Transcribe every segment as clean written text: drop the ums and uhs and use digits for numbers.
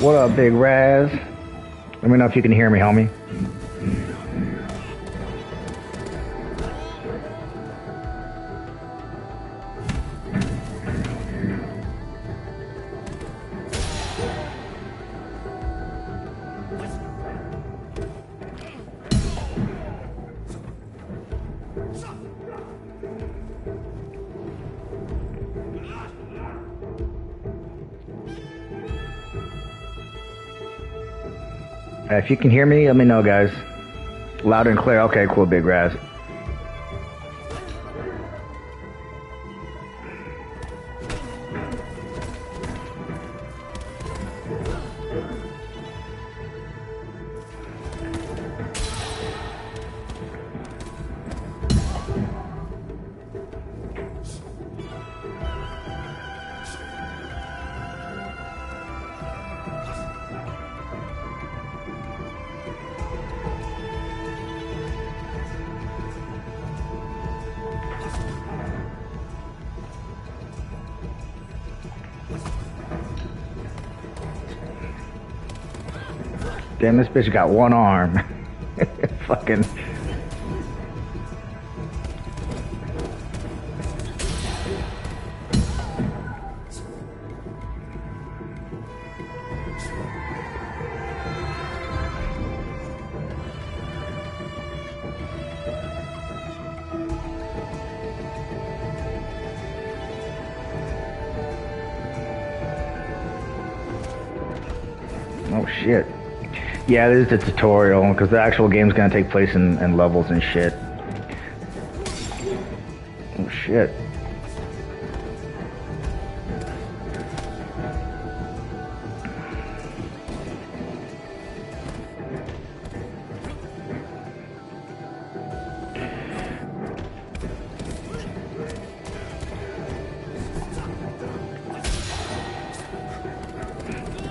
What up, Big Raz? Let me know if you can hear me, homie. If you can hear me, let me know, guys. Loud and clear. Okay, cool, Big Raz. Damn, this bitch got one arm. Fucking. Oh shit. Yeah, this is a tutorial, because the actual game's gonna take place in levels and shit. Oh shit.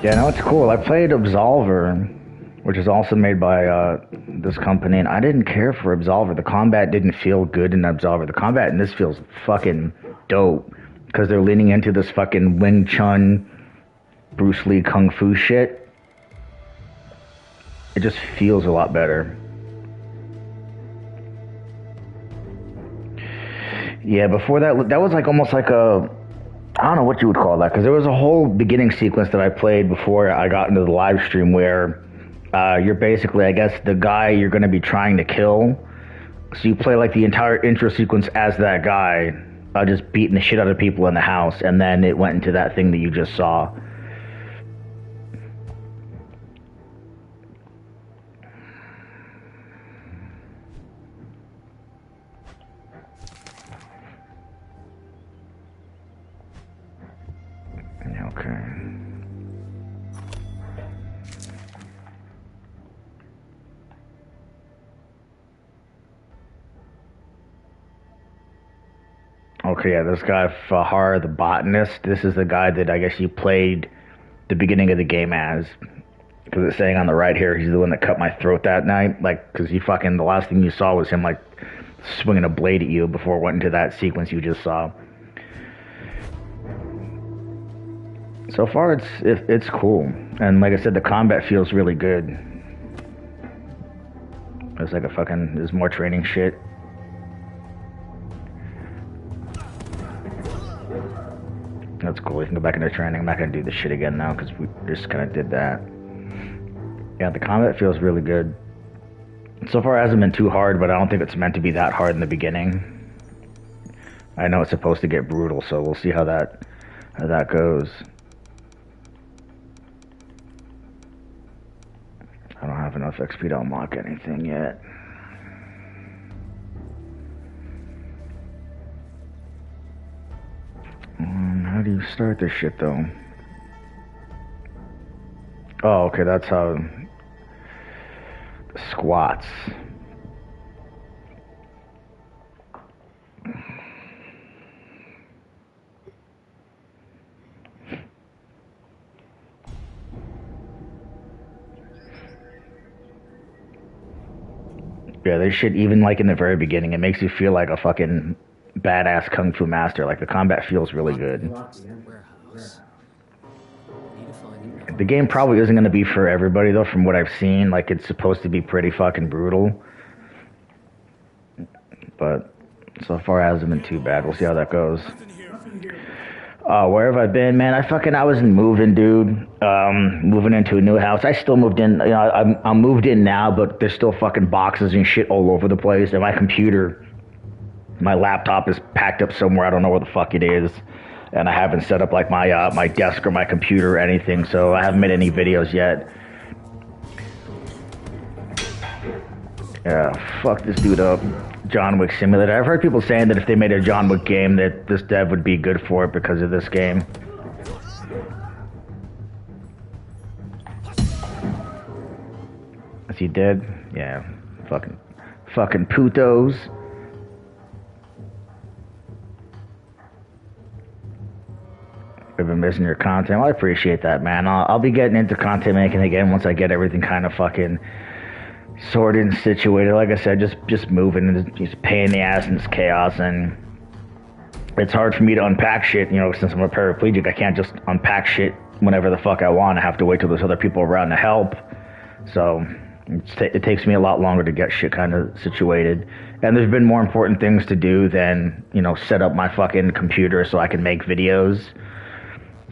Yeah, no, it's cool. I played Absolver, which is also made by this company, and I didn't care for Absolver. The combat didn't feel good in Absolver. The combat in this feels fucking dope, because they're leaning into this fucking Wing Chun, Bruce Lee Kung Fu shit. It just feels a lot better. Yeah, before that, that was like almost like a, I don't know what you would call that, because there was a whole beginning sequence that I played before I got into the live stream where you're basically, I guess, the guy you're going to be trying to kill. So you play like the entire intro sequence as that guy, just beating the shit out of people in the house, and then it went into that thing that you just saw. Okay. Okay, yeah, this guy, Fahar the Botanist, this is the guy that I guess you played the beginning of the game as. Because it's saying on the right here, he's the one that cut my throat that night. Like, because you fucking, the last thing you saw was him, like, swinging a blade at you before it went into that sequence you just saw. So far, it's cool, and like I said, the combat feels really good. There's like there's more training shit. That's cool. You can go back into training. I'm not gonna do this shit again now because we just kind of did that. Yeah, the combat feels really good. So far, it hasn't been too hard, but I don't think it's meant to be that hard in the beginning. I know it's supposed to get brutal, so we'll see how that goes. I don't have enough XP to unlock anything yet. How do you start this shit, though? Oh, okay, that's how... Squats. Yeah, this shit, even like in the very beginning, it makes you feel like a fucking badass kung fu master. Like the combat feels really good. The game probably isn't going to be for everybody though, from what I've seen. Like it's supposed to be pretty fucking brutal. But so far it hasn't been too bad. We'll see how that goes. Where have I been, man? I was moving, dude. Moving into a new house. I still moved in. You know, I'm moved in now, but there's still fucking boxes and shit all over the place. And my computer, my laptop is packed up somewhere. I don't know where the fuck it is. And I haven't set up like my my desk or my computer or anything, so I haven't made any videos yet. Yeah, fuck this dude up. John Wick Simulator. I've heard people saying that if they made a John Wick game that this dev would be good for it because of this game. Is he dead? Yeah. Fucking putos. I've been missing your content. Well, I appreciate that, man. I'll be getting into content making again once I get everything kind of fucking sorted and situated. Like I said, just moving and it's just pain in the ass and it's chaos, and it's hard for me to unpack shit, you know, since I'm a paraplegic. I can't just unpack shit whenever the fuck I want. I have to wait till there's other people around to help. So it takes me a lot longer to get shit kind of situated. And there's been more important things to do than, you know, set up my fucking computer so I can make videos.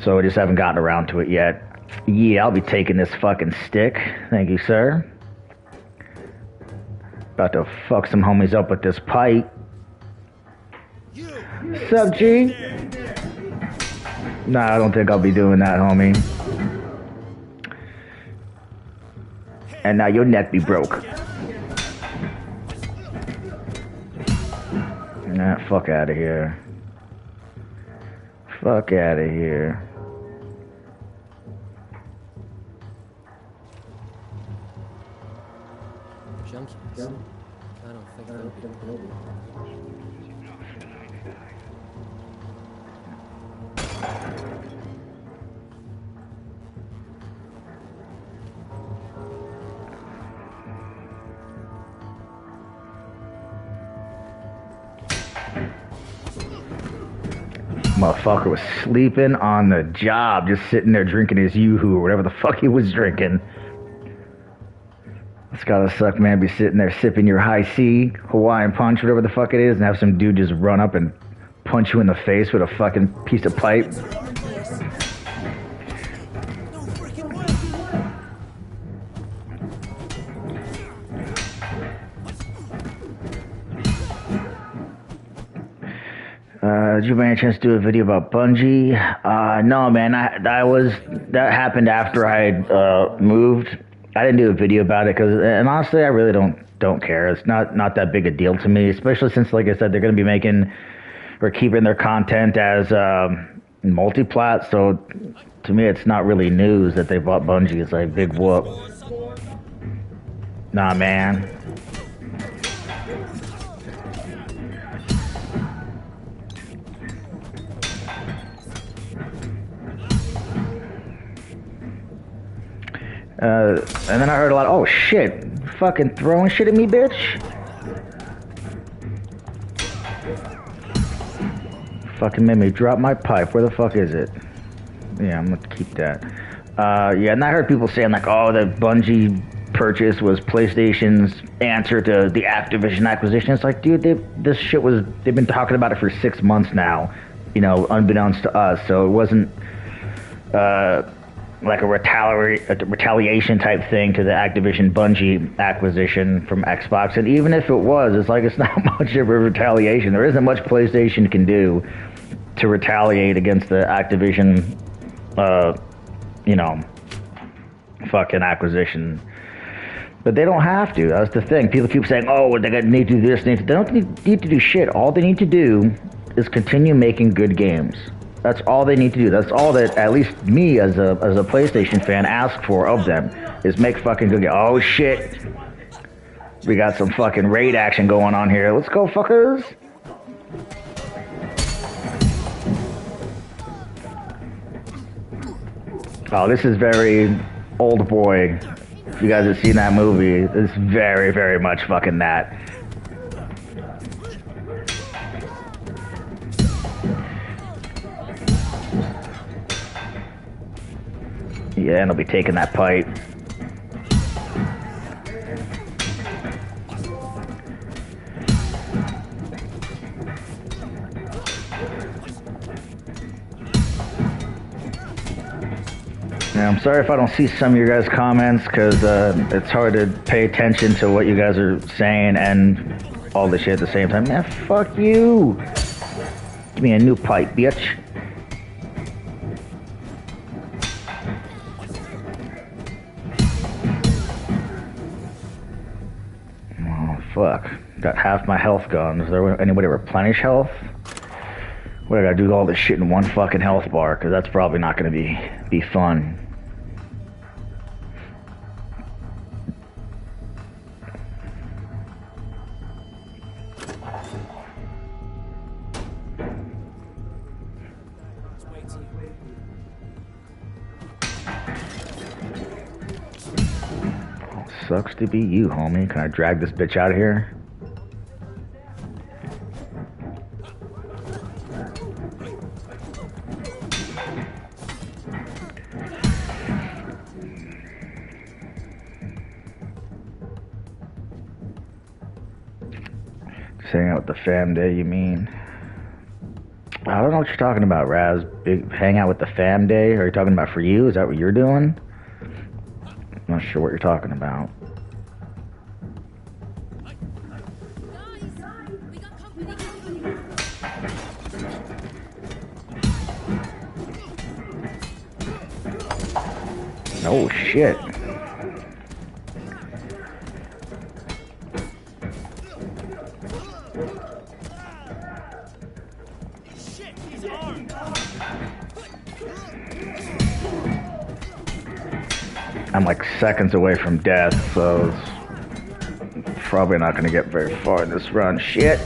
So I just haven't gotten around to it yet. Yeah, I'll be taking this fucking stick. Thank you, sir. About to fuck some homies up with this pipe. Sup, G? Nah, I don't think I'll be doing that, homie. And now your neck be broke. Nah, fuck out of here. Fuck out of here. Junkies. I don't think they'll be. Motherfucker was sleeping on the job, just sitting there drinking his Yoo-Hoo or whatever the fuck he was drinking. It's gotta suck, man, be sitting there sipping your high C, Hawaiian punch, whatever the fuck it is, and have some dude just run up and punch you in the face with a fucking piece of pipe. Did you by any chance do a video about Bungie? No, man. That happened after I had moved. I didn't do a video about it and honestly, I really don't care. It's not that big a deal to me, especially since, like I said, they're going to be making or keeping their content as multi-plat. So to me, it's not really news that they bought Bungie. It's like big whoop. Nah, man. And then I heard a lot, oh shit, fucking throwing shit at me, bitch. Fucking made me drop my pipe. Where the fuck is it? Yeah, I'm gonna keep that. Yeah, and I heard people saying like, oh, the Bungie purchase was PlayStation's answer to the Activision acquisition. It's like, dude, they've been talking about it for 6 months now, you know, unbeknownst to us. So it wasn't like a retaliation type thing to the Activision Bungie acquisition from Xbox. And even if it was, it's like it's not much of a retaliation. There isn't much PlayStation can do to retaliate against the Activision, you know, fucking acquisition. But they don't have to. That's the thing. People keep saying, oh, they need to do this. They don't need to do shit. All they need to do is continue making good games. That's all they need to do. That's all that, at least me as a PlayStation fan, ask for of them, is make fucking good games. Oh, shit. We got some fucking raid action going on here. Let's go, fuckers. Oh, this is very Old Boy. If you guys have seen that movie, it's very, very much fucking that. Yeah, and I'll be taking that pipe. Yeah, I'm sorry if I don't see some of your guys' comments, because it's hard to pay attention to what you guys are saying and all this shit at the same time. Man, fuck you! Give me a new pipe, bitch. Oh, fuck. Got half my health gone. Is there anybody replenish health? What, I gotta do all this shit in one fucking health bar, because that's probably not gonna be fun. Sucks to be you, homie. Can I drag this bitch out of here? Just hang out with the fam day, you mean? I don't know what you're talking about, Raz. Big hang out with the fam day? Are you talking about for you? Is that what you're doing? I'm not sure what you're talking about. Oh shit. I'm like seconds away from death, so it's probably not going to get very far in this run. Shit.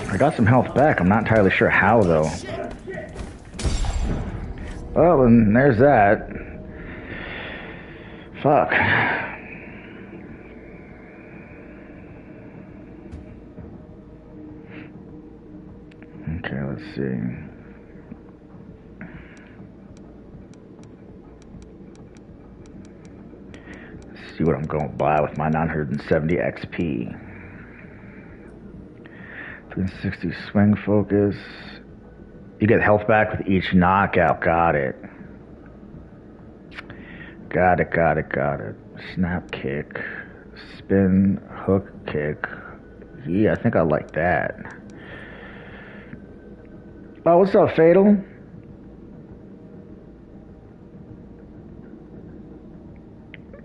I got some health back. I'm not entirely sure how, though. Oh, and there's that. Fuck. Okay, let's see. Let's see what I'm going to buy with my 970 XP. 360 swing focus. You get health back with each knockout. Got it. Got it. Snap kick. Spin, hook kick. Yeah, I think I like that. Oh, what's up, Fatal?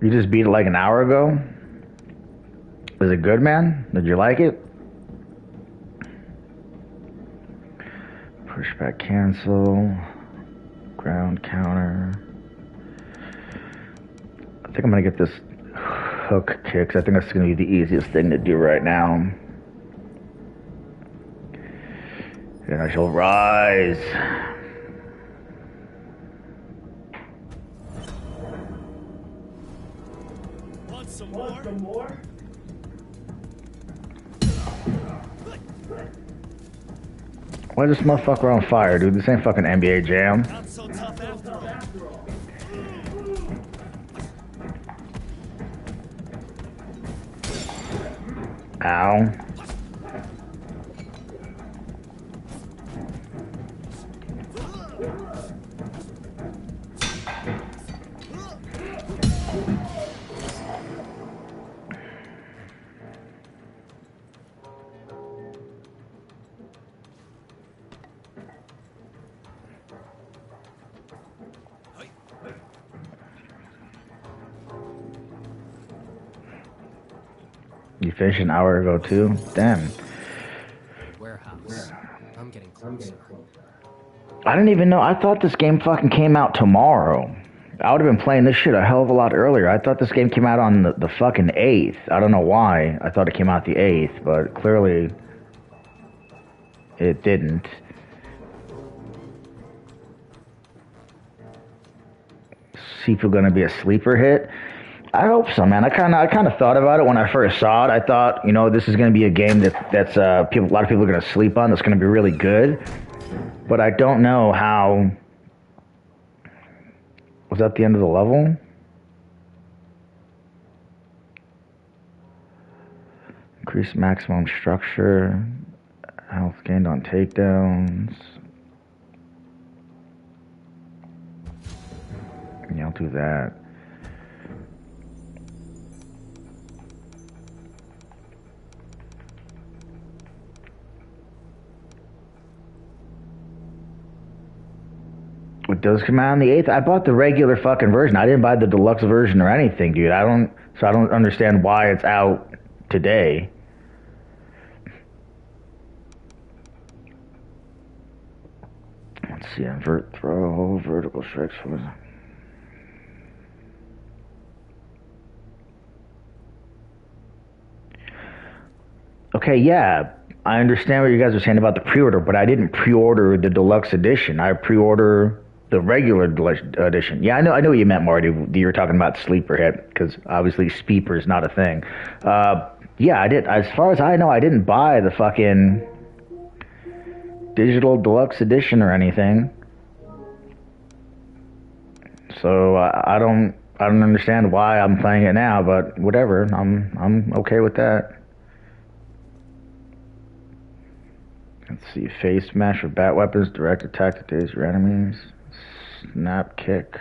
You just beat it like an hour ago? Is it good, man? Did you like it? Pushback cancel. Ground counter. I think I'm going to get this hook kick. I think that's going to be the easiest thing to do right now. And I shall rise. some more? Why is this motherfucker on fire, dude? This ain't fucking NBA Jam. Not so tough after all. Ow. You finished an hour ago too? Damn. Warehouse. I'm getting closer. I didn't even know. I thought this game fucking came out tomorrow. I would have been playing this shit a hell of a lot earlier. I thought this game came out on the fucking 8th. I don't know why. I thought it came out the 8th, but clearly it didn't. Sifu gonna be a sleeper hit? I hope so, man. I kind of thought about it when I first saw it. I thought, you know, this is going to be a game that's a lot of people are going to sleep on. That's going to be really good. But I don't know how. Was that the end of the level? Increase maximum structure. Health gained on takedowns. Yeah, I'll do that. It does come out on the 8th. I bought the regular fucking version. I didn't buy the deluxe version or anything, dude. I don't understand why it's out today. Let's see, invert throw, vertical strikes. Okay, yeah. I understand what you guys are saying about the pre-order, but I didn't pre-order the deluxe edition. I pre-order the regular edition. Yeah, I know what you meant, Marty. You were talking about sleeper hit, because obviously Speeper is not a thing. Yeah, I did. As far as I know, I didn't buy the fucking digital deluxe edition or anything. So I don't understand why I'm playing it now, but whatever. I'm okay with that. Let's see, face smash or bat weapons, direct attack to daze your enemies, snap kick.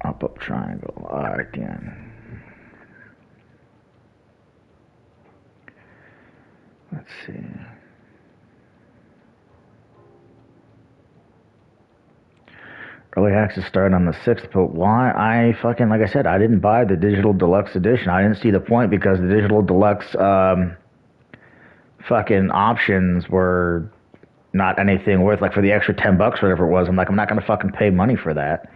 Up triangle, alright then. Let's see. Early access started on the 6th, but why? Like I said, I didn't buy the digital deluxe edition. I didn't see the point because the digital deluxe fucking options were not anything worth, like for the extra $10 or whatever it was. I'm like, I'm not gonna fucking pay money for that.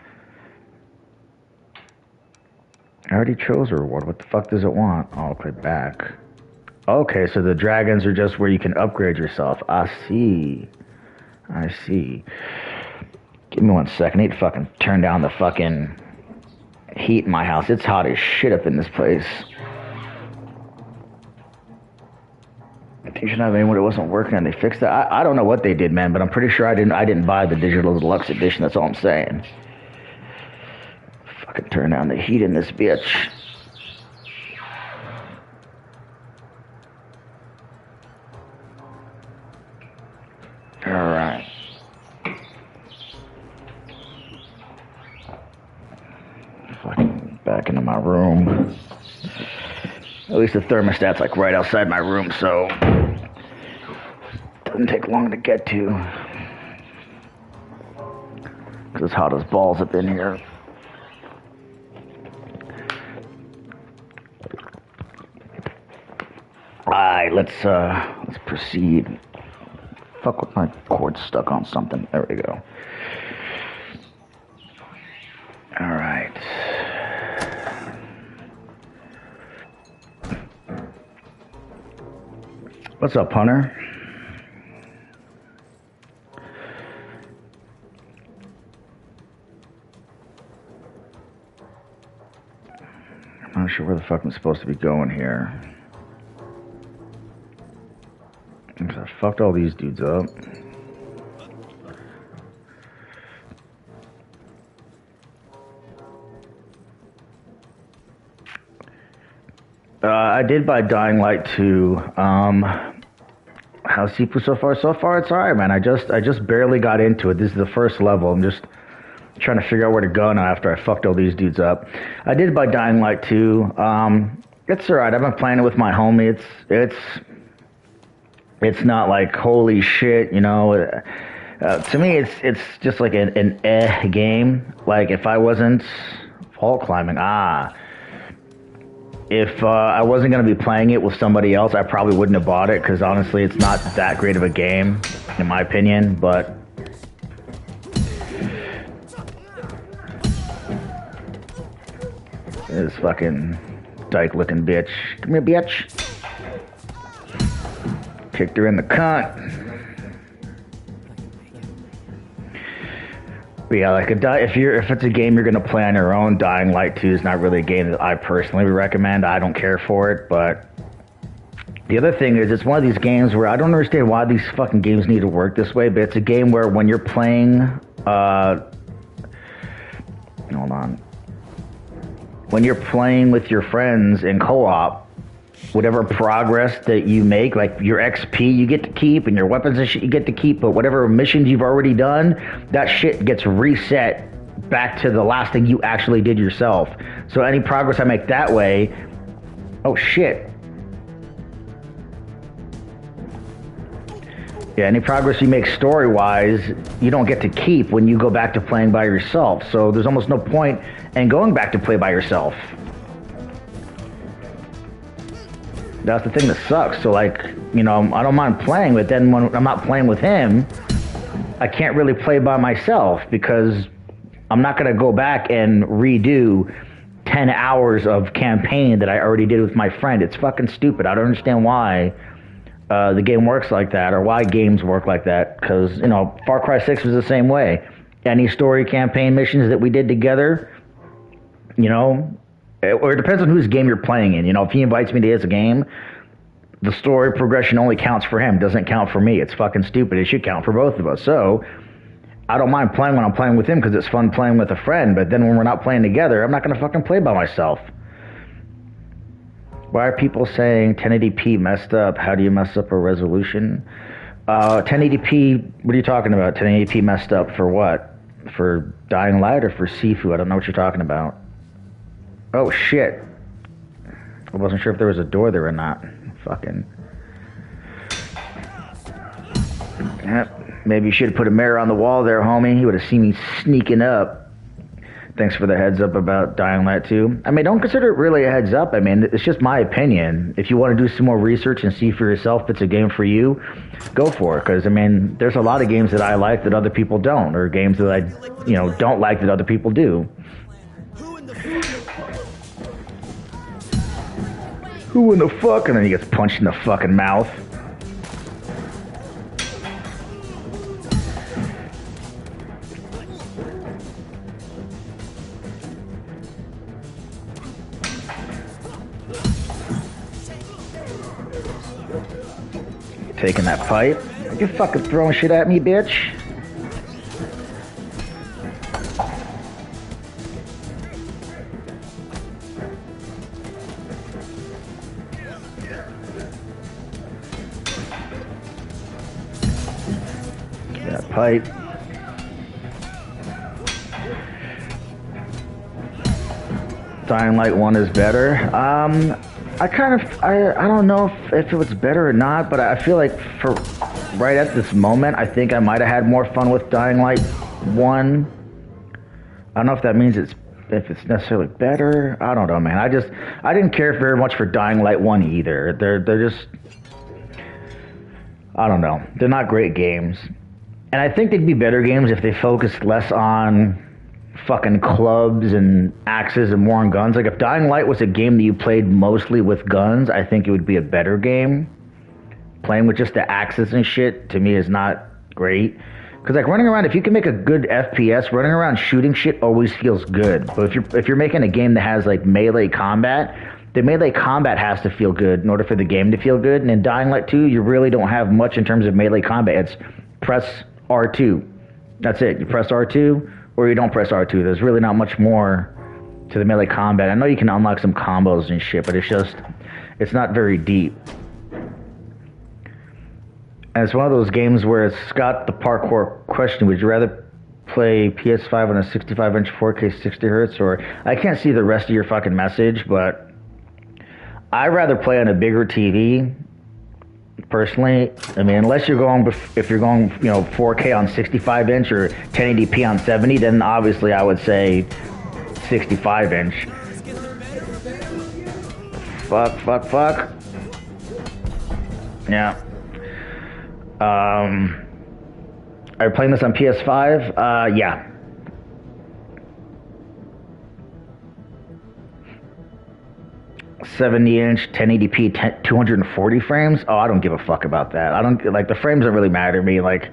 I already chose a reward. What the fuck does it want? Oh, okay, back. Okay, so the dragons are just where you can upgrade yourself. I see. Give me 1 second. I need to fucking turn down the fucking heat in my house. It's hot as shit up in this place. I think you should have anyone. It wasn't working and they fixed it. I don't know what they did, man, but I'm pretty sure I didn't buy the digital deluxe edition. That's all I'm saying. Fucking turn down the heat in this bitch. Alright. Fucking back into my room. At least the thermostat's like right outside my room, so it doesn't take long to get to. Cause it's hot as balls up in here. Alright, let's proceed. Fuck with my cord stuck on something. There we go. Alright. What's up, Hunter? I'm not sure where the fuck I'm supposed to be going here. I fucked all these dudes up. I did buy Dying Light 2. How's Sifu so far? So far, it's alright, man. I just barely got into it. This is the first level. I'm just trying to figure out where to go now after I fucked all these dudes up. I did buy Dying Light 2. It's alright. I've been playing it with my homie. It's not like holy shit, you know. To me, it's just like an game. Like if I wasn't wall climbing, if I wasn't going to be playing it with somebody else, I probably wouldn't have bought it, because honestly, it's not that great of a game, in my opinion, but... This fucking dyke-looking bitch. Come here, bitch. Kicked her in the cunt. But yeah, like if it's a game you're gonna play on your own, Dying Light 2 is not really a game that I personally would recommend. I don't care for it, but the other thing is, it's one of these games where I don't understand why these fucking games need to work this way, but it's a game where when you're playing, hold on. When you're playing with your friends in co-op, whatever progress that you make, like your XP you get to keep and your weapons and shit you get to keep, but whatever missions you've already done, that shit gets reset back to the last thing you actually did yourself. So any progress I make that way, oh shit. Yeah, any progress you make story-wise, you don't get to keep when you go back to playing by yourself. So there's almost no point in going back to play by yourself. That's the thing that sucks. So, like, you know, I don't mind playing, but then when I'm not playing with him, I can't really play by myself, because I'm not going to go back and redo 10 hours of campaign that I already did with my friend. It's fucking stupid. I don't understand why the game works like that, or why games work like that, because, you know, Far Cry 6 was the same way. Any story campaign missions that we did together, you know... Or it depends on whose game you're playing in. You know, if he invites me to his game, the story progression only counts for him, doesn't count for me. It's fucking stupid. It should count for both of us. So, I don't mind playing when I'm playing with him, because it's fun playing with a friend. But then when we're not playing together, I'm not going to fucking play by myself. Why are people saying 1080p messed up? How do you mess up a resolution? 1080p, what are you talking about? 1080p messed up for what? For Dying Light or for Sifu? I don't know what you're talking about. Oh shit. I wasn't sure if there was a door there or not. Fucking. Yep. Maybe you should have put a mirror on the wall there, homie. You would have seen me sneaking up. Thanks for the heads up about Dying Light 2. I mean, don't consider it really a heads up. I mean, it's just my opinion. If you want to do some more research and see for yourself if it's a game for you, go for it. Because, I mean, there's a lot of games that I like that other people don't. Or games that I, you know, don't like that other people do. Who in the fuck? And then he gets punched in the fucking mouth. Taking that pipe. You fucking throwing shit at me, bitch. That pipe. Dying Light 1 is better. I don't know if it was better or not, but I feel like for right at this moment, I think I might have had more fun with Dying Light 1. I don't know if that means if it's necessarily better. I don't know, man. I didn't care very much for Dying Light 1 either. They're just, I don't know. They're not great games. And I think they'd be better games if they focused less on fucking clubs and axes and more on guns. Like, if Dying Light was a game that you played mostly with guns, I think it would be a better game. playing with just the axes and shit to me is not great. Because like running around, if you can make a good FPS, running around shooting shit always feels good. But if you're making a game that has like melee combat, the melee combat has to feel good in order for the game to feel good. And in Dying Light 2, you really don't have much in terms of melee combat. It's press R2. That's it. You press R2 or you don't press R2. There's really not much more to the melee combat. I know you can unlock some combos and shit, but it's not very deep. And it's one of those games where it's got the parkour question. Would you rather play PS5 on a 65-inch 4K 60 hertz, or I can't see the rest of your fucking message, but I'd rather play on a bigger TV. Personally, I mean, unless you're going, if you're going, 4K on 65-inch or 1080p on 70, then obviously I would say 65-inch. Fuck. Yeah. Are you playing this on PS5? Yeah. $70-inch, 1080p, 240 frames. Oh, I don't give a fuck about that. I don't like the frames. Don't really matter to me. Like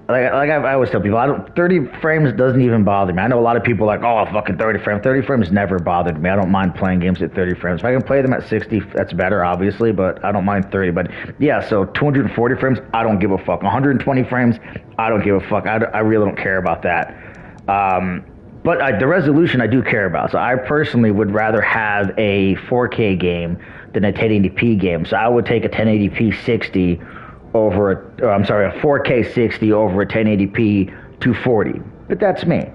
I always tell people, 30 frames doesn't even bother me. I know a lot of people are like, oh, fucking 30 frames. 30 frames never bothered me. I don't mind playing games at 30 frames. If I can play them at 60, that's better, obviously, but I don't mind 30. But yeah, so 240 frames, I don't give a fuck. 120 frames, I don't give a fuck. I really don't care about that. But the resolution I do care about. So I personally would rather have a 4K game than a 1080p game. So I would take a 1080p 60 over a 4K 60 over a 1080p 240. But that's me.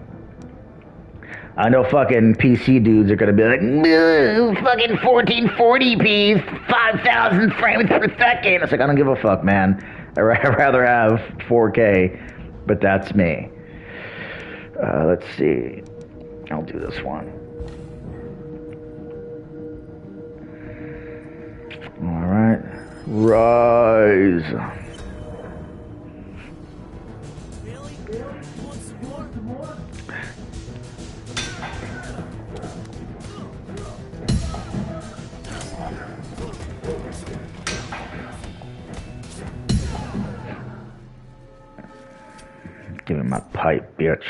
I know fucking PC dudes are gonna be like, no, fucking 1440p, 5,000 frames per second. It's like, I don't give a fuck, man. I'd rather have 4K, but that's me. Let's see. I'll do this one. All right. Rise. Really? You want some more? Give me my pipe, bitch.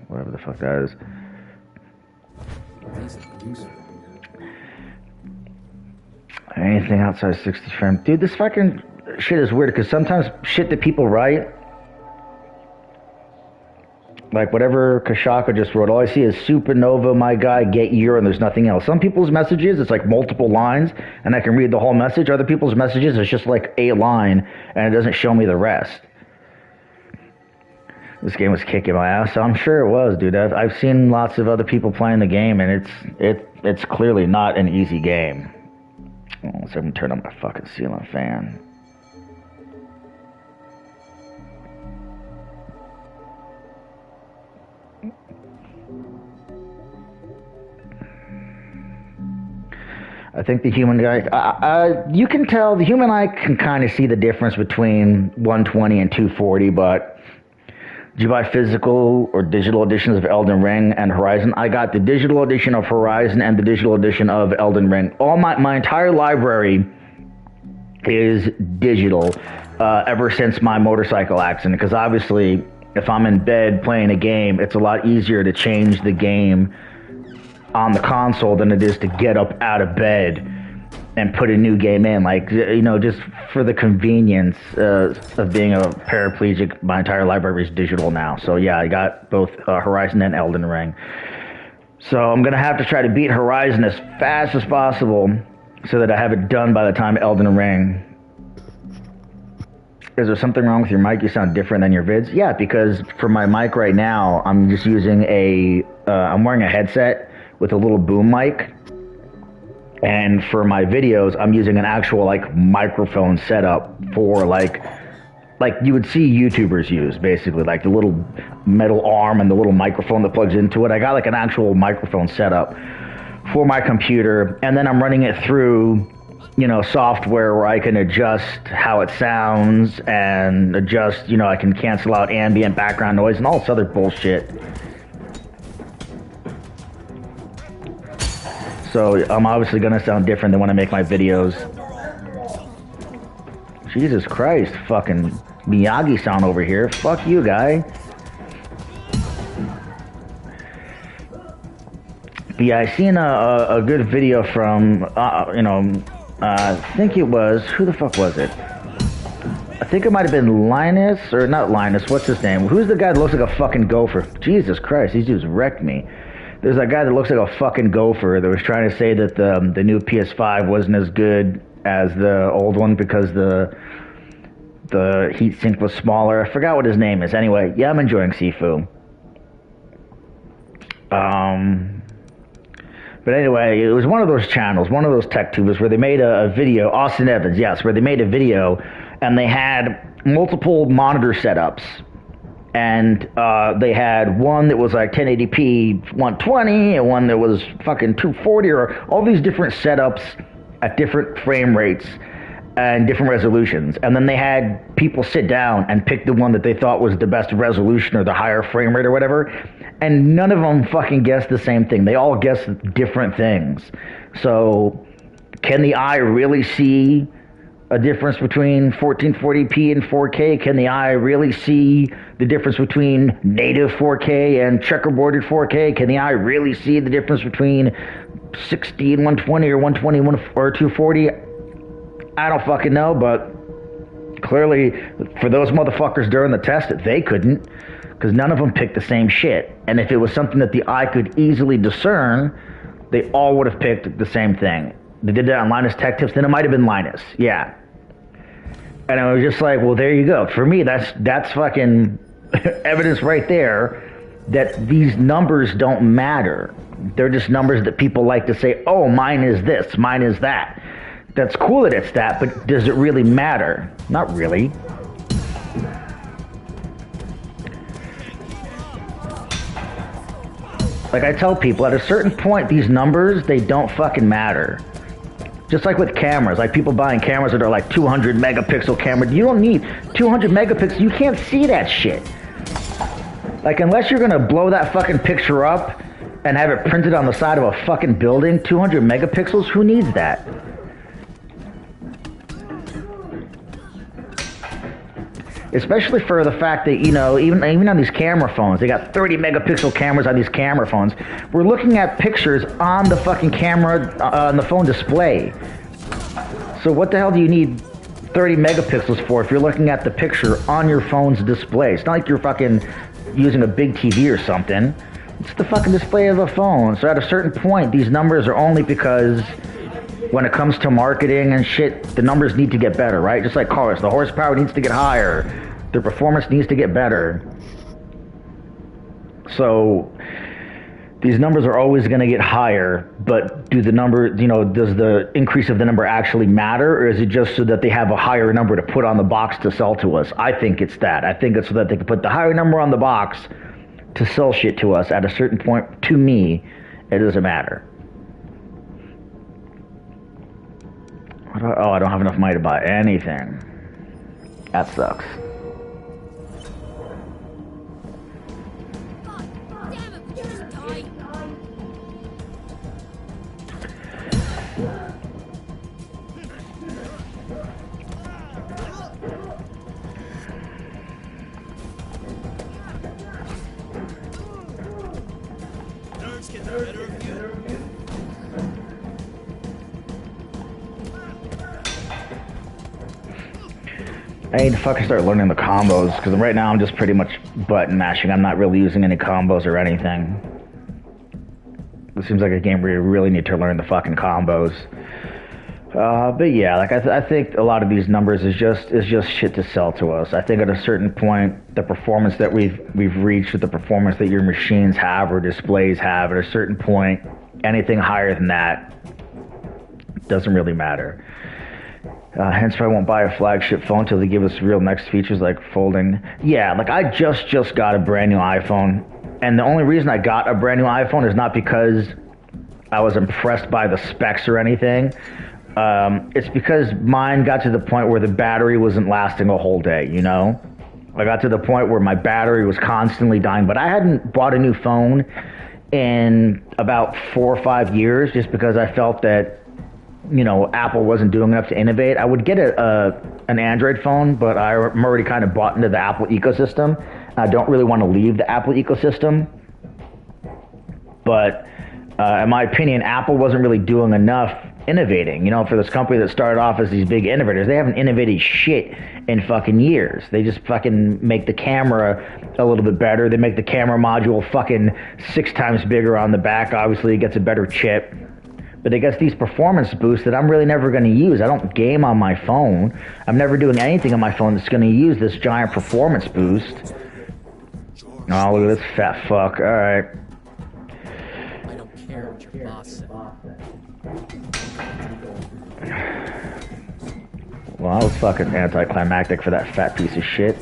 Whatever the fuck that is. Anything outside 60 frames. Dude, this fucking shit is weird because sometimes shit that people write, like whatever Kashaka just wrote, all I see is supernova, my guy, get your, and there's nothing else. Some people's messages, it's like multiple lines, and I can read the whole message. Other people's messages, it's just like a line, and it doesn't show me the rest. This game was kicking my ass. I'm sure it was, dude. I've seen lots of other people playing the game, and it's clearly not an easy game. Let's even turn on my fucking ceiling fan. I think the human guy, you can tell, the human eye can kind of see the difference between 120 and 240, but did you buy physical or digital editions of Elden Ring and Horizon? I got the digital edition of Horizon and the digital edition of Elden Ring. All my entire library is digital ever since my motorcycle accident, because obviously if I'm in bed playing a game, it's a lot easier to change the game on the console than it is to get up out of bed and put a new game in, like, just for the convenience of being a paraplegic. My entire library is digital now. So yeah, I got both Horizon and Elden Ring. So I'm gonna have to try to beat Horizon as fast as possible so that I have it done by the time Elden Ring. Is there something wrong with your mic? You sound different than your vids. Yeah, because for my mic right now, I'm just using I'm wearing a headset with a little boom mic. And for my videos, I'm using an actual microphone setup for like you would see YouTubers use, basically, like the little metal arm and the little microphone that plugs into it. I got an actual microphone setup for my computer, and then I'm running it through, software where I can adjust how it sounds and adjust, I can cancel out ambient background noise and all this other bullshit. So I'm obviously going to sound different than when I make my videos. Jesus Christ, fucking Miyagi-san over here. Fuck you, guy. But yeah, I seen a good video from, I think it was, who the fuck was it? I think it might have been Linus, or not Linus, what's his name? Who's the guy that looks like a fucking gopher? Jesus Christ, these dudes wrecked me. There's that guy that looks like a fucking gopher that was trying to say that the new PS5 wasn't as good as the old one because the heatsink was smaller. I forgot what his name is. Anyway, yeah, I'm enjoying Sifu. But anyway, it was one of those channels, one of those tech tubers where they made a video, Austin Evans, yes, where they made a video and they had multiple monitor setups. And they had one that was like 1080p 120 and one that was fucking 240, or all these different setups at different frame rates and different resolutions. And then they had people sit down and pick the one that they thought was the best resolution or the higher frame rate or whatever. And none of them fucking guessed the same thing. They all guessed different things. So can the eye really see a difference between 1440p and 4K? Can the eye really see the difference between native 4K and checkerboarded 4K? Can the eye really see the difference between 60 and 120 or 120 or 240? I don't fucking know, but clearly for those motherfuckers during the test, they couldn't, because none of them picked the same shit. And if it was something that the eye could easily discern, they all would have picked the same thing. They did that on Linus Tech Tips, then it might have been Linus. Yeah. And I was just like, well, there you go. For me, that's fucking evidence right there that these numbers don't matter. They're just numbers that people like to say, oh, mine is this, mine is that. That's cool that it's that, but does it really matter? Not really. Like I tell people, at a certain point, these numbers, they don't fucking matter. Just like with cameras, like people buying cameras that are like 200 megapixel camera. You don't need 200 megapixels. You can't see that shit. Like unless you're gonna blow that fucking picture up and have it printed on the side of a fucking building, 200 megapixels, who needs that? Especially for the fact that, you know, even on these camera phones, they got 30 megapixel cameras on these camera phones. We're looking at pictures on the fucking camera, on the phone display. So what the hell do you need 30 megapixels for if you're looking at the picture on your phone's display? It's not like you're fucking using a big TV or something. It's the fucking display of a phone. So at a certain point, these numbers are only because when it comes to marketing and shit, the numbers need to get better, right? Just like cars, the horsepower needs to get higher. The performance needs to get better. So these numbers are always going to get higher, but do the number, does the increase of the number actually matter, or is it just so that they have a higher number to put on the box to sell to us? I think it's that. I think it's so that they can put the higher number on the box to sell shit to us. At a certain point, to me, it doesn't matter. Oh, I don't have enough money to buy anything. That sucks. I need to fucking start learning the combos, because right now I'm just pretty much button mashing. I'm not really using any combos or anything. It seems like a game where you really need to learn the fucking combos. But yeah, like I think a lot of these numbers is just shit to sell to us. I think at a certain point, the performance that we've reached with the performance that your machines have or displays have, at a certain point, anything higher than that doesn't really matter. Hence why I won't buy a flagship phone till they give us real next features like folding. Yeah, like I just got a brand new iPhone, and the only reason I got a brand new iPhone is not because I was impressed by the specs or anything. It's because mine got to the point where the battery wasn't lasting a whole day, you know? I got to the point where my battery was constantly dying, but I hadn't bought a new phone in about 4 or 5 years just because I felt that you know, Apple wasn't doing enough to innovate. I would get an Android phone, but I'm already kind of bought into the Apple ecosystem. I don't really want to leave the Apple ecosystem. But in my opinion, Apple wasn't really doing enough innovating. You know, for this company that started off as these big innovators, they haven't innovated shit in fucking years. They just fucking make the camera a little bit better. They make the camera module fucking 6 times bigger on the back. Obviously, it gets a better chip. But it gets these performance boosts that I'm really never going to use. I don't game on my phone. I'm never doing anything on my phone that's going to use this giant performance boost. Oh, look at this fat fuck. All right. I don't care what your boss said. Well, that was fucking anticlimactic for that fat piece of shit.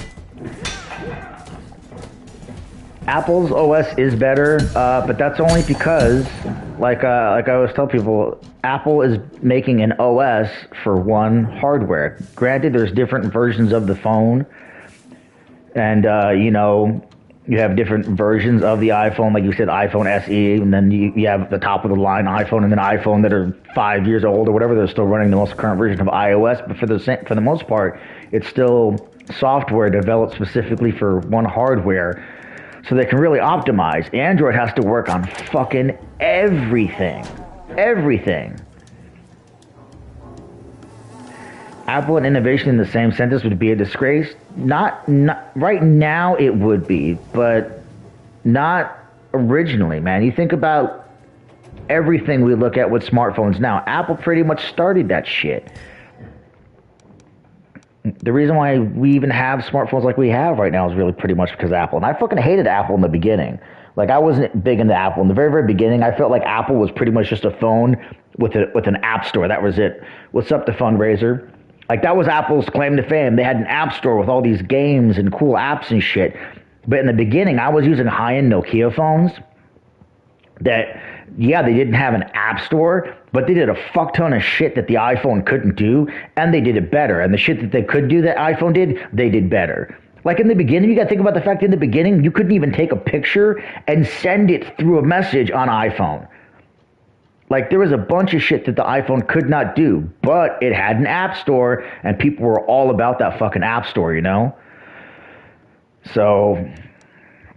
Apple's OS is better, but that's only because, like I always tell people, Apple is making an OS for one hardware. Granted, there's different versions of the phone, and you know, you have different versions of the iPhone, like you said, iPhone SE, and then you have the top of the line iPhone, and then iPhone that are 5 years old or whatever. They're still running the most current version of iOS, but for the most part, it's still software developed specifically for one hardware. So they can really optimize. Android has to work on fucking everything. Everything. Apple and innovation in the same sentence would be a disgrace. Not right now it would be, but not originally, man. You think about everything we look at with smartphones now. Apple pretty much started that shit. The reason why we even have smartphones like we have right now is really pretty much because of Apple. And I fucking hated Apple in the beginning. Like, I wasn't big into Apple. In the very, very beginning, I felt like Apple was pretty much just a phone with an app store. That was it. What's up, the fundraiser? Like, that was Apple's claim to fame. They had an app store with all these games and cool apps and shit. But in the beginning, I was using high-end Nokia phones that, yeah, they didn't have an app store, but they did a fuck ton of shit that the iPhone couldn't do, and they did it better. And the shit that they could do that iPhone did, they did better. Like, in the beginning, you got to think about the fact that in the beginning, you couldn't even take a picture and send it through a message on iPhone. Like, there was a bunch of shit that the iPhone could not do, but it had an app store, and people were all about that fucking app store, you know? So,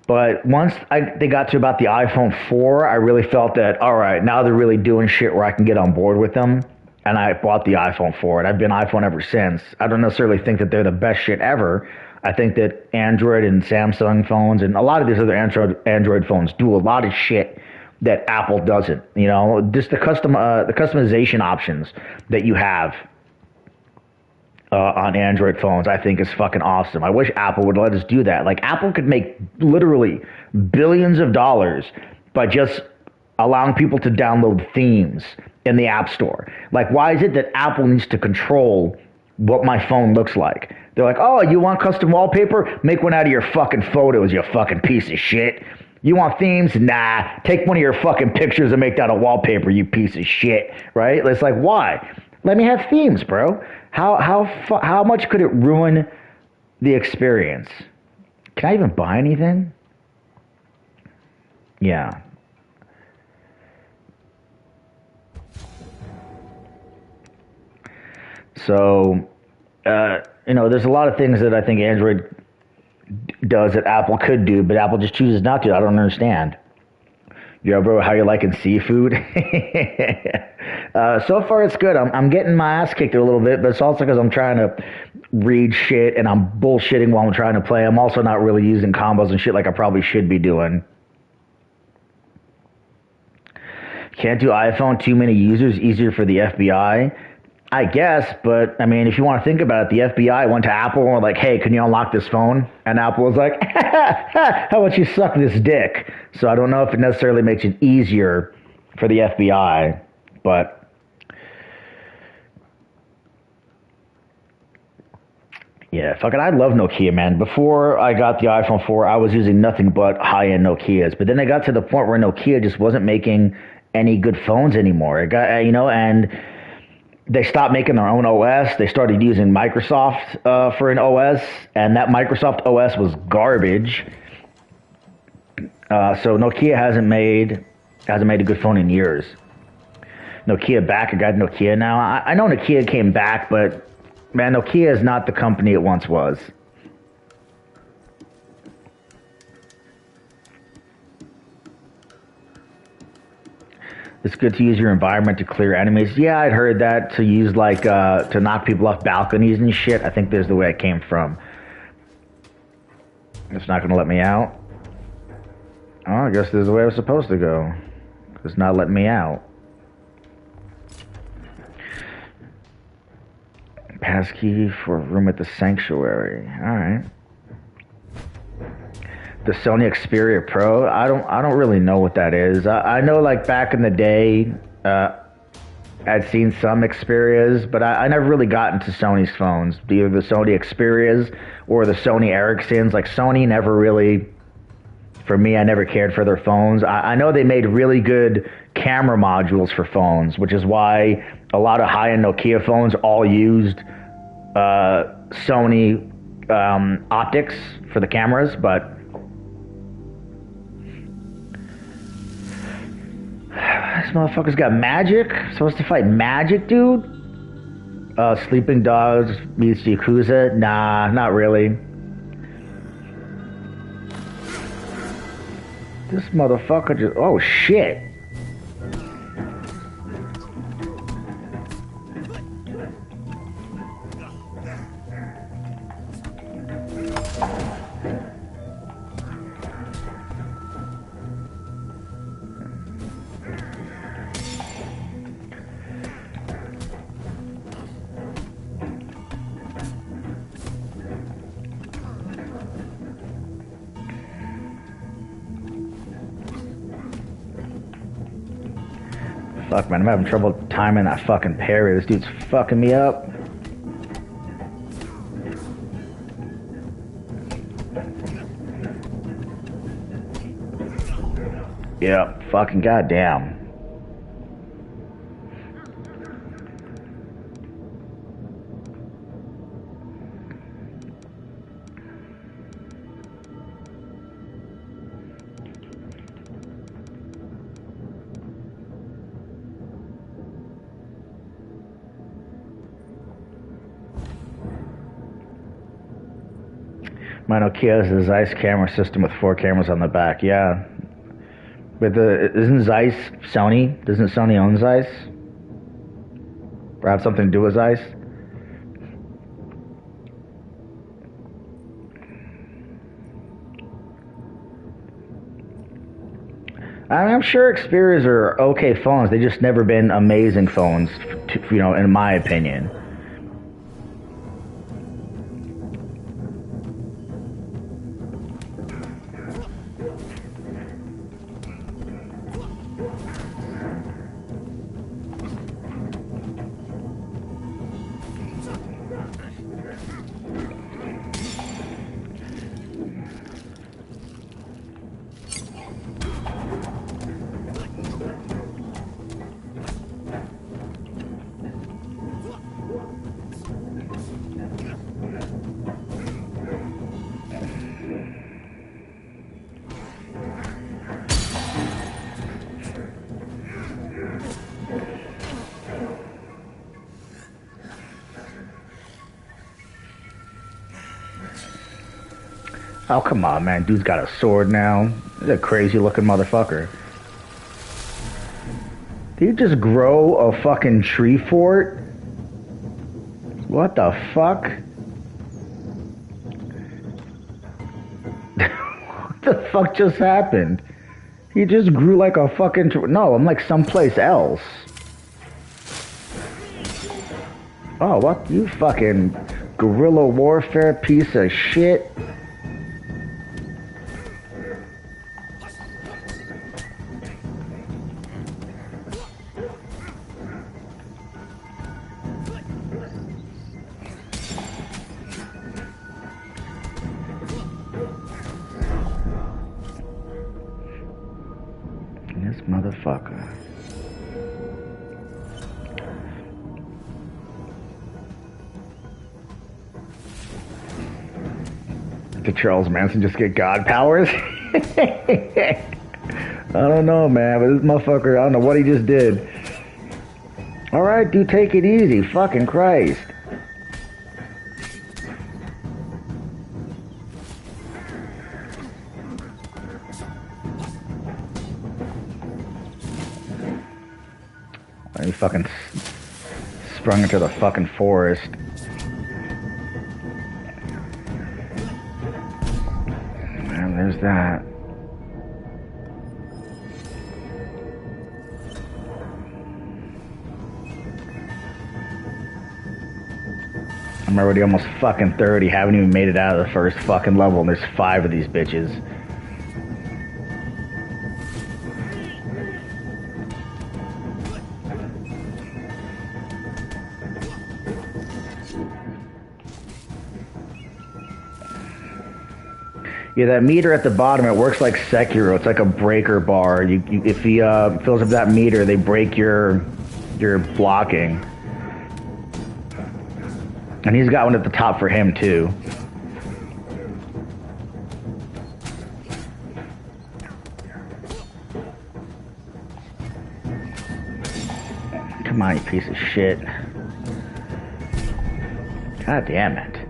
but once they got to about the iPhone 4, I really felt that, all right, now they're really doing shit where I can get on board with them. And I bought the iPhone 4, and I've been iPhone ever since. I don't necessarily think that they're the best shit ever. I think that Android and Samsung phones and a lot of these other Android phones do a lot of shit that Apple doesn't. You know, just the customization options that you have on Android phones, I think is fucking awesome. I wish Apple would let us do that. Like, Apple could make literally billions of dollars by just allowing people to download themes in the App Store. Like, why is it that Apple needs to control what my phone looks like? They're like, oh, you want custom wallpaper? Make one out of your fucking photos, you fucking piece of shit. You want themes? Nah. Take one of your fucking pictures and make that a wallpaper, you piece of shit. Right? It's like, why? Let me have themes, bro. How much could it ruin the experience? Can I even buy anything? Yeah. So, you know, there's a lot of things that I think Android does that Apple could do, but Apple just chooses not to. I don't understand. Yo, bro, how you liking seafood? So far, it's good. I'm getting my ass kicked a little bit, but it's also because I'm trying to read shit and I'm bullshitting while I'm trying to play. I'm also not really using combos and shit like I probably should be doing. Can't do iPhone, too many users, easier for the FBI. I guess, but I mean, if you want to think about it, the FBI went to Apple and were like, hey, can you unlock this phone? And Apple was like, how about you suck this dick? So I don't know if it necessarily makes it easier for the FBI, but yeah, fucking, I love Nokia, man. Before I got the iPhone 4, I was using nothing but high-end Nokias, but then I got to the point where Nokia just wasn't making any good phones anymore. It got, you know, and they stopped making their own OS. They started using Microsoft for an OS, and that Microsoft OS was garbage. So Nokia hasn't made a good phone in years. Nokia back. I got Nokia now. I know Nokia came back, but man, Nokia is not the company it once was. It's good to use your environment to clear enemies. Yeah, I'd heard that, to use like to knock people off balconies and shit. I think there's the way it came from. It's not gonna let me out. Oh, I guess there's the way I was supposed to go. It's not letting me out. Passkey for a room at the sanctuary. Alright. The Sony Xperia Pro? I don't really know what that is. I know like back in the day, I'd seen some Xperias, but I never really got into Sony's phones. Either the Sony Xperias or the Sony Ericssons. Like Sony never really, for me, I never cared for their phones. I know they made really good camera modules for phones, which is why a lot of high-end Nokia phones all used Sony optics for the cameras, but this motherfucker's got magic? Supposed to fight magic, dude? Sleeping Dogs meets Yakuza? Nah, not really. This motherfucker just... Oh, shit. Fuck, man, I'm having trouble timing that fucking parry. This dude's fucking me up. Yep, fucking goddamn. My Nokia is a Zeiss camera system with 4 cameras on the back. Yeah. But isn't Zeiss Sony? Doesn't Sony own Zeiss? Or have something to do with Zeiss? I'm sure Xperias are okay phones. They've just never been amazing phones, you know, in my opinion. Oh, come on, man. Dude's got a sword now. He's a crazy looking motherfucker. Did you just grow a fucking tree fort? What the fuck? What the fuck just happened? He just grew like a fucking... No, I'm like someplace else. Oh, what? You fucking guerrilla warfare piece of shit. This motherfucker. Did Charles Manson just get god powers? I don't know, man, but this motherfucker, I don't know what he just did. Alright, dude, take it easy. Fucking Christ. He fucking sprung into the fucking forest. And there's that. I'm already almost fucking 30, haven't even made it out of the first fucking level, and there's 5 of these bitches. Yeah, that meter at the bottom, it works like Sekiro. It's like a breaker bar. If he fills up that meter, they break your blocking. And he's got one at the top for him, too. Come on, you piece of shit. God damn it.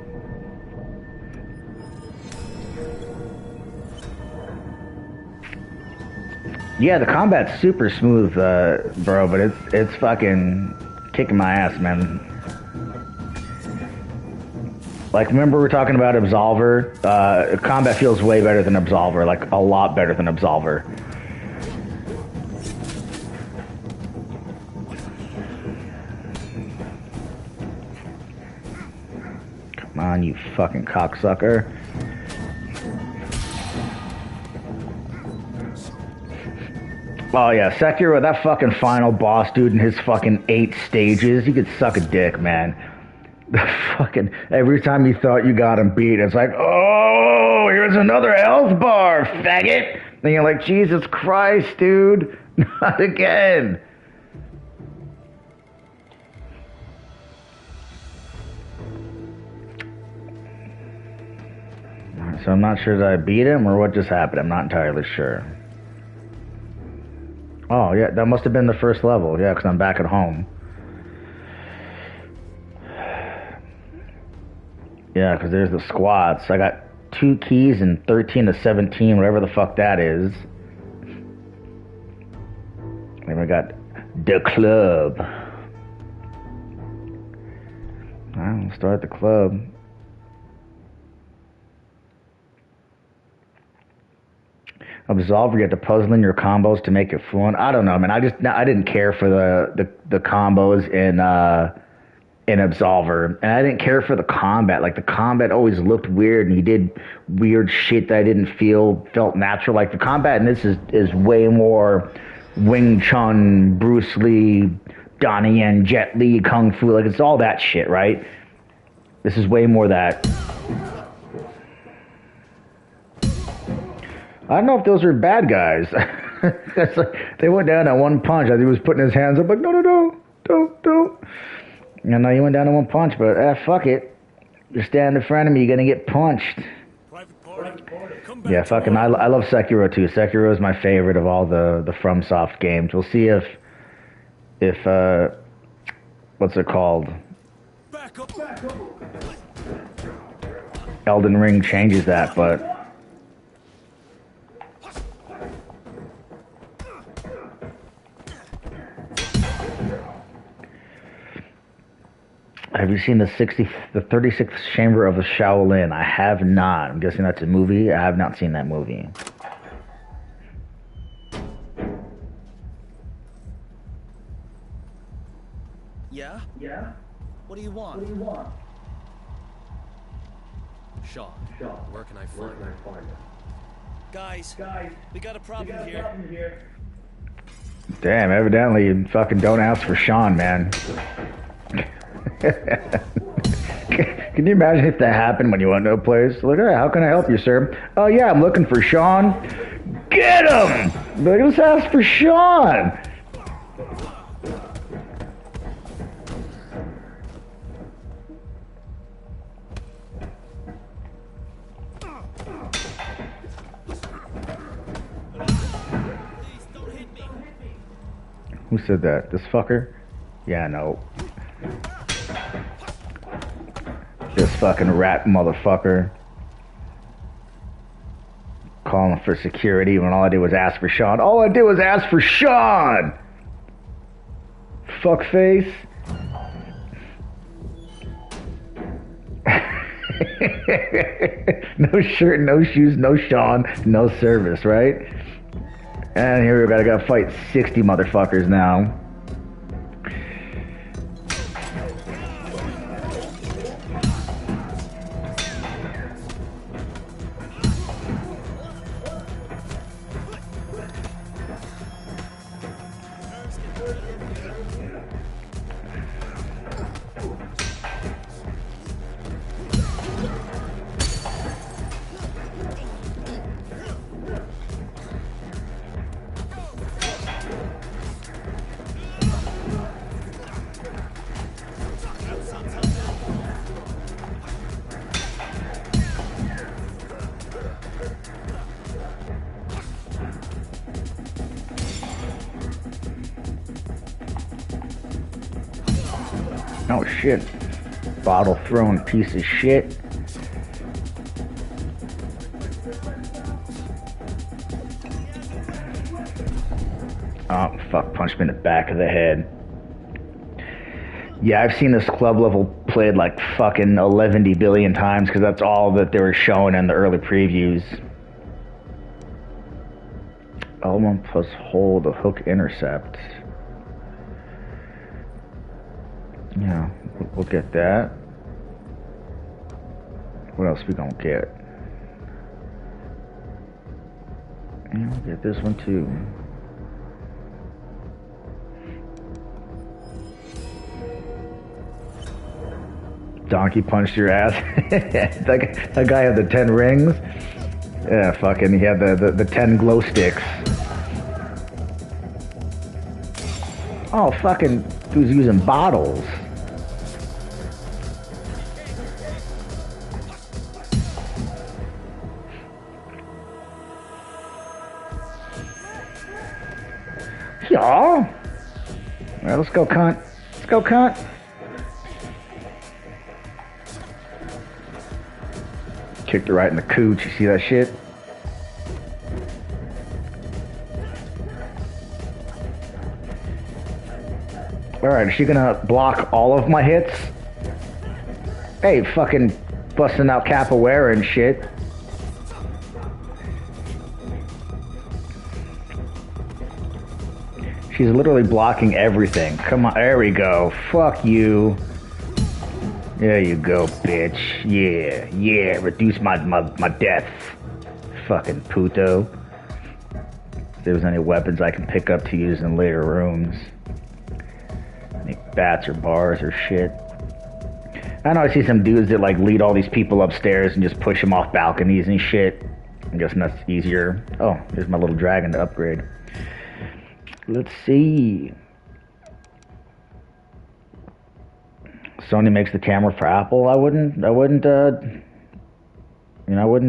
Yeah, the combat's super smooth, bro, but it's fucking kicking my ass, man. Like, remember we were talking about Absolver? Combat feels way better than Absolver, like a lot better than Absolver. Come on, you fucking cocksucker. Oh yeah, Sekiro, that fucking final boss dude in his fucking 8 stages, he could suck a dick, man. The fucking, every time you thought you got him beat, it's like, oh, here's another health bar, faggot. And you're like, Jesus Christ, dude, not again. So I'm not sure that I beat him or what just happened. I'm not entirely sure. Oh, yeah, that must have been the first level. Yeah, because I'm back at home. Yeah, because there's the squats. I got 2 keys and 13 to 17, whatever the fuck that is. Then we got the club. Alright, we'll start the club. Absolver, you have to puzzle in your combos to make it fluent. I don't know, man. I didn't care for the combos in Absolver, and I didn't care for the combat. Like, the combat always looked weird, and he did weird shit that I didn't felt natural. Like, the combat in this is way more Wing Chun, Bruce Lee, Donnie Yen, Jet Li, Kung Fu. Like, it's all that shit, right? This is way more that. I don't know if those are bad guys. They went down at one punch. I think he was putting his hands up like, no, don't. And he went down in one punch, but fuck it. You're standing in front of me, you're gonna get punched. Yeah, fucking, I love Sekiro too. Sekiro is my favorite of all the FromSoft games. We'll see if what's it called? Elden Ring changes that, but. Have you seen the 36th Chamber of the Shaolin? I have not. I'm guessing that's a movie. I have not seen that movie. Yeah? Yeah? What do you want? What do you want? Shaw, where can I find her? Guys, Guys, we got a problem here. problem here. Damn, evidently you fucking don't ask for Sean, man. Can you imagine if that happened when you went to a place? Like, hey, how can I help you, sir? Oh, yeah, I'm looking for Sean. Get him! Like, let's ask for Sean. Who said that? This fucker? Yeah, no. This fucking rat motherfucker. Calling for security when all I did was ask for Sean. All I did was ask for Sean! Fuckface. No shirt, no shoes, no Sean, no service, right? And here we gotta fight 60 motherfuckers now. Oh shit. Bottle throwing piece of shit. Oh fuck, punched me in the back of the head. Yeah, I've seen this club level played like fucking 11 billion times because that's all that they were showing in the early previews. L1 plus hold, a hook intercept. Yeah, we'll get that. What else we gonna get? Yeah, we'll get this one too. Donkey punched your ass. that guy had the 10 rings. Yeah, fucking, he had the 10 glow sticks. Oh, fucking, he was using bottles. Yeah. All right, let's go, cunt. Let's go, cunt. Kicked her right in the cooch. You see that shit? Alright, is she gonna block all of my hits? Hey, fucking busting out capoeira and shit. She's literally blocking everything. Come on, there we go. Fuck you. There you go, bitch. Yeah, yeah, reduce my death. Fucking puto. If there's any weapons I can pick up to use in later rooms. Any bats or bars or shit. I know I see some dudes that like lead all these people upstairs and just push them off balconies and shit. I'm guessing that's easier. Oh, here's my little dragon to upgrade. Let's see. Sony makes the camera for Apple. I wouldn't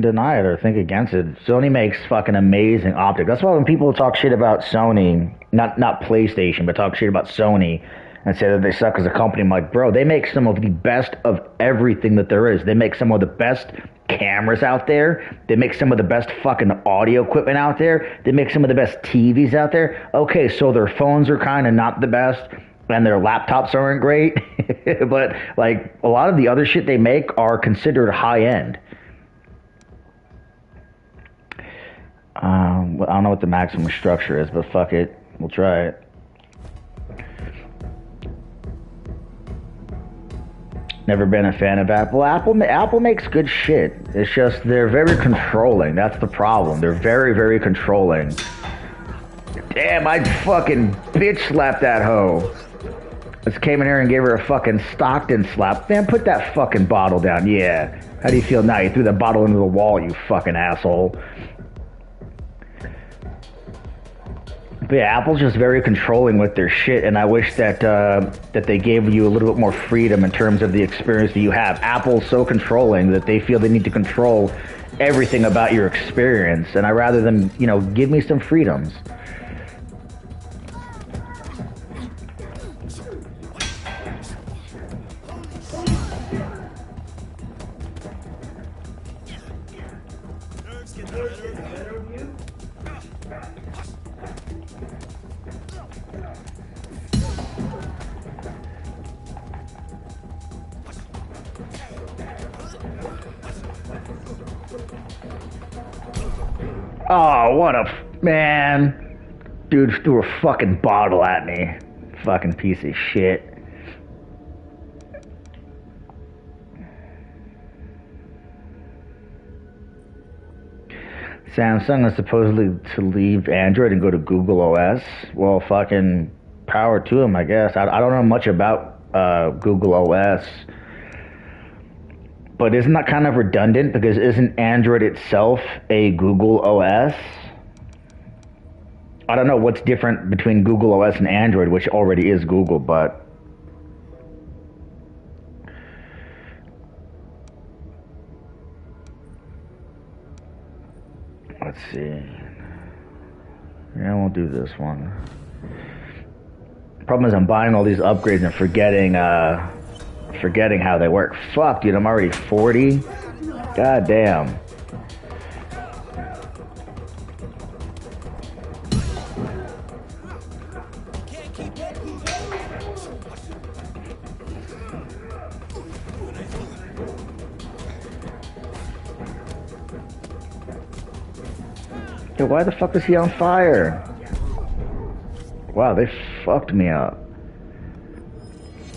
deny it or think against it. Sony makes fucking amazing optics. That's why when people talk shit about Sony, not PlayStation, but talk shit about Sony and say that they suck as a company, I'm like, bro, they make some of the best of everything that there is. They make some of the best cameras out there. They make some of the best fucking audio equipment out there. They make some of the best TVs out there. Okay, so their phones are kind of not the best and their laptops aren't great, but like a lot of the other shit they make are considered high end. I don't know what the maximum structure is, but fuck it, we'll try it. Never been a fan of Apple. Apple makes good shit. It's just they're very controlling. That's the problem. They're very, very controlling. Damn, I'd fucking bitch slap that hoe. Just came in here and gave her a fucking Stockton slap. Man, put that fucking bottle down. Yeah. How do you feel now? You threw that bottle into the wall, you fucking asshole. But yeah, Apple's just very controlling with their shit, and I wish that that they gave you a little bit more freedom in terms of the experience that you have. Apple's so controlling that they feel they need to control everything about your experience, and I rather them, you know, give me some freedoms. get the better of you. Oh, what a man. Dude threw a fucking bottle at me. Fucking piece of shit. Samsung is supposedly to leave Android and go to Google OS. Well, fucking power to them, I guess. I don't know much about Google OS. But isn't that kind of redundant? Because isn't Android itself a Google OS? I don't know what's different between Google OS and Android, which already is Google, but... Let's see. Yeah, we'll do this one. Problem is I'm buying all these upgrades and forgetting how they work. Fuck, dude, I'm already 40? God damn. Yo, why the fuck is he on fire? Wow, they fucked me up.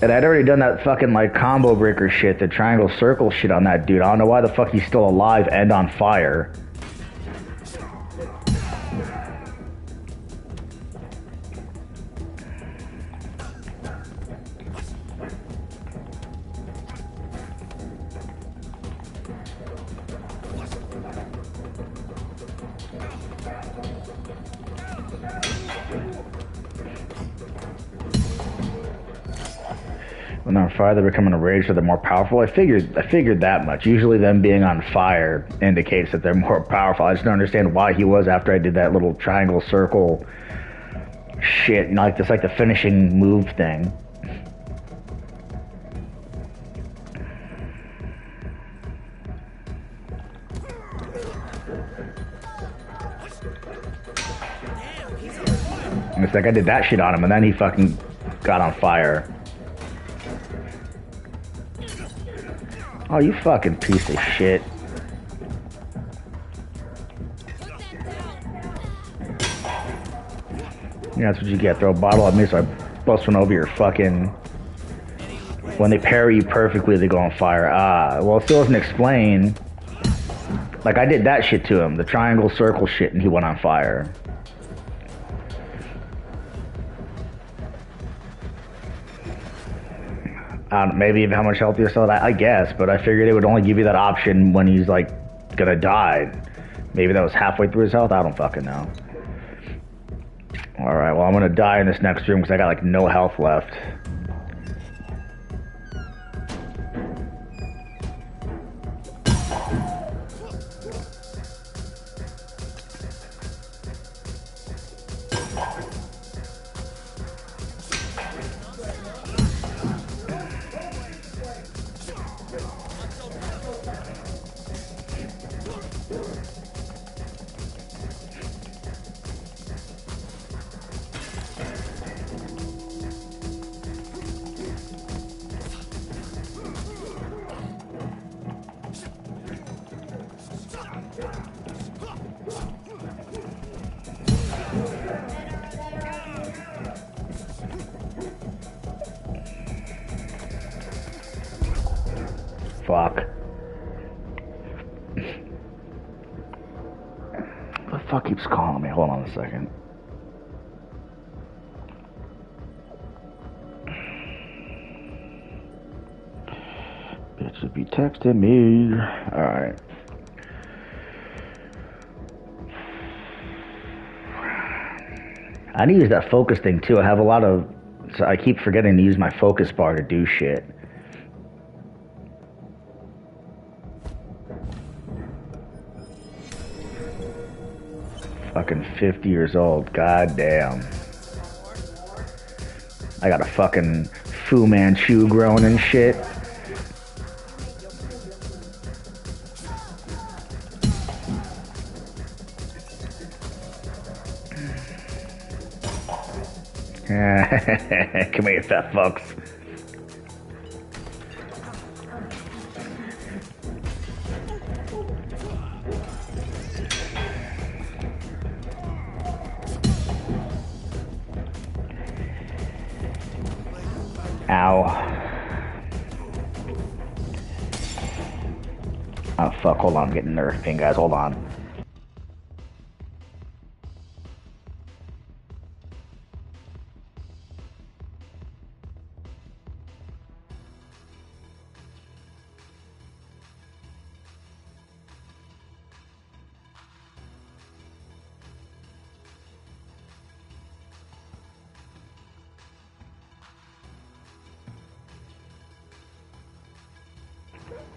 And I'd already done that fucking, like, combo breaker shit, the triangle circle shit on that dude. I don't know why the fuck he's still alive and on fire. When they're on fire, they're becoming enraged, so they're more powerful. I figured that much. Usually them being on fire indicates that they're more powerful. I just don't understand why he was after I did that little triangle circle shit. You know, like this, like the finishing move thing. And it's like I did that shit on him, and then he fucking got on fire. Oh, you fucking piece of shit. Yeah, that's what you get. Throw a bottle at me, so I bust one over your fucking... When they parry you perfectly, they go on fire. Ah, well, it still doesn't explain. Like, I did that shit to him. The triangle circle shit, and he went on fire. Maybe how much health you still had, I guess, but I figured it would only give you that option when he's, like, gonna die. Maybe that was halfway through his health? I don't fucking know. Alright, well, I'm gonna die in this next room because I got, like, no health left. Fuck. The fuck keeps calling me? Hold on a second. Bitch should be texting me. Alright. I need to use that focus thing too. I have a lot of... So I keep forgetting to use my focus bar to do shit. Fucking 50 years old. God damn. I got a fucking Fu Manchu growing and shit. Come here, fat fucks. Ow. Oh fuck, hold on, I'm getting nerve pain, guys, hold on.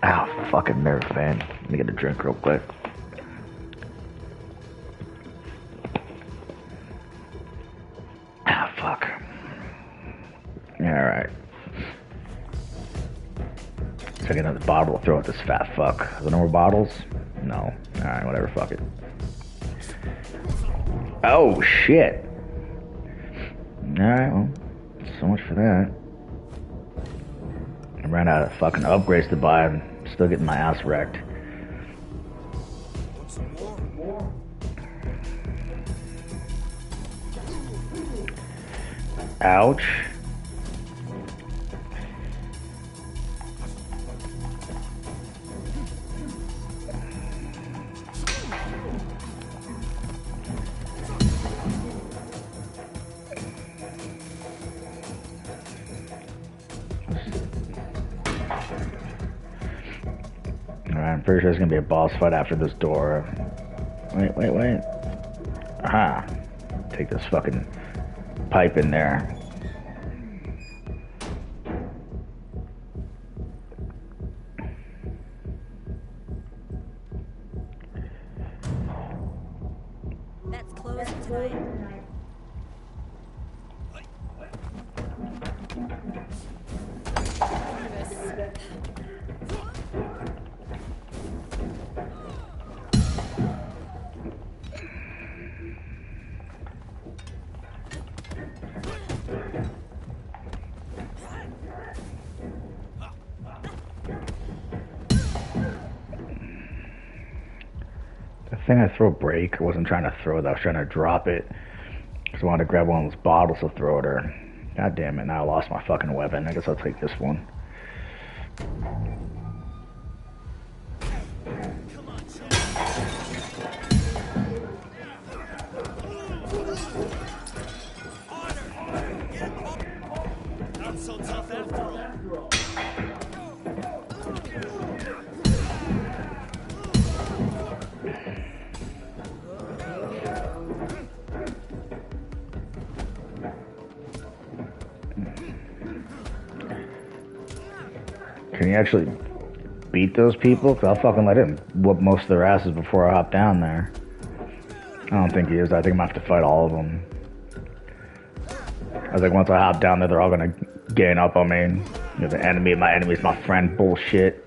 Ow, fucking nerve pain. Let me get a drink real quick. Ah, fuck. Alright. So I get another bottle to throw at this fat fuck. Are there no more bottles? No. Alright, whatever, fuck it. Oh, shit. Alright, well, so much for that. I ran out of fucking upgrades to buy and still getting my ass wrecked. Ouch. I'm pretty sure there's gonna be a boss fight after this door. Wait. Aha. Take this fucking pipe in there. That's closed tonight. I think I throw a break. I wasn't trying to throw it, I was trying to drop it. Because I wanted to grab one of those bottles to throw at her. God damn it, now I lost my fucking weapon. I guess I'll take this one. Not so tough after all. Can you actually beat those people? Because I'll fucking let him whoop most of their asses before I hop down there. I don't think he is. I think I'm gonna have to fight all of them. I was like, once I hop down there, they're all gonna gain up on me. You know, the enemy of my enemy is my friend bullshit.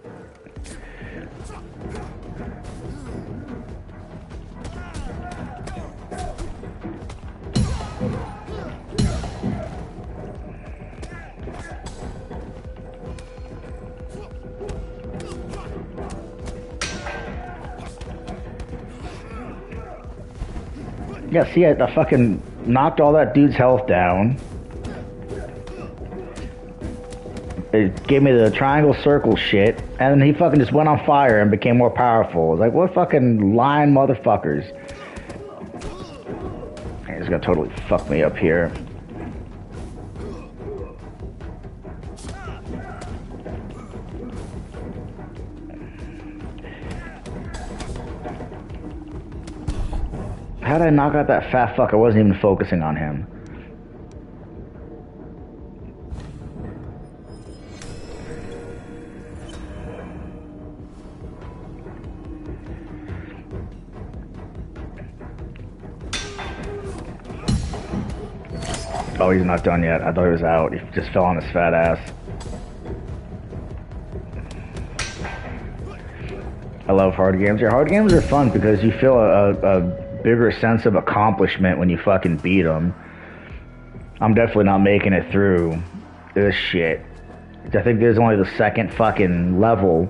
Yeah, see, I fucking knocked all that dude's health down. It gave me the triangle circle shit, and then he fucking just went on fire and became more powerful. I was like, what fucking lying motherfuckers? He's gonna totally fuck me up here. How did I knock out that fat fuck? I wasn't even focusing on him. Oh, he's not done yet. I thought he was out. He just fell on his fat ass. I love hard games. Yeah, hard games are fun because you feel a bigger sense of accomplishment when you fucking beat them. I'm definitely not making it through this shit. I think there's only the second fucking level.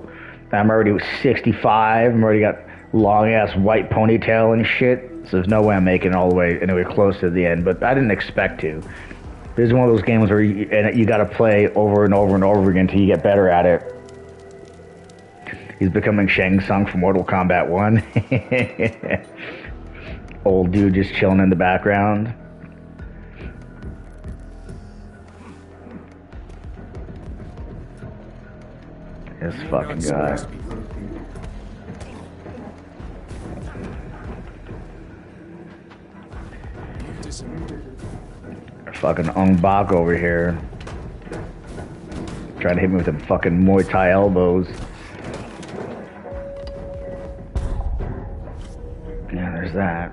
I'm already 65. I'm already got long ass white ponytail and shit. So there's no way I'm making it all the way anywhere close to the end. But I didn't expect to. This is one of those games where you got to play over and over and over again until you get better at it. He's becoming Shang Tsung from Mortal Kombat 1. Old dude just chilling in the background. This fucking guy. Fucking Ong Bak over here. Trying to hit me with them fucking Muay Thai elbows. Yeah, there's that.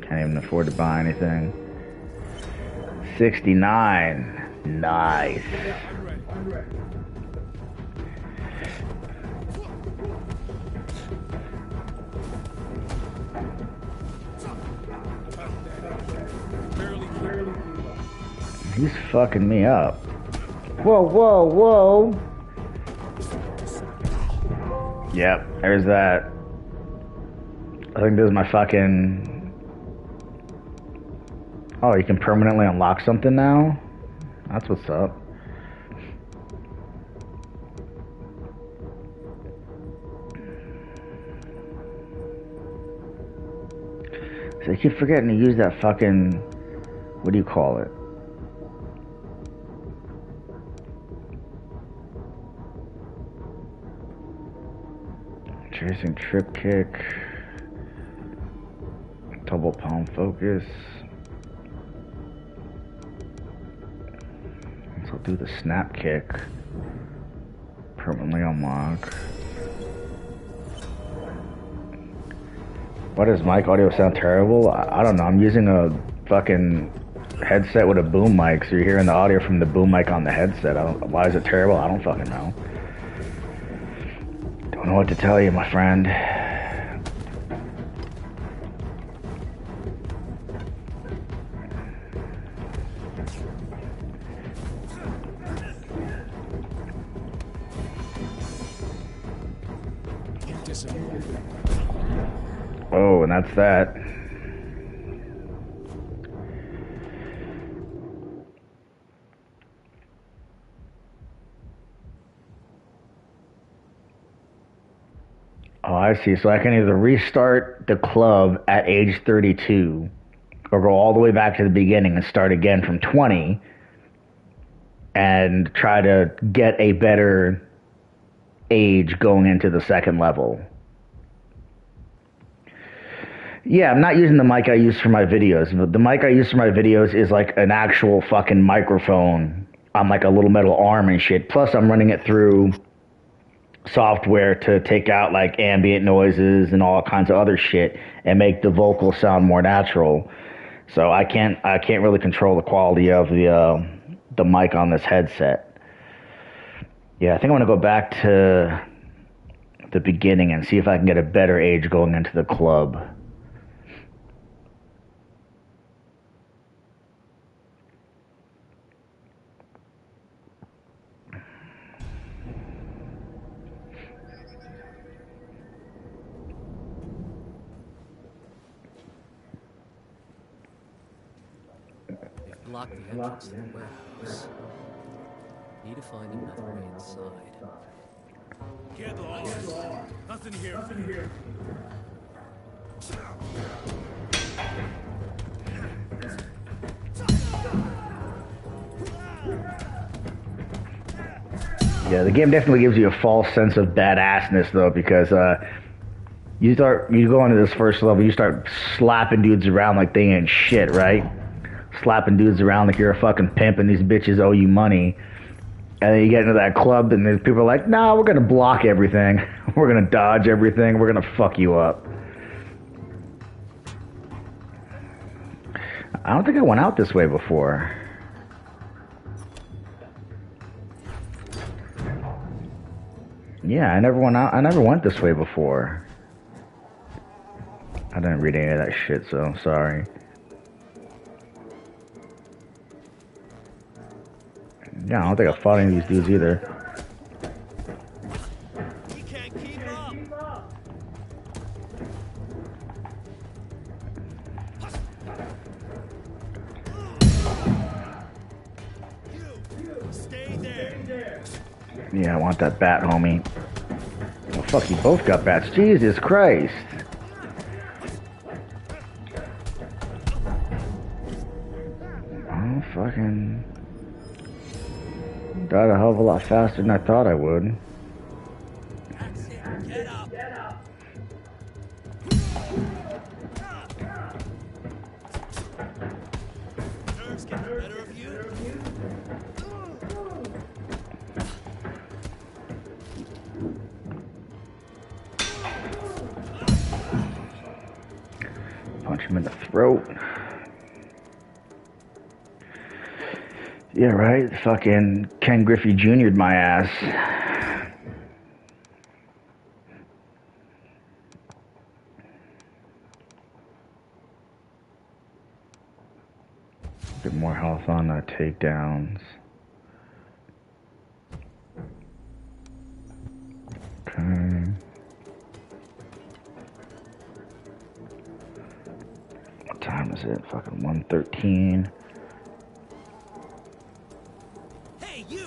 Can't even afford to buy anything. 69. Nice. He's fucking me up. Whoa, whoa, whoa. Yep, there's that. I think this is my fucking... Oh, you can permanently unlock something now? That's what's up. So I keep forgetting to use that fucking... What do you call it? Tracing trip kick. Double palm focus. So do the snap kick. Permanently unlock. Why does mic audio sound terrible? I don't know. I'm using a fucking headset with a boom mic, so you're hearing the audio from the boom mic on the headset. Why is it terrible? I don't fucking know. Don't know what to tell you, my friend. Oh, and that's that. Oh, I see. So I can either restart the club at age 32 or go all the way back to the beginning and start again from 20 and try to get a better age going into the second level. Yeah, I'm not using the mic I use for my videos, but the mic I use for my videos is like an actual fucking microphone on like a little metal arm and shit. Plus I'm running it through software to take out like ambient noises and all kinds of other shit and make the vocals sound more natural. So I can't really control the quality of the mic on this headset. Yeah, I think I'm gonna go back to the beginning and see if I can get a better age going into the club. Lock the entrance to the warehouse. Need to find another way inside. Get lost. Nothing here. Yeah, the game definitely gives you a false sense of badassness though, because you go into this first level, you start slapping dudes around like they ain't shit, right? Slapping dudes around like you're a fucking pimp and these bitches owe you money. And then you get into that club and then people are like, nah, we're gonna block everything. We're gonna dodge everything. We're gonna fuck you up. I don't think I went out this way before. Yeah, I never went this way before. I didn't read any of that shit, so sorry. Yeah, I don't think I fought any of these dudes either. He can't keep up. You stay there. Yeah, I want that bat, homie. Oh, fuck, you both got bats. Jesus Christ. Oh, fucking... Died a hell of a lot faster than I thought I would. That's it. Get up. Nerves get the better of you. Punch him in the throat. Yeah, right? Fucking Ken Griffey Jr.'d my ass. Get more health on takedowns. Okay. What time is it? Fucking 1:13. Hey, you.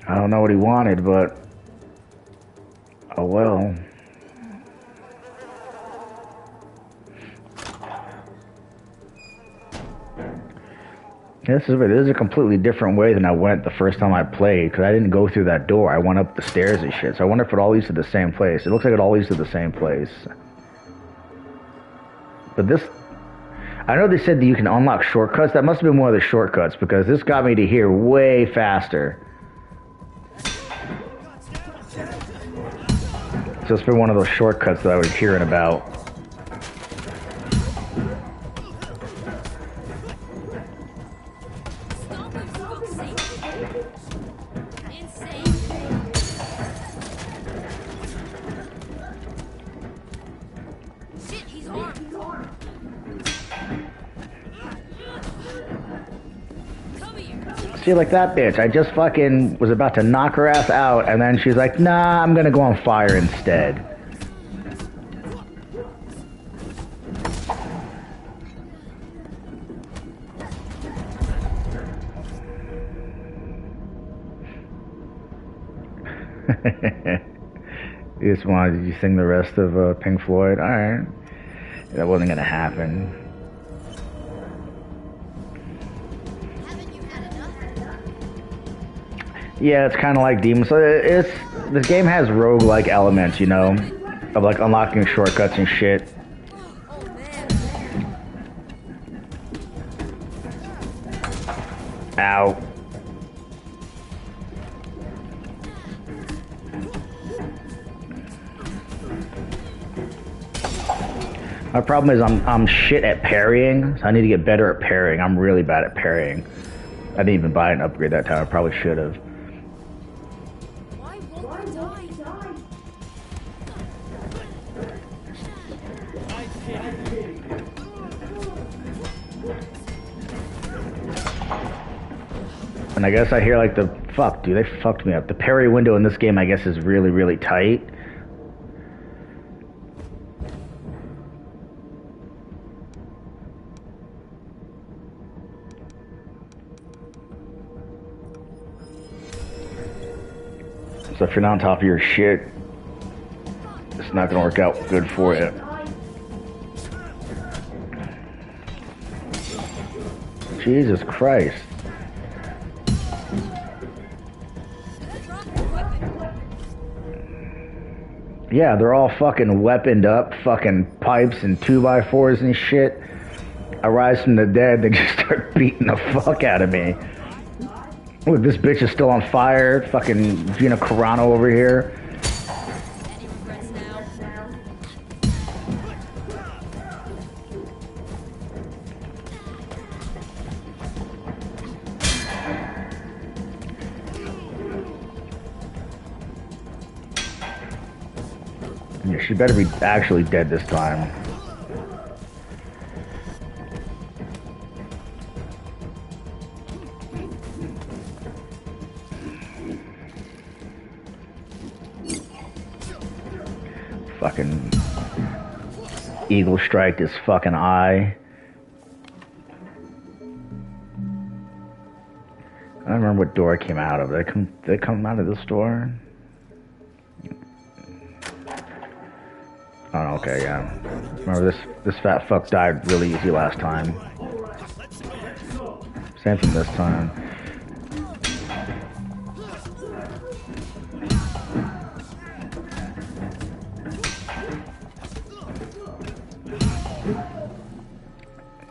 I don't know what he wanted, but oh well. This is a completely different way than I went the first time I played, because I didn't go through that door. I went up the stairs and shit. So I wonder if it all leads to the same place. It looks like it all leads to the same place. But this... I know they said that you can unlock shortcuts. That must have been one of the shortcuts, because this got me to here way faster. So it's been one of those shortcuts that I was hearing about. See, like that bitch. I just fucking was about to knock her ass out, and then she's like, nah, I'm gonna go on fire instead. You just wanted, did you sing the rest of Pink Floyd? Alright. That wasn't gonna happen. Yeah, it's kind of like Demon Souls. This game has roguelike elements, you know, of like unlocking shortcuts and shit. Ow. My problem is I'm shit at parrying, so I need to get better at parrying. I'm really bad at parrying. I didn't even buy an upgrade that time. I probably should have. And I guess I hear like the fuck, dude, they fucked me up. The parry window in this game, I guess, is really, really tight. So if you're not on top of your shit, it's not gonna work out good for you. Jesus Christ. Yeah, they're all fucking weaponed up, fucking pipes and 2x4s and shit. I rise from the dead, they just start beating the fuck out of me. Look, this bitch is still on fire. Fucking Gina Carano over here. She better be actually dead this time. Fucking eagle strike his fucking eye. I don't remember what door I came out of. Did they come out of this door? Oh, okay, yeah. Remember this fat fuck died really easy last time. Same thing this time.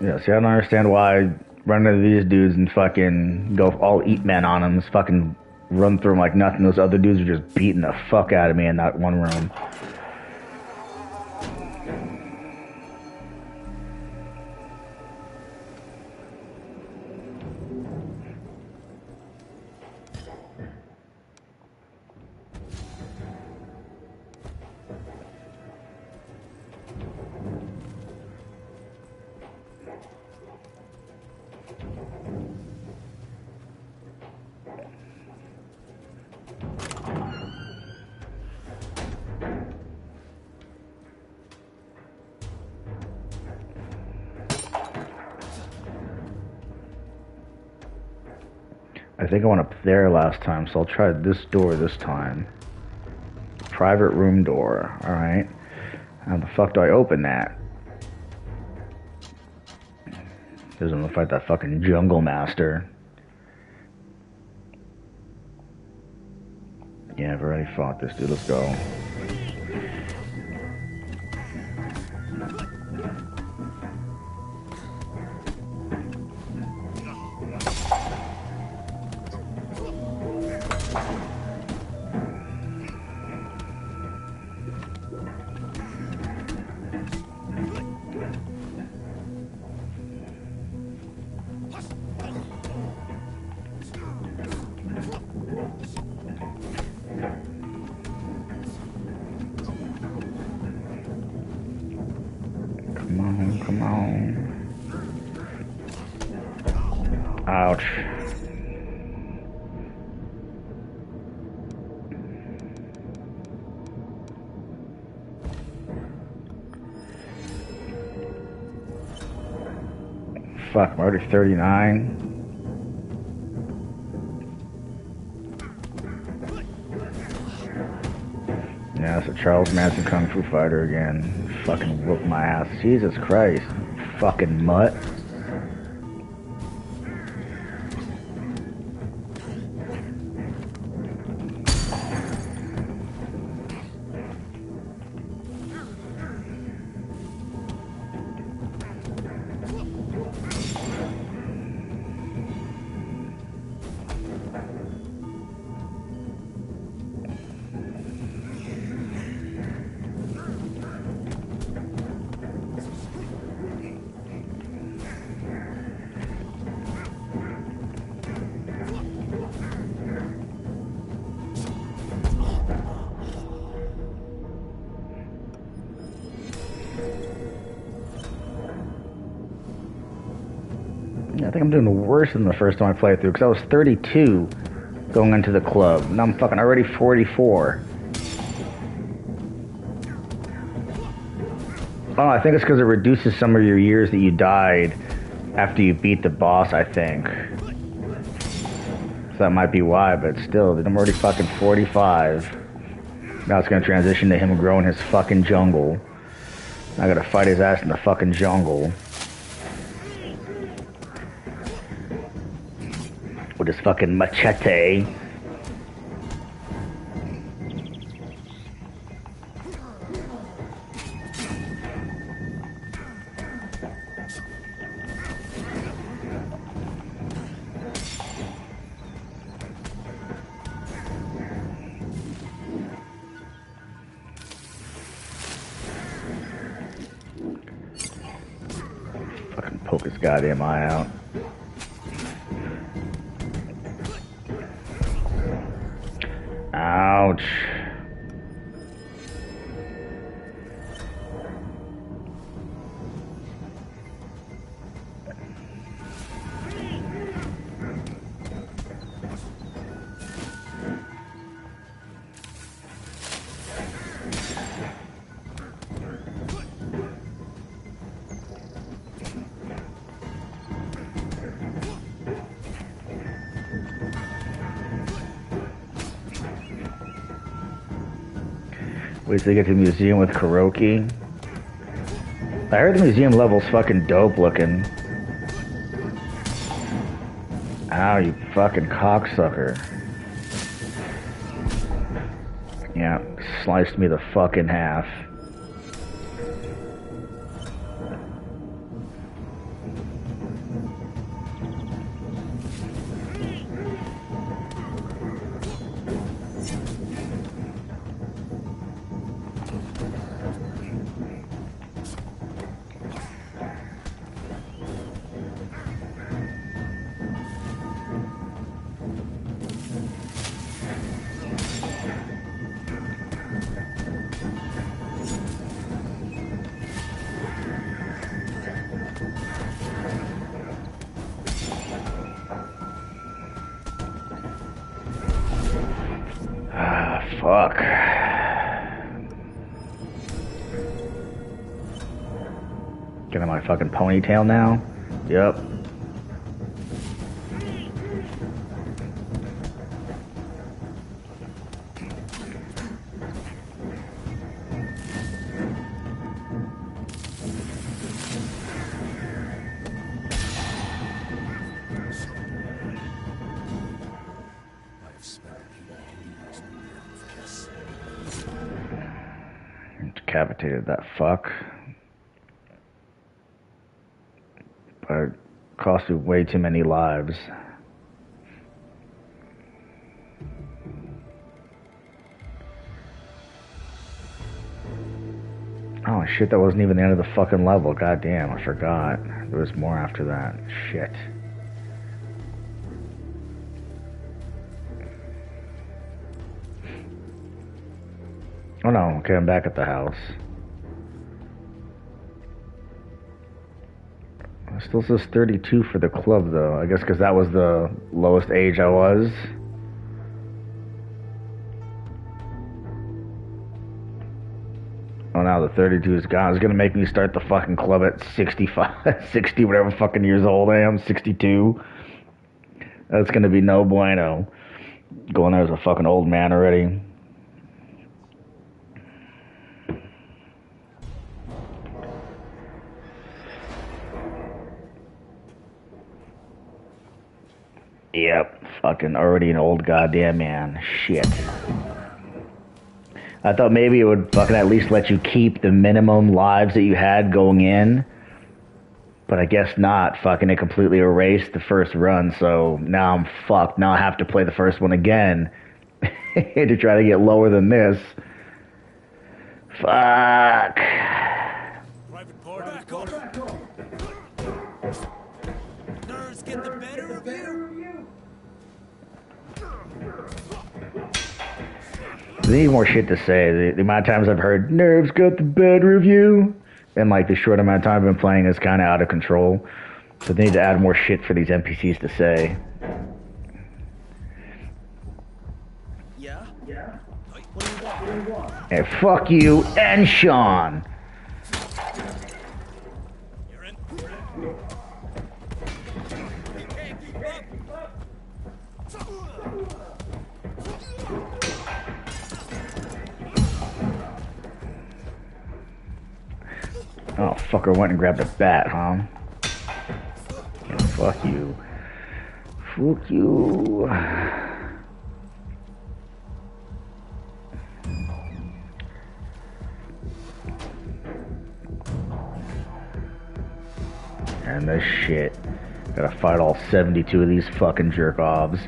Yeah, see, I don't understand why I run into these dudes and fucking go all eat men on them. Just fucking run through them like nothing. Those other dudes are just beating the fuck out of me in that one room. I think I went up there last time, so I'll try this door this time. Private room door. Alright. How the fuck do I open that? Because I'm gonna fight that fucking jungle master. Yeah, I've already fought this dude. Let's go. Come on. Ouch. Fuck, I'm already 39. Yeah, it's a Charles Manson Kung Fu fighter again. Fucking whoop my ass. Jesus Christ. Fucking mutt. I think I'm doing worse than the first time I played through, because I was 32 going into the club. Now I'm fucking already 44. Oh, I think it's because it reduces some of your years that you died after you beat the boss, I think. So that might be why, but still, I'm already fucking 45. Now it's gonna transition to him growing his fucking jungle. I gotta fight his ass in the fucking jungle. With his fucking machete. Fucking poke his goddamn eye out. Ouch. Wait till you get to the museum with karaoke. I heard the museum level's fucking dope looking. Ow, you fucking cocksucker. Yeah, sliced me the fuck in half. Fuck. Get on my fucking ponytail now? Yep. Decapitated that fuck. But it cost you way too many lives. Oh shit, that wasn't even the end of the fucking level. God damn, I forgot. There was more after that. Shit. Oh no, okay, I'm back at the house. It still says 32 for the club though. I guess because that was the lowest age I was. Oh, now the 32 is gone. It's gonna make me start the fucking club at 65, 60, whatever fucking years old I am, 62. That's gonna be no bueno. Going there as a fucking old man already. Yep, fucking already an old goddamn man. Shit. I thought maybe it would fucking at least let you keep the minimum lives that you had going in. But I guess not. Fucking it completely erased the first run, so now I'm fucked. Now I have to play the first one again to try to get lower than this. Fuck. Private party, nerves get the better of you. They need more shit to say. The amount of times I've heard nerves got the better of you, and like the short amount of time I've been playing is kind of out of control. So they need to add more shit for these NPCs to say. Yeah? What do you want? Hey, fuck you and Sean. You're in. Oh, fucker went and grabbed a bat, huh? Yeah, fuck you. Fuck you. And this shit. Gotta fight all 72 of these fucking jerk-offs.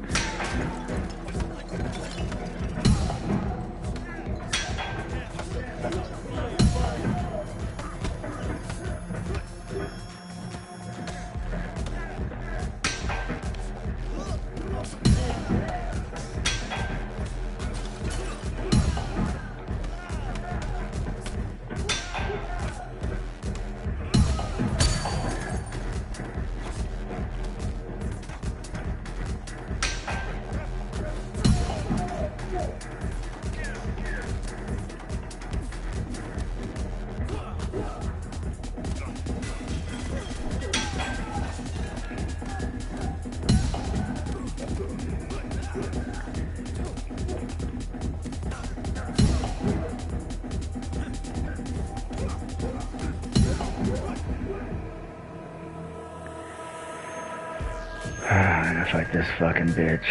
I'm gonna fight this fucking bitch.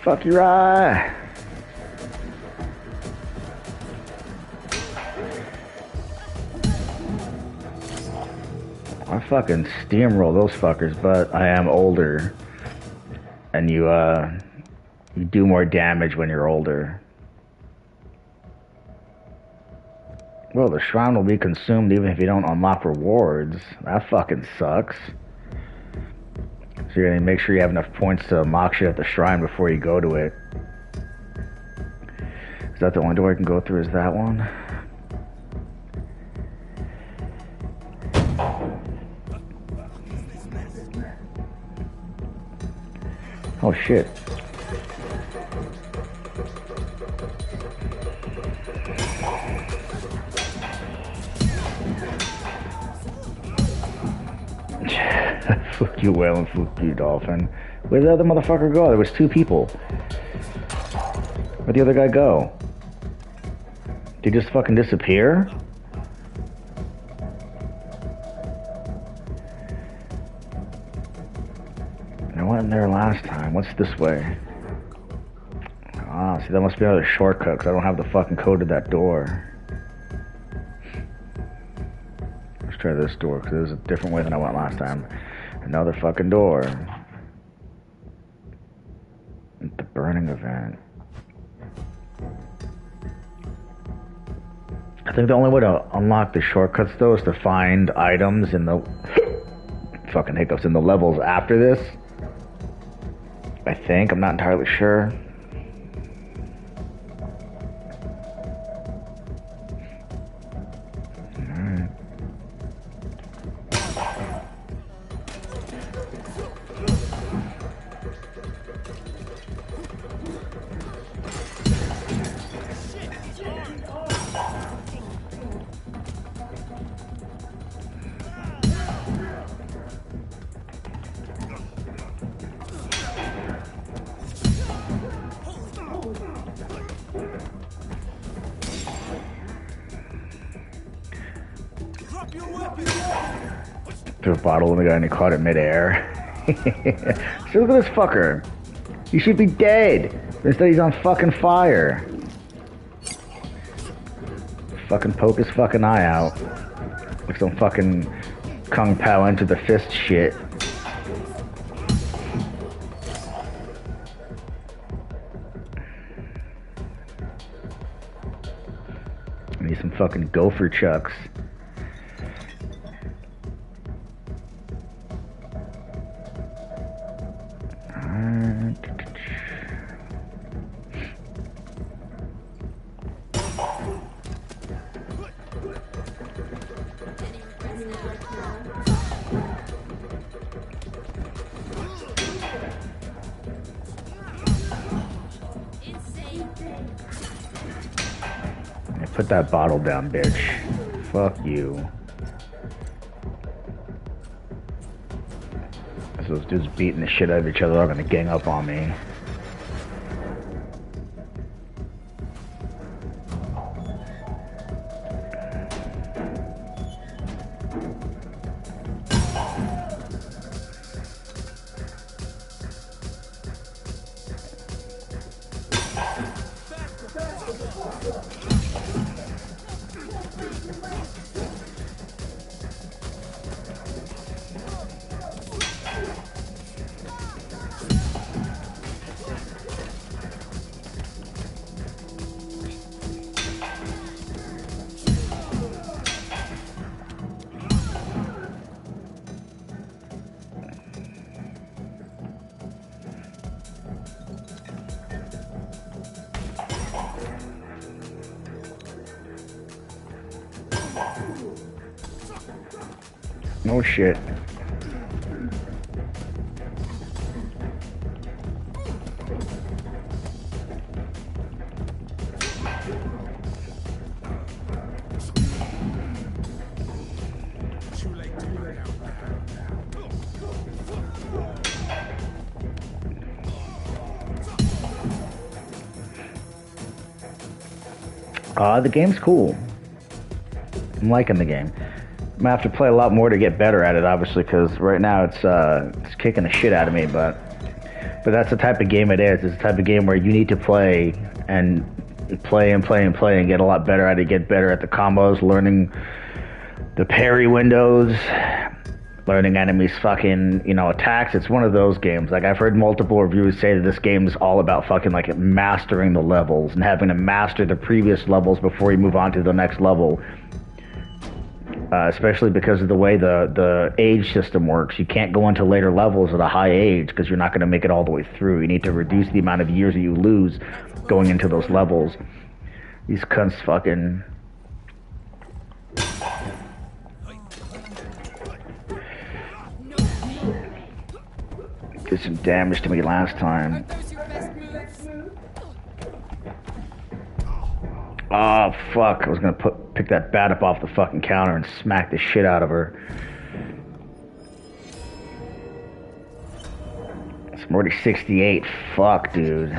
Fuck your eye. I fucking steamroll those fuckers, but I am older. And you do more damage when you're older. Well, the shrine will be consumed even if you don't unlock rewards. That fucking sucks. So you're gonna make sure you have enough points to unlock shit at the shrine before you go to it. Is that the only door I can go through? Is that one? Oh shit. Fuck you, whale, and fuck you, dolphin. Where'd the other motherfucker go? There was two people. Where'd the other guy go? Did he just fucking disappear? I went in there last time. What's this way? Ah, see, that must be another shortcut because I don't have the fucking code to that door. Let's try this door because it was a different way than I went last time. Another fucking door. The burning event. I think the only way to unlock the shortcuts though is to find items in the fucking hiccups in the levels after this. I think, I'm not entirely sure. Alright. Threw a bottle in the guy and he caught it midair. So look at this fucker. He should be dead. Instead he's on fucking fire. Fucking poke his fucking eye out. Like some fucking Kung Pao into the fist shit. I need some fucking gopher chucks. Put that bottle down, bitch. Fuck you. So those dudes beating the shit out of each other are gonna gang up on me. Oh shit. The game's cool. I'm liking the game. I'm gonna have to play a lot more to get better at it, obviously, because right now it's kicking the shit out of me. But that's the type of game it is. It's the type of game where you need to play and play and play and play and get a lot better at it. Get better at the combos, learning the parry windows, learning enemies' fucking attacks. It's one of those games. Like I've heard multiple reviewers say that this game is all about fucking like mastering the levels and having to master the previous levels before you move on to the next level. Especially because of the way the age system works. You can't go into later levels at a high age because you're not going to make it all the way through. You need to reduce the amount of years that you lose going into those levels. These cunts fucking... did some damage to me last time. Oh, fuck. I was going to pick that bat up off the fucking counter and smack the shit out of her. I'm already 68. Fuck, dude.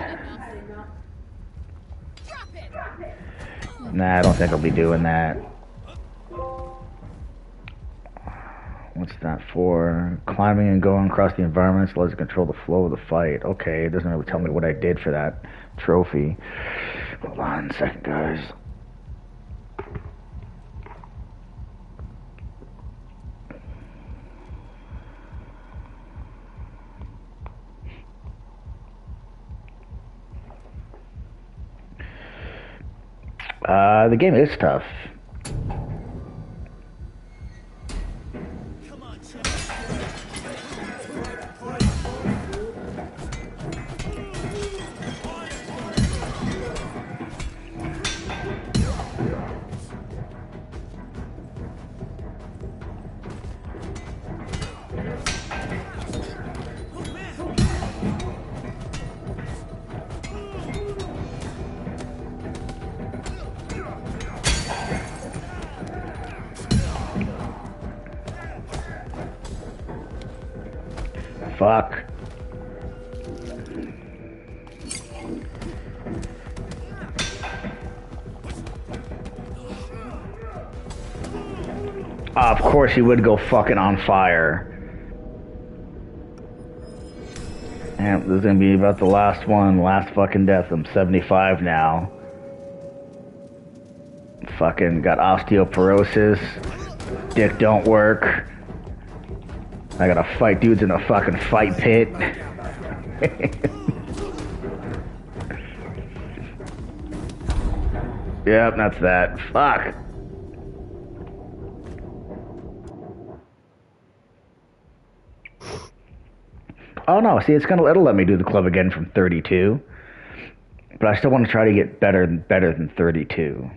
Nah, I don't think I'll be doing that. What's that for? Climbing and going across the environment allows you to control the flow of the fight. Okay, it doesn't really tell me what I did for that trophy. Hold on a second, guys. The game is tough. Fuck. Of course he would go fucking on fire. And this is gonna be about the last one, last fucking death. I'm 75 now. Fucking got osteoporosis. Dick don't work. I gotta fight dudes in a fucking fight pit. Yep, that's that. Fuck. Oh no, see, it'll let me do the club again from 32. But I still want to try to get better than 32.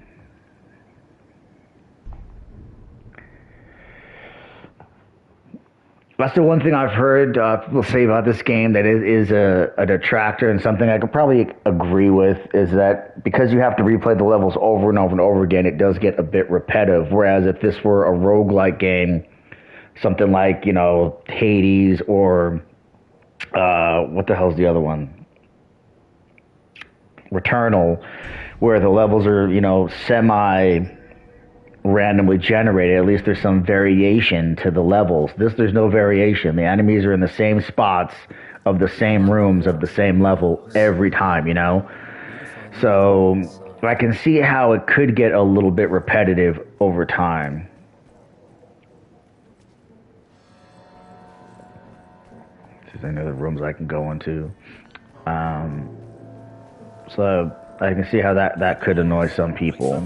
That's the one thing I've heard people say about this game that is a detractor, and something I could probably agree with, is that because you have to replay the levels over and over and over again, it does get a bit repetitive. Whereas if this were a roguelike game, something like, Hades or what the hell's the other one? Returnal, where the levels are, randomly generated, at least there's some variation to the levels. There's no variation. The enemies are in the same spots of the same rooms of the same level every time, So I can see how it could get a little bit repetitive over time. There's any other rooms I can go into. So I can see how that could annoy some people.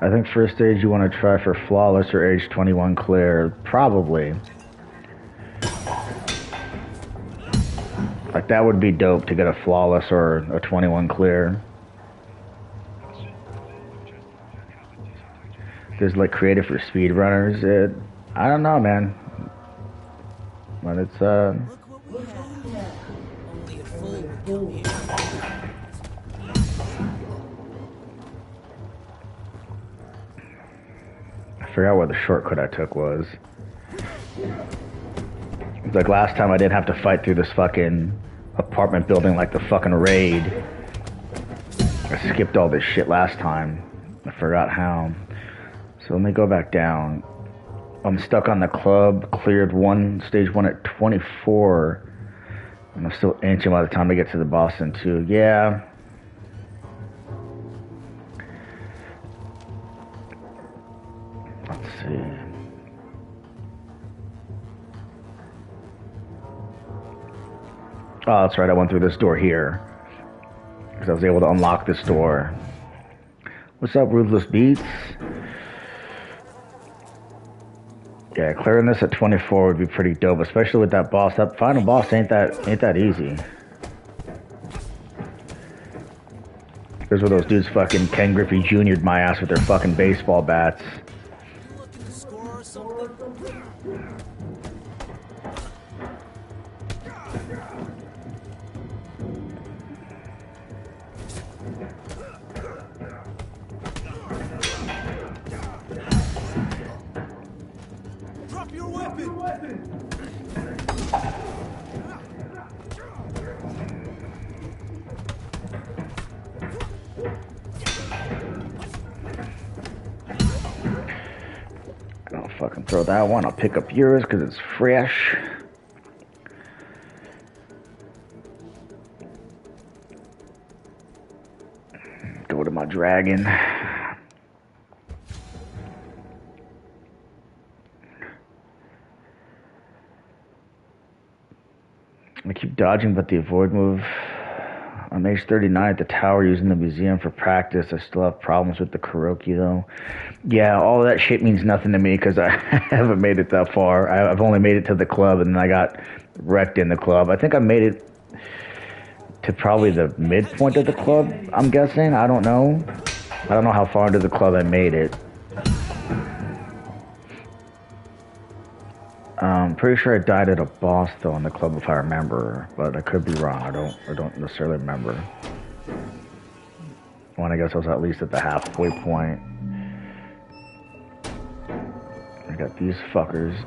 I think first stage you want to try for flawless or age 21 clear. Probably. Like that would be dope to get a flawless or a 21 clear. there's like creative for speedrunners. I don't know, man. But it's Look what we have. Only a fool would come here. I forgot what the shortcut I took was. Like last time I didn't have to fight through this fucking apartment building like the fucking raid. I skipped all this shit last time. I forgot how. So let me go back down. I'm stuck on the club, cleared stage 1 at 24. And I'm still inching by the time I get to the Boston 2. Yeah. Let's see. Oh, that's right, I went through this door here. Because I was able to unlock this door. What's up, Ruthless Beats? Yeah, clearing this at 24 would be pretty dope, especially with that boss. That final boss ain't that easy. Here's where those dudes fucking Ken Griffey Jr.'d my ass with their fucking baseball bats. You looking to score or something? Drop your weapon! I'll fucking throw that one. I'll pick up yours because it's fresh. Go to my dragon. I keep dodging, but the avoid move. On age 39 at the tower using the museum for practice. I still have problems with the karaoke though. Yeah, all of that shit means nothing to me because I haven't made it that far. I've only made it to the club and then I got wrecked in the club. I think I made it to probably the midpoint of the club, I'm guessing. I don't know. I don't know how far into the club I made it. I'm pretty sure I died at a boss though in the club if I remember, but I could be wrong. I don't necessarily remember. When I guess I was at least at the halfway point. I got these fuckers.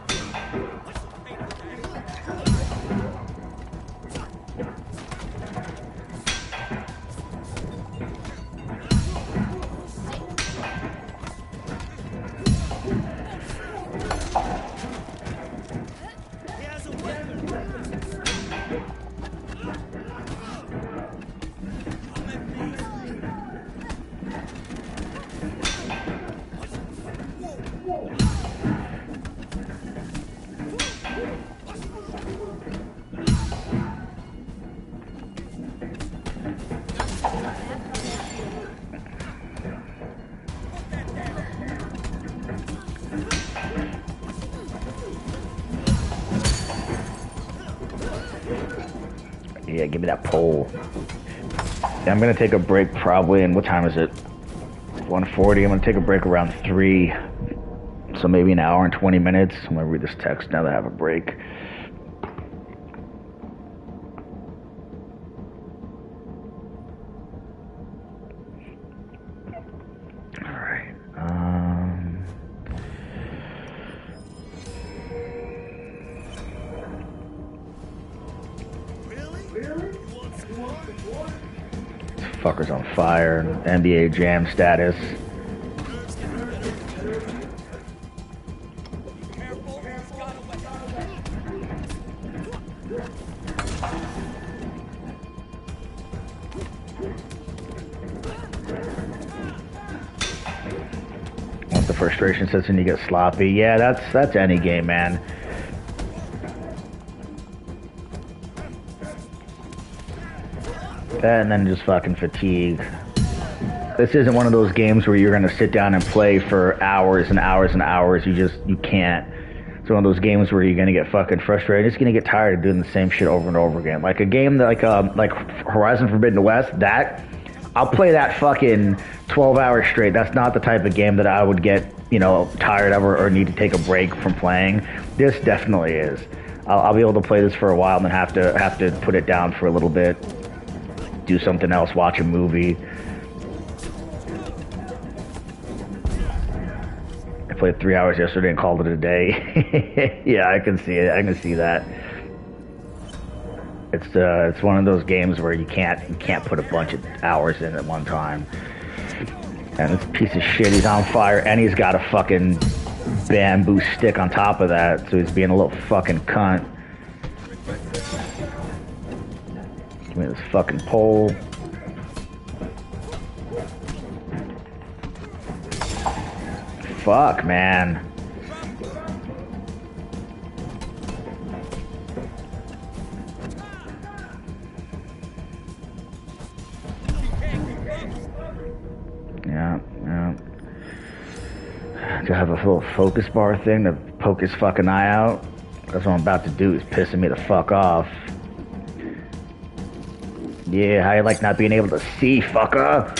Yeah, give me that pole. Yeah, I'm gonna take a break probably, and what time is it? 1:40. I'm gonna take a break around 3. So maybe an hour and 20 minutes. I'm gonna read this text now that I have a break. Alright. Fucker's on fire. NBA Jam status. Once the frustration sets in, you get sloppy. Yeah, that's any game, man. That and then just fucking fatigue. This isn't one of those games where you're gonna sit down and play for hours and hours and hours. You can't. It's one of those games where you're gonna get fucking frustrated. You're just gonna get tired of doing the same shit over and over again. Like a game that like Horizon Forbidden West, that I'll play that fucking 12 hours straight. That's not the type of game that I would get, you know, tired of or need to take a break from playing. This definitely is. I'll be able to play this for a while and then have to put it down for a little bit, do something else, watch a movie. I played 3 hours yesterday and called it a day. Yeah, I can see it. I can see that. It's one of those games where you can't put a bunch of hours in at one time. And this piece of shit, he's on fire, and he's got a fucking bamboo stick on top of that, so he's being a little fucking cunt. Give me this fucking pole. Fuck, man. Yeah. To have a little focus bar thing to poke his fucking eye out. That's what I'm about to do. He's pissing me the fuck off. Yeah, how you like not being able to see, fucker?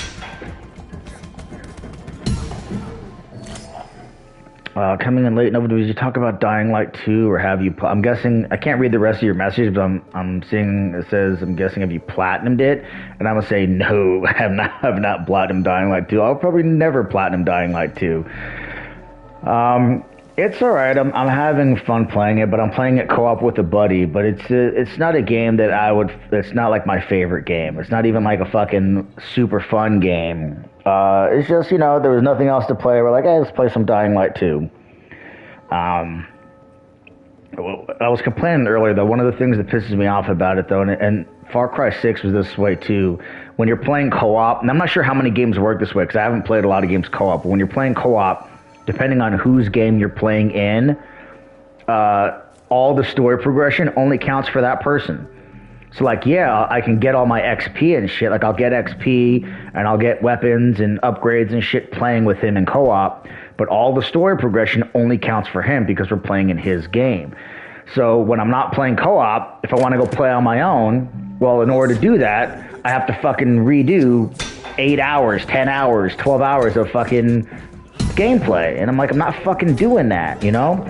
Coming in late, nobody, did you talk about Dying Light 2, or have you, I'm guessing, I can't read the rest of your message, but I'm seeing, it says, I'm guessing, have you platinumed it? And I'm gonna say, no, I have not platinumed Dying Light 2. I'll probably never platinum Dying Light 2. It's alright, I'm having fun playing it, but I'm playing it co-op with a buddy, but it's not a game that it's not like my favorite game. It's not even like a fucking super fun game. It's just, you know, there was nothing else to play. We're like, hey, let's play some Dying Light 2. I was complaining earlier, though, one of the things that pisses me off about it, though, and Far Cry 6 was this way, too, when you're playing co-op, and I'm not sure how many games work this way, because I haven't played a lot of games co-op, but when you're playing co-op, depending on whose game you're playing in, all the story progression only counts for that person. So, like, yeah, I can get all my XP and shit. Like, I'll get XP, and I'll get weapons and upgrades and shit playing with him in co-op. But all the story progression only counts for him because we're playing in his game. So, when I'm not playing co-op, if I want to go play on my own, well, in order to do that, I have to fucking redo 8 hours, 10 hours, 12 hours of fucking gameplay. And I'm like, I'm not fucking doing that, you know?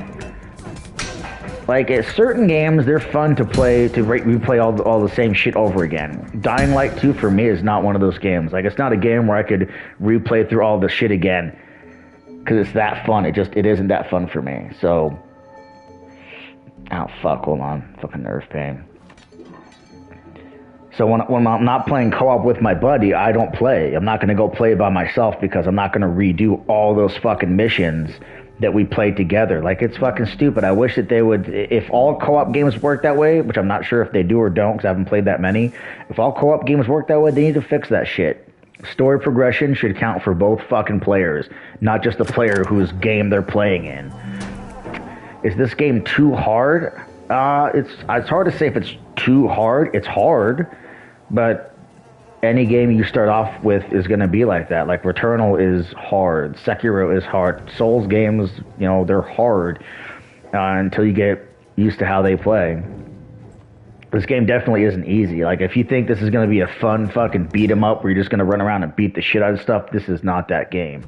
Like, at certain games, they're fun to play, to replay all the same shit over again. Dying Light 2, for me, is not one of those games. Like, it's not a game where I could replay through all the shit again. Because it's that fun. It isn't that fun for me. So, oh, fuck, hold on. Fucking nerve pain. So when I'm not playing co-op with my buddy, I don't play. I'm not going to go play by myself because I'm not going to redo all those fucking missions that we played together. Like, it's fucking stupid. I wish that they would, if all co-op games work that way, which I'm not sure if they do or don't because I haven't played that many, if all co-op games work that way, they need to fix that shit. Story progression should count for both fucking players, not just the player whose game they're playing in. Is this game too hard? It's hard to say if it's too hard. It's hard, but any game you start off with is going to be like that. Like, Returnal is hard. Sekiro is hard. Souls games, you know, they're hard until you get used to how they play. This game definitely isn't easy. Like, if you think this is going to be a fun fucking beat 'em up where you're just going to run around and beat the shit out of stuff, this is not that game.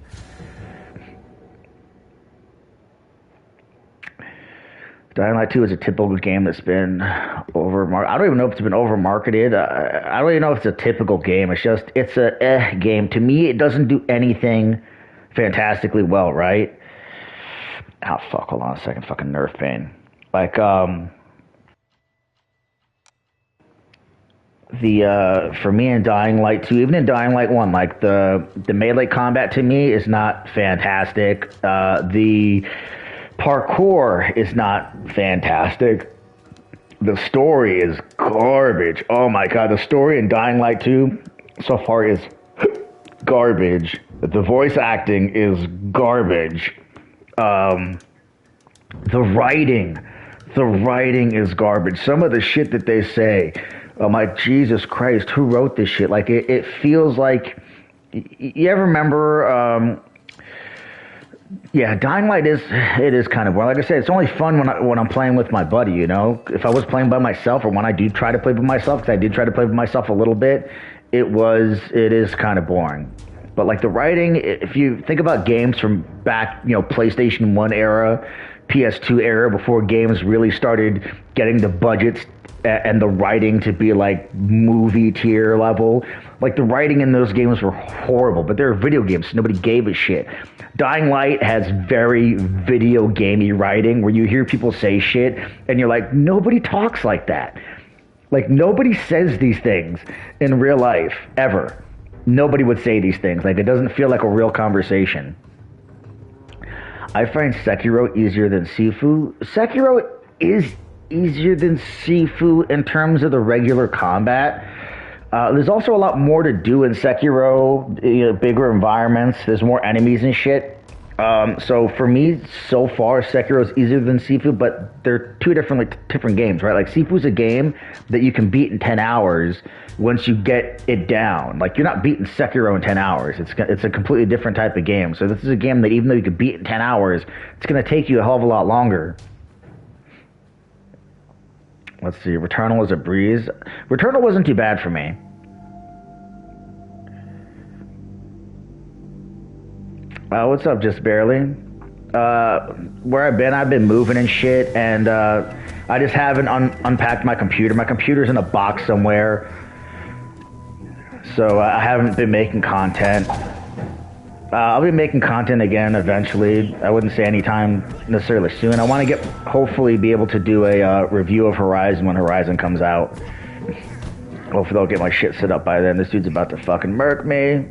Dying Light 2 is a typical game that's been over-marketed. I don't even know if it's been over-marketed. I don't even know if it's a typical game. It's a game. To me, it doesn't do anything fantastically well, right? Oh, fuck, hold on a second. Fucking nerve pain. Like, for me in Dying Light 2, even in Dying Light 1, like, the melee combat to me is not fantastic. The parkour is not fantastic. The story is garbage. Oh my god, the story in Dying Light 2 so far is garbage. The voice acting is garbage. The writing is garbage. Some of the shit that they say, oh my Jesus Christ, who wrote this shit? Like, it feels like, you ever remember, yeah, Dying Light is kind of, well, like I said, it's only fun when I'm playing with my buddy, you know? If I was playing by myself, or when I do try to play by myself, because I did try to play by myself a little bit, it is kind of boring. But like the writing, if you think about games from back, PlayStation 1 era, PS2 era, before games really started getting the budgets and the writing to be like movie tier level, like the writing in those games were horrible, but they're video games, so nobody gave a shit. Dying Light has very video gamey writing where you hear people say shit and you're like, nobody talks like that. Like, nobody says these things in real life, ever. Nobody would say these things. Like, it doesn't feel like a real conversation. I find Sekiro easier than Sifu. Sekiro is easier than Sifu in terms of the regular combat. There's also a lot more to do in Sekiro, bigger environments. There's more enemies and shit. So for me, so far, Sekiro is easier than Sifu, but they're two different games, right? Like, Sifu's a game that you can beat in 10 hours once you get it down. Like, you're not beating Sekiro in 10 hours. It's a completely different type of game. So this is a game that even though you could beat in 10 hours, it's going to take you a hell of a lot longer. Let's see. Returnal was a breeze. Returnal wasn't too bad for me. What's up, Just Barely? Where I've been moving and shit, and I just haven't unpacked my computer. My computer's in a box somewhere, so I haven't been making content. I'll be making content again eventually. I wouldn't say anytime necessarily soon. I want to hopefully be able to do a review of Horizon when Horizon comes out. Hopefully I'll get my shit set up by then. This dude's about to fucking murk me.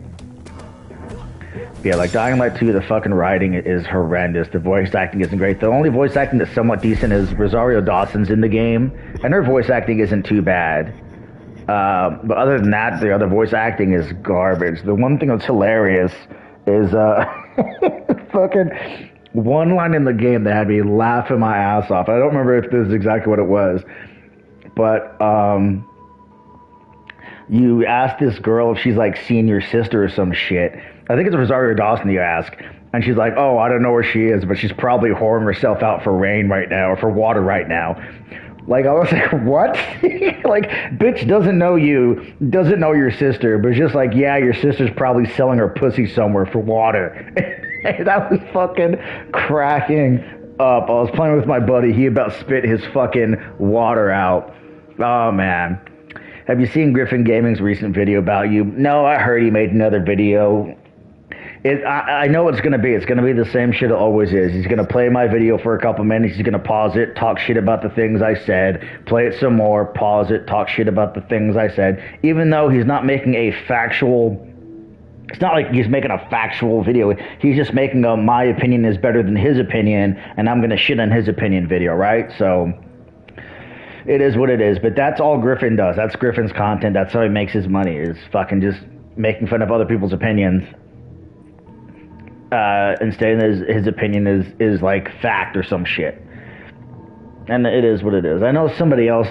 Yeah, like Dying Light 2, the fucking writing is horrendous. The voice acting isn't great. The only voice acting that's somewhat decent is Rosario Dawson's in the game, and her voice acting isn't too bad. But other than that, the other voice acting is garbage. The one thing that's hilarious is fucking one line in the game that had me laughing my ass off. I don't remember if this is exactly what it was, but you asked this girl if she's like seen your sister or some shit. I think it's Rosario Dawson you ask, and she's like, oh, I don't know where she is, but she's probably whoring herself out for rain right now, or for water right now. Like, I was like, what? Like, bitch doesn't know you, doesn't know your sister, but just like, yeah, your sister's probably selling her pussy somewhere for water. That was fucking cracking up. I was playing with my buddy. He about spit his fucking water out. Oh, man. Have you seen Griffin Gaming's recent video about you? No, I heard he made another video. I know what it's going to be. It's going to be the same shit it always is. He's going to play my video for a couple minutes. He's going to pause it, talk shit about the things I said, play it some more, pause it, talk shit about the things I said, even though he's not making a factual... It's not like he's making a factual video. He's just making a my opinion is better than his opinion, and I'm going to shit on his opinion video, right? So... it is what it is, but that's all Griffin does. That's Griffin's content. That's how he makes his money, is fucking just making fun of other people's opinions. And stating his opinion is like fact or some shit. And it is what it is. I know somebody else,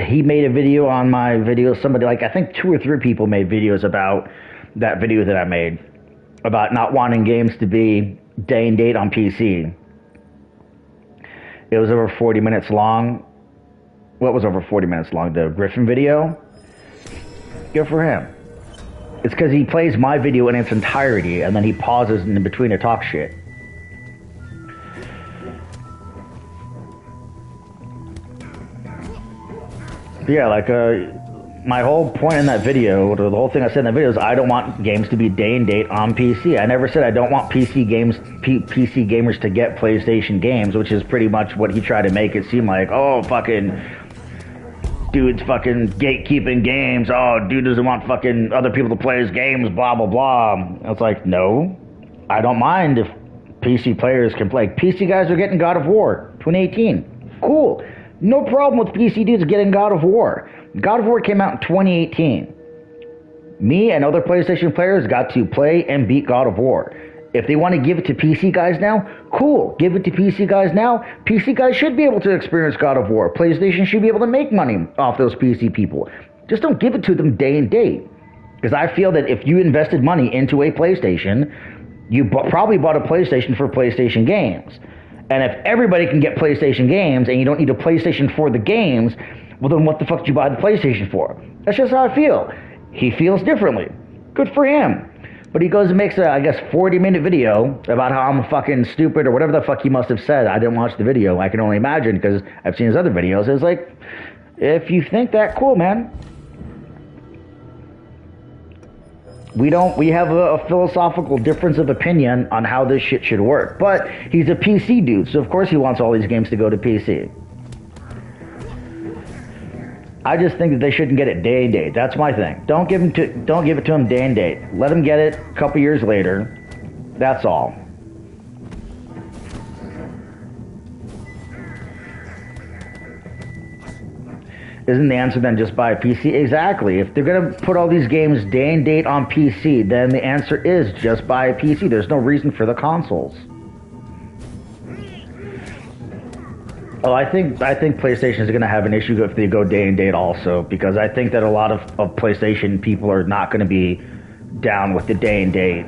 he made a video on my video. Somebody, like, I think 2 or 3 people made videos about that video that I made. About not wanting games to be day and date on PC. It was over 40 minutes long. What was over 40 minutes long? The Griffin video? Good for him. It's because he plays my video in its entirety, and then he pauses in between to talk shit. But yeah, like, my whole point in that video, or the whole thing I said in that video is I don't want games to be day and date on PC. I never said I don't want PC gamers to get PlayStation games, which is pretty much what he tried to make it seem like. Oh, fucking... dude's fucking gatekeeping games. Oh, dude doesn't want fucking other people to play his games, blah, blah, blah. I was like, no. I don't mind if PC players can play. PC guys are getting God of War 2018. Cool. No problem with PC dudes getting God of War. God of War came out in 2018. Me and other PlayStation players got to play and beat God of War. If they want to give it to PC guys now, cool. Give it to PC guys now. PC guys should be able to experience God of War. PlayStation should be able to make money off those PC people. Just don't give it to them day and date. Because I feel that if you invested money into a PlayStation, you probably bought a PlayStation for PlayStation games. And if everybody can get PlayStation games and you don't need a PlayStation for the games, well then what the fuck did you buy the PlayStation for? That's just how I feel. He feels differently. Good for him. But he goes and makes a, I guess, 40-minute video about how I'm fucking stupid or whatever the fuck he must have said. I didn't watch the video. I can only imagine because I've seen his other videos. It's like, if you think that, cool, man. We have a philosophical difference of opinion on how this shit should work. But he's a PC dude, so of course he wants all these games to go to PC. I just think that they shouldn't get it day and date. That's my thing. Don't give it to him day and date. Let him get it a couple years later. That's all. Isn't the answer then just buy a PC? Exactly. If they're going to put all these games day and date on PC, then the answer is just buy a PC. There's no reason for the consoles. Oh, I think PlayStation is going to have an issue if they go day and date also, because I think that a lot of PlayStation people are not going to be down with the day and date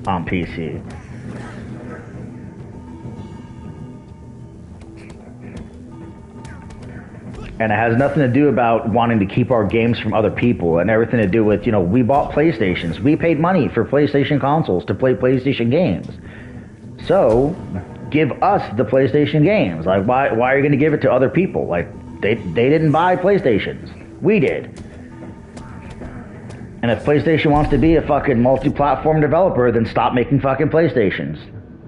on PC. And it has nothing to do about wanting to keep our games from other people and everything to do with, you know, we bought PlayStations. We paid money for PlayStation consoles to play PlayStation games. So give us the PlayStation games. Like, why are you going to give it to other people? Like, they didn't buy PlayStations. We did. And if PlayStation wants to be a fucking multi-platform developer, then stop making fucking PlayStations.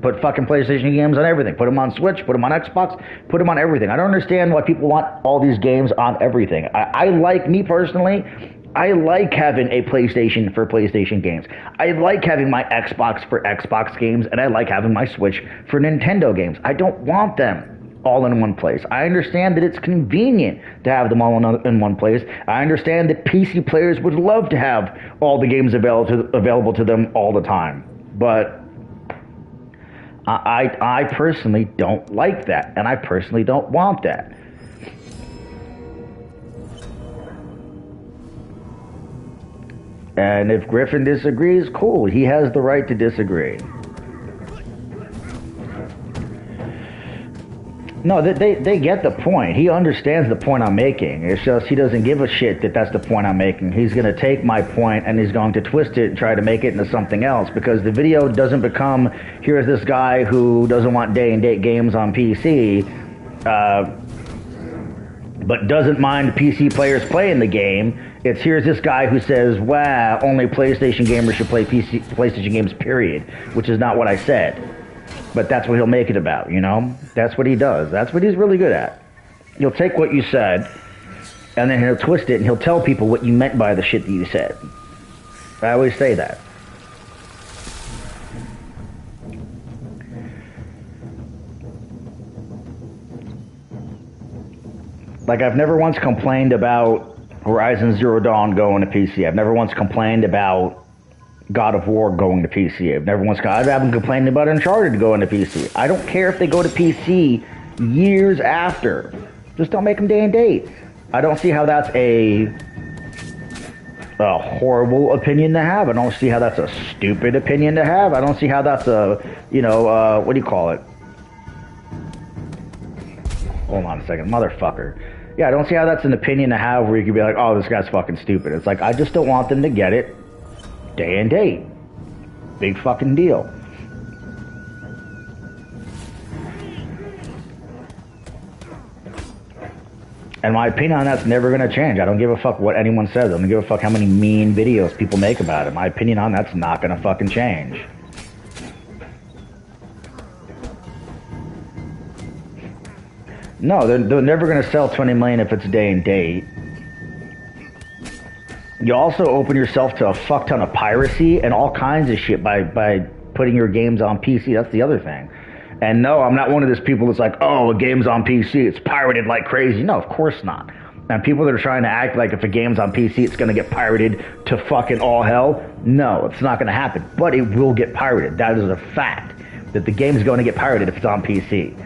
Put fucking PlayStation games on everything. Put them on Switch, put them on Xbox, put them on everything. I don't understand why people want all these games on everything. I like, me personally, I like having a PlayStation for PlayStation games. I like having my Xbox for Xbox games, and I like having my Switch for Nintendo games. I don't want them all in one place. I understand that it's convenient to have them all in one place. I understand that PC players would love to have all the games available to them all the time. But I personally don't like that, and I personally don't want that. And if Griffin disagrees, cool. He has the right to disagree. No, they get the point. He understands the point I'm making. It's just he doesn't give a shit that that's the point I'm making. He's going to take my point and he's going to twist it and try to make it into something else, because the video doesn't become, here's this guy who doesn't want day-and-date games on PC, but doesn't mind PC players playing the game. It's here's this guy who says, wow, only PlayStation gamers should play PlayStation games, period, which is not what I said. But that's what he'll make it about, you know? That's what he does. That's what he's really good at. He'll take what you said, and then he'll twist it, and he'll tell people what you meant by the shit that you said. I always say that. Like, I've never once complained about Horizon Zero Dawn going to PC. I've never once complained about God of War going to PC. I haven't complained about Uncharted going to PC. I don't care if they go to PC years after. Just don't make them day and date. I don't see how that's a horrible opinion to have. I don't see how that's a stupid opinion to have. I don't see how that's a, you know, what do you call it? Hold on a second, motherfucker. Yeah, I don't see how that's an opinion to have where you could be like, oh, this guy's fucking stupid. It's like, I just don't want them to get it day and date. Big fucking deal. And my opinion on that's never going to change. I don't give a fuck what anyone says. I don't give a fuck how many mean videos people make about it. My opinion on that's not going to fucking change. No, they're never going to sell 20 million if it's day and date. You also open yourself to a fuck ton of piracy and all kinds of shit by putting your games on PC. That's the other thing. And no, I'm not one of those people that's like, oh, a game's on PC, it's pirated like crazy. No, of course not. And people that are trying to act like if a game's on PC, it's going to get pirated to fucking all hell. No, it's not going to happen. But it will get pirated. That is a fact. That the game's going to get pirated if it's on PC.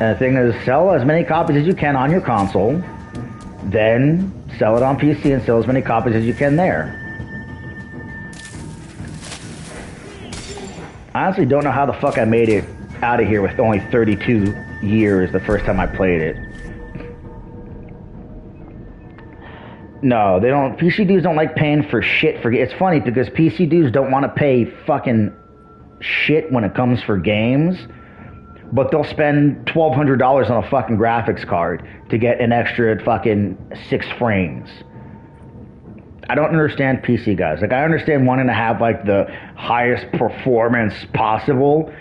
And the thing is, sell as many copies as you can on your console, then sell it on PC and sell as many copies as you can there. I honestly don't know how the fuck I made it out of here with only 32 years the first time I played it. No, they don't. PC dudes don't like paying for shit for. It's funny because PC dudes don't want to pay fucking shit when it comes for games, but they'll spend $1,200 on a fucking graphics card to get an extra fucking 6 frames. I don't understand PC guys. Like, I understand wanting to have like the highest performance possible,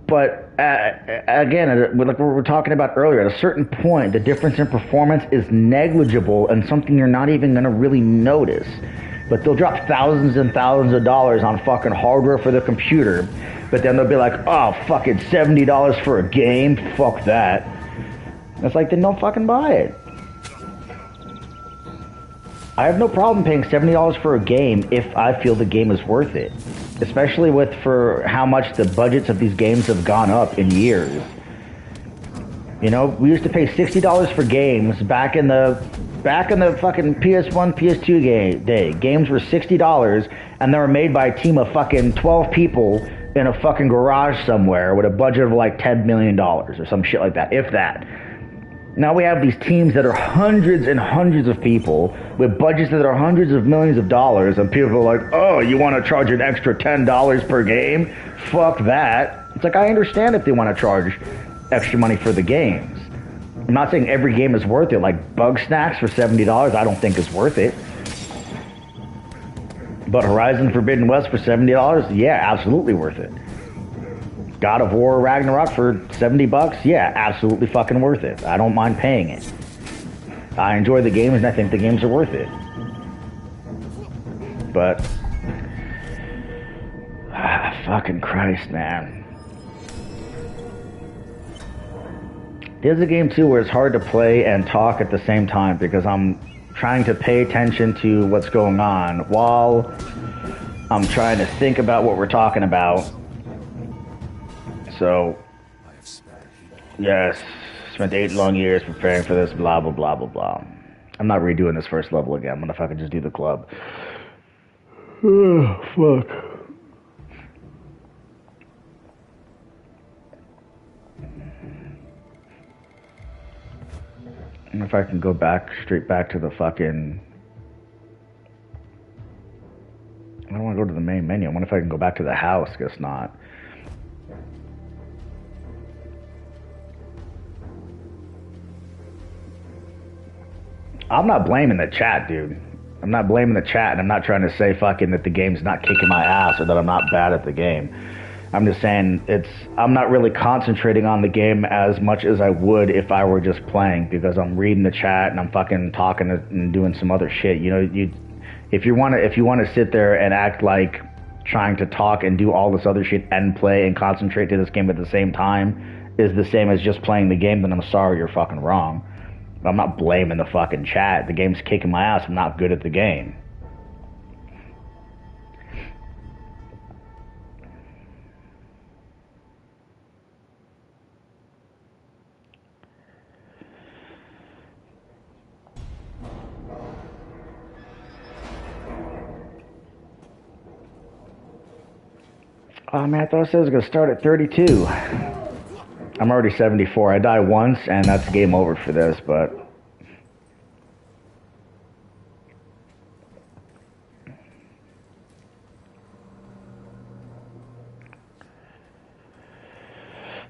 but again, like we were talking about earlier, at a certain point, the difference in performance is negligible and something you're not even going to really notice. But they'll drop thousands and thousands of dollars on fucking hardware for the computer, but then they'll be like, oh, fucking $70 for a game? Fuck that. It's like, then don't fucking buy it. I have no problem paying $70 for a game if I feel the game is worth it. Especially for how much the budgets of these games have gone up in years. You know, we used to pay $60 for games back in the fucking PS1, PS2 day. Games were $60 and they were made by a team of fucking 12 people in a fucking garage somewhere with a budget of like $10 million or some shit like that, if that. Now we have these teams that are hundreds and hundreds of people with budgets that are hundreds of millions of dollars, and people are like, oh, you want to charge an extra $10 per game? Fuck that. It's like, I understand if they want to charge extra money for the games. I'm not saying every game is worth it. Like Bug Snacks for $70 I don't think is worth it. But Horizon Forbidden West for $70, yeah, absolutely worth it. God of War Ragnarok for $70, yeah, absolutely fucking worth it. I don't mind paying it. I enjoy the games and I think the games are worth it. But fucking Christ, man. There's a game too where it's hard to play and talk at the same time because I'm trying to pay attention to what's going on while I'm trying to think about what we're talking about. So, yes, spent 8 long years preparing for this, blah, blah, blah, blah, blah. I'm not redoing this first level again. I'm gonna fucking just do the club. Oh, fuck. I wonder if I can go straight back to the fucking... I don't want to go to the main menu. I wonder if I can go back to the house. Guess not. I'm not blaming the chat, dude. I'm not blaming the chat, and I'm not trying to say fucking that the game's not kicking my ass or that I'm not bad at the game. I'm just saying I'm not really concentrating on the game as much as I would if I were just playing, because I'm reading the chat and I'm fucking talking and doing some other shit. You know, if you want to sit there and act like trying to talk and do all this other shit and play and concentrate to this game at the same time is the same as just playing the game, then I'm sorry, you're fucking wrong. I'm not blaming the fucking chat. The game's kicking my ass. I'm not good at the game. Oh man, I thought it said it was going to start at 32. I'm already 74. I die once, and that's game over for this, but...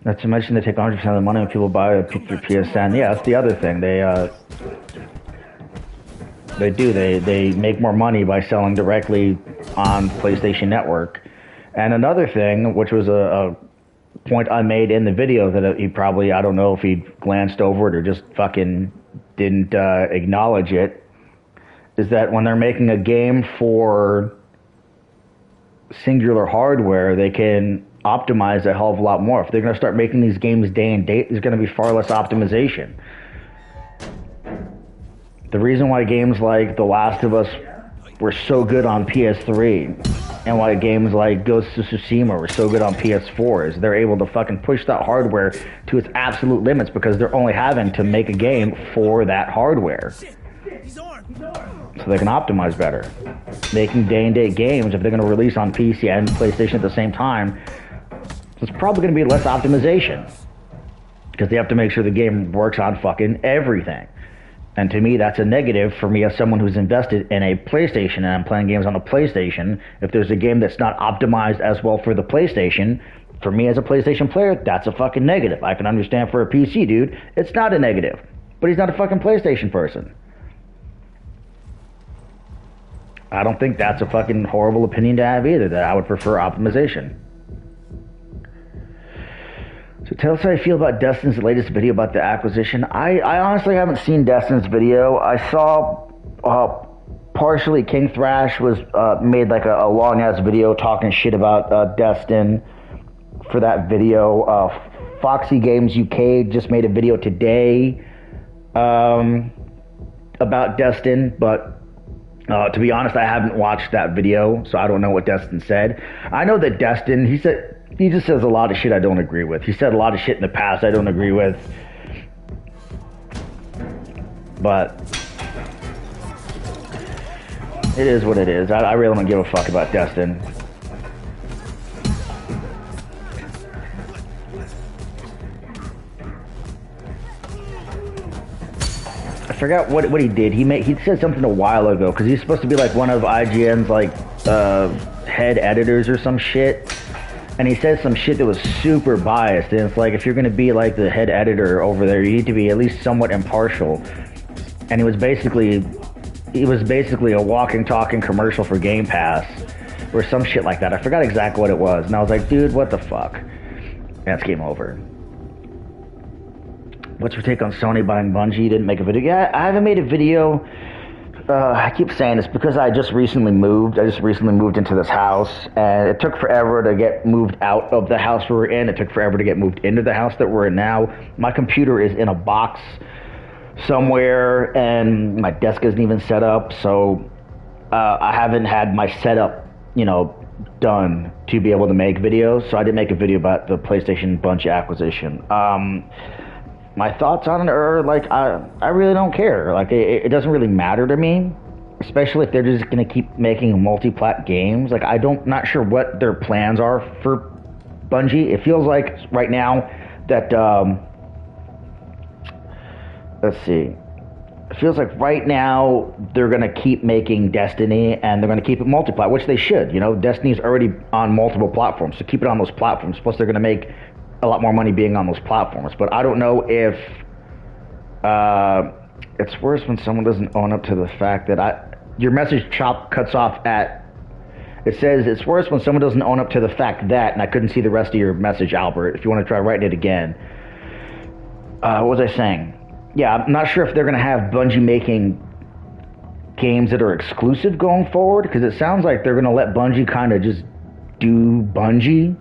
Not to mention they take 100% of the money when people buy a PSN. Yeah, that's the other thing. They make more money by selling directly on PlayStation Network. And another thing, which was a point I made in the video that he probably, I don't know if he glanced over it or just fucking didn't acknowledge it, is that when they're making a game for singular hardware, they can optimize a hell of a lot more. If they're going to start making these games day and date, there's going to be far less optimization. The reason why games like The Last of Us were so good on PS3 and why games like Ghost of Tsushima were so good on PS4 is they're able to fucking push that hardware to its absolute limits because they're only having to make a game for that hardware. So they can optimize better. Making day and date games, if they're going to release on PC and PlayStation at the same time, there's probably going to be less optimization. because they have to make sure the game works on fucking everything. And to me, that's a negative for me as someone who's invested in a PlayStation and I'm playing games on a PlayStation. If there's a game that's not optimized as well for the PlayStation, for me as a PlayStation player, that's a fucking negative. I can understand for a PC dude, it's not a negative. But he's not a fucking PlayStation person. I don't think that's a fucking horrible opinion to have either, that I would prefer optimization. So tell us how you feel about Destin's latest video about the acquisition. I honestly haven't seen Destin's video. I saw partially King Thrash was made like a long ass video talking shit about Destin for that video. Foxy Games UK just made a video today about Destin, but to be honest, I haven't watched that video, so I don't know what Destin said. I know that Destin, he just says a lot of shit I don't agree with. He said a lot of shit in the past I don't agree with. But it is what it is. I really don't give a fuck about Destin. I forgot what he did. He said something a while ago, because he's supposed to be like one of IGN's like head editors or some shit. And he said some shit that was super biased, and it's like, if you're going to be like the head editor over there, you need to be at least somewhat impartial. And he was basically a walking, talking commercial for Game Pass, or some shit like that. I forgot exactly what it was, and I was like, dude, what the fuck? That's game over. What's your take on Sony buying Bungie? You didn't make a video. Yeah, I haven't made a video. I keep saying this because I just recently moved. I just recently moved into this house, and it took forever to get moved out of the house we were in. It took forever to get moved into the house that we're in now. My computer is in a box somewhere, and my desk isn't even set up, so I haven't had my setup, done to be able to make videos. So I didn't make a video about the PlayStation Bungie acquisition. My thoughts on it are, like, I really don't care. Like, it doesn't really matter to me, especially if they're just going to keep making multi-plat games. Like, not sure what their plans are for Bungie. It feels like right now that, let's see. It feels like right now they're going to keep making Destiny, and they're going to keep it multi-plat, which they should. Destiny's already on multiple platforms, so keep it on those platforms. Plus, they're going to make a lot more money being on those platforms. But I don't know if it's worse when someone doesn't own up to the fact that your message cuts off at, it says it's worse when someone doesn't own up to the fact that, and I couldn't see the rest of your message, Albert, if you want to try writing it again. What was I saying? Yeah, I'm not sure if they're going to have Bungie making games that are exclusive going forward, because it sounds like they're going to let Bungie kind of just do Bungie,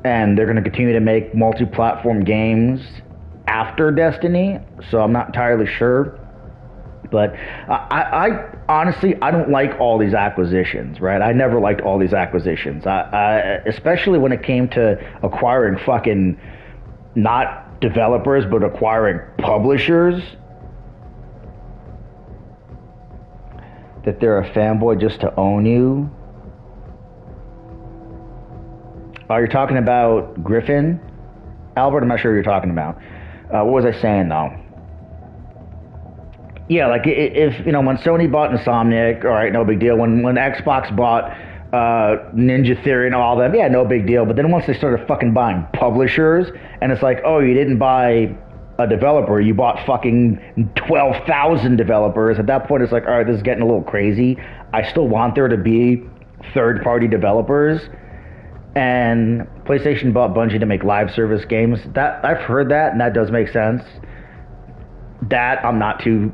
and they're going to continue to make multi-platform games after Destiny, so I'm not entirely sure. But I honestly, I don't like all these acquisitions, right? I never liked all these acquisitions. Especially when it came to acquiring fucking, not developers, but acquiring publishers. That they're a fanboy just to own you. Oh, you're talking about Griffin? Albert, I'm not sure what you're talking about. What was I saying, though? Yeah, like, if, when Sony bought Insomniac, all right, no big deal. When Xbox bought Ninja Theory and all that, yeah, no big deal. But then once they started fucking buying publishers, and it's like, oh, you didn't buy a developer, you bought fucking 12,000 developers. At that point, it's like, all right, this is getting a little crazy. I still want there to be third-party developers. And PlayStation bought Bungie to make live service games. That I've heard that, and that does make sense. That I'm not too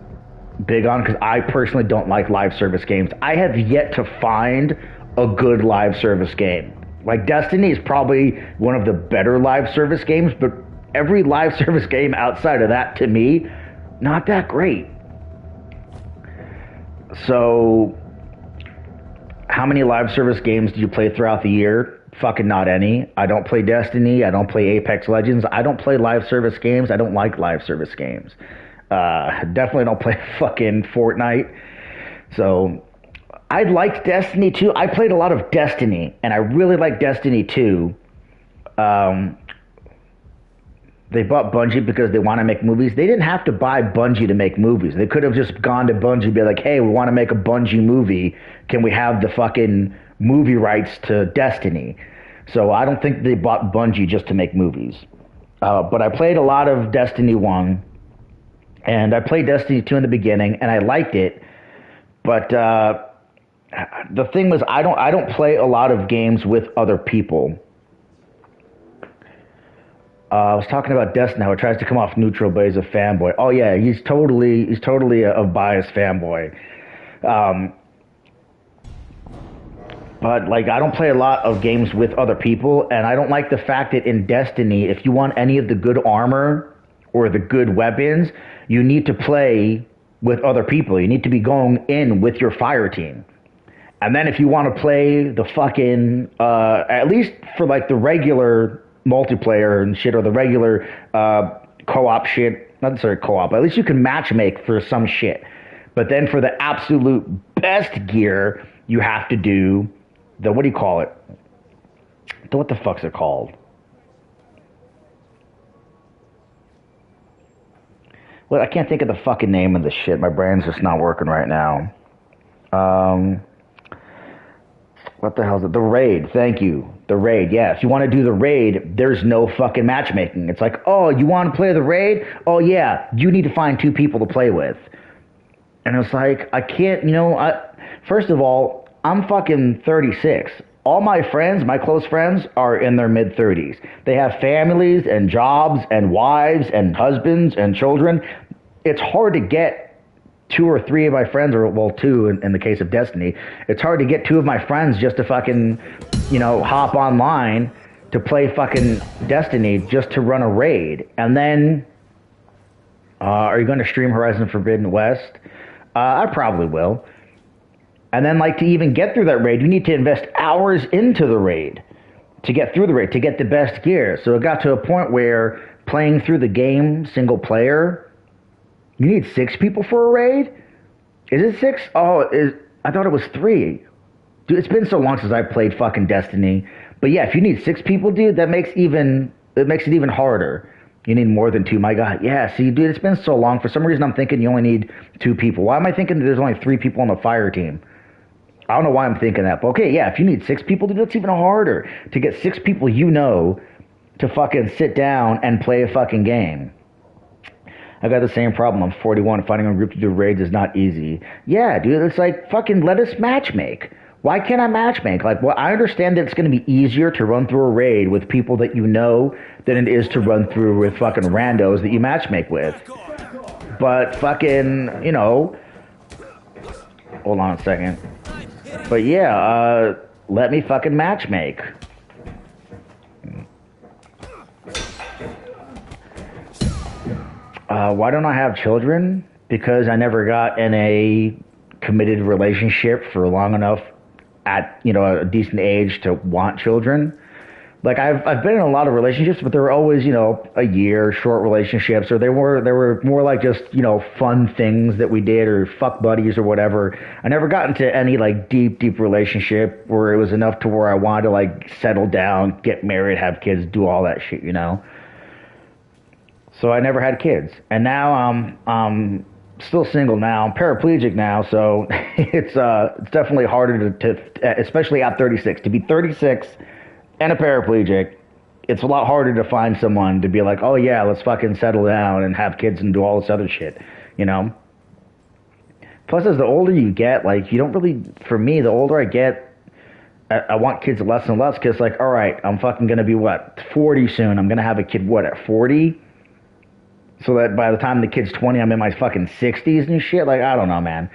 big on, because I personally don't like live service games. I have yet to find a good live service game. Like, Destiny is probably one of the better live service games, but every live service game outside of that, to me, not that great. So, how many live service games do you play throughout the year? Fucking not any. I don't play Destiny. I don't play Apex Legends. I don't play live service games. I don't like live service games. Definitely don't play fucking Fortnite. So, I liked Destiny 2. I played a lot of Destiny, and I really like Destiny 2. they bought Bungie because they want to make movies. They didn't have to buy Bungie to make movies. They could have just gone to Bungie and be like, hey, we want to make a Bungie movie. Can we have the fucking movie rights to Destiny? So I don't think they bought Bungie just to make movies. But I played a lot of Destiny 1, and I played Destiny 2 in the beginning, and I liked it. But the thing was, I don't play a lot of games with other people. I was talking about Destiny, how it tries to come off neutral, but he's a fanboy. Oh yeah, he's totally a biased fanboy. But like, I don't play a lot of games with other people, and I don't like the fact that in Destiny, if you want any of the good armor or the good weapons, you need to play with other people. You need to be going in with your fire team. And then if you want to play the fucking, at least for like the regular multiplayer and shit, or the regular co-op shit, not necessarily co-op, but at least you can matchmake for some shit. But then for the absolute best gear, you have to do the, what do you call it? What the fuck's it called? Well, I can't think of the fucking name of the shit. My brain's just not working right now. What the hell is it? The raid. Thank you. The raid. Yeah, if you want to do the raid, there's no fucking matchmaking. It's like, oh, you want to play the raid? Oh, yeah, you need to find 2 people to play with. And it's like, I can't, first of all, I'm fucking 36. All my friends, my close friends, are in their mid-30s. They have families and jobs and wives and husbands and children. It's hard to get 2 or 3 of my friends, or well, 2 in the case of Destiny. It's hard to get 2 of my friends just to fucking, hop online to play fucking Destiny just to run a raid. And then, are you going to stream Horizon Forbidden West? I probably will. And then, like, to even get through that raid, you need to invest hours into the raid to get through the raid, to get the best gear. So it got to a point where playing through the game single player, you need 6 people for a raid? Is it 6? Oh, I thought it was 3. Dude, it's been so long since I played fucking Destiny. But yeah, if you need 6 people, dude, it makes it even harder. You need more than 2. My God. Yeah, see, dude, it's been so long. For some reason, I'm thinking you only need 2 people. Why am I thinking that there's only 3 people on the fire team? I don't know why I'm thinking that. But okay, yeah, if you need 6 people, dude, that's even harder. To get 6 people to fucking sit down and play a fucking game. I got the same problem. I'm 41. Finding a group to do raids is not easy. Yeah, dude, it's like, fucking let us matchmake. Why can't I matchmake? Like, well, I understand that it's going to be easier to run through a raid with people that you know than it is to run through with fucking randos that you matchmake with. But fucking, hold on a second. But yeah, let me fucking matchmake. Why don't I have children? Because I never got in a committed relationship for long enough at, a decent age to want children. Like, I've been in a lot of relationships, but they were always, a year short relationships, or they were more like just, fun things that we did, or fuck buddies or whatever. I never got into any like deep relationship where it was enough to where I wanted to like settle down, get married, have kids, do all that shit, So I never had kids. And now I'm still single now. I'm paraplegic now, so it's definitely harder to especially at 36. To be 36 and a paraplegic, it's a lot harder to find someone to be like, oh yeah, let's fucking settle down and have kids and do all this other shit, Plus, as the older you get, like, you don't really, for me, the older I get, I want kids less and less, because, like, all right, I'm fucking going to be, 40 soon. I'm going to have a kid, at 40? So that by the time the kid's 20, I'm in my fucking 60s and shit. Like, I don't know, man.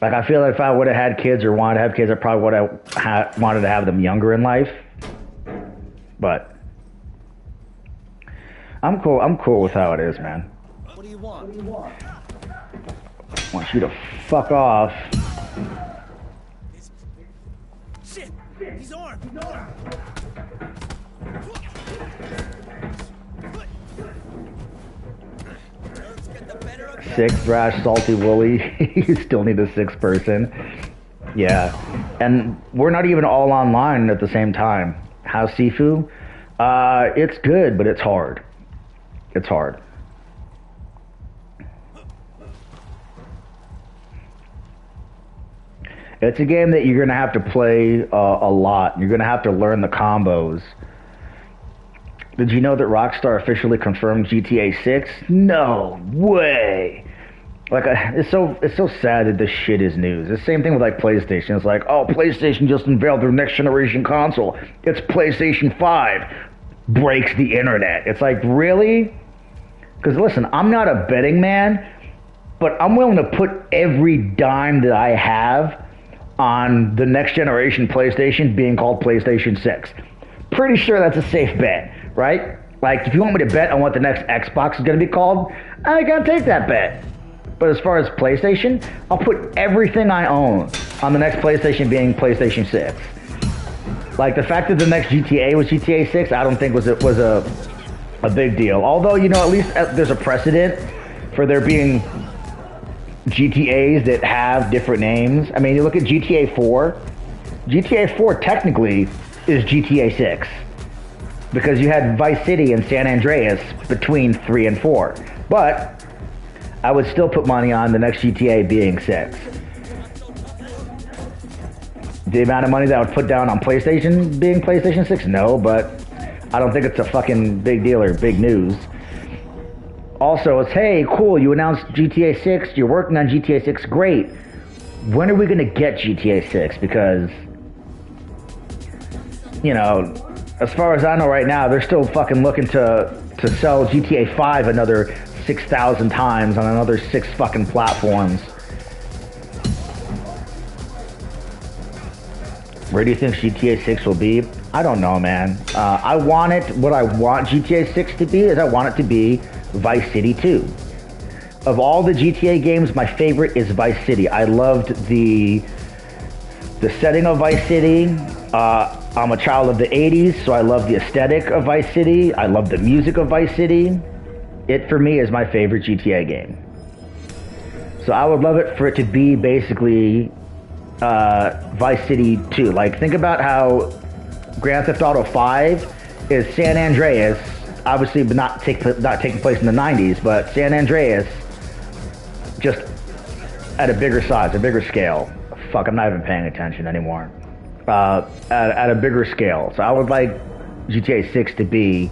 Like, I feel like if I would have had kids or wanted to have kids, I probably would have wanted to have them younger in life. But I'm cool. I'm cool with how it is, man. What do you want? I want you to fuck off. Shit! He's armed! 6 thrash, salty woolly. You still need a 6th person. Yeah. And we're not even all online at the same time. How's Sifu? It's good, but it's hard. It's hard. It's a game that you're going to have to play a lot. You're going to have to learn the combos. Did you know that Rockstar officially confirmed GTA 6? No way. Like, it's so sad that this shit is news. The same thing with like PlayStation. It's like, oh, PlayStation just unveiled their next generation console. It's PlayStation 5. Breaks the internet. It's like, really? Because listen, I'm not a betting man, but I'm willing to put every dime that I have on the next generation PlayStation being called PlayStation 6. Pretty sure that's a safe bet, right? Like, if you want me to bet on what the next Xbox is going to be called, I gotta take that bet. But as far as PlayStation, I'll put everything I own on the next PlayStation being PlayStation 6. Like, the fact that the next GTA was GTA 6, I don't think was a big deal. Although, you know, at least there's a precedent for there being GTAs that have different names. I mean, you look at GTA 4. GTA 4 technically is GTA 6 because you had Vice City and San Andreas between 3 and 4. But I would still put money on the next GTA being 6. The amount of money that I would put down on PlayStation being PlayStation 6, no, but I don't think it's a fucking big deal or big news. Also, it's, hey, cool, you announced GTA 6, you're working on GTA 6, great. When are we going to get GTA 6? Because, you know, as far as I know right now, they're still fucking looking to sell GTA 5 another 6,000 times on another 6 fucking platforms. Where do you think GTA 6 will be? I don't know, man. What I want GTA 6 to be is I want it to be Vice City 2. Of all the GTA games, my favorite is Vice City. I loved the setting of Vice City. I'm a child of the 80s, so I love the aesthetic of Vice City. I love the music of Vice City. It, for me, is my favorite GTA game. So I would love it for it to be basically Vice City 2. Like, think about how Grand Theft Auto 5 is San Andreas, obviously, but not taking place in the 90s, but San Andreas, just at a bigger size, a bigger scale. Fuck, I'm not even paying attention anymore. At a bigger scale. So I would like GTA 6 to be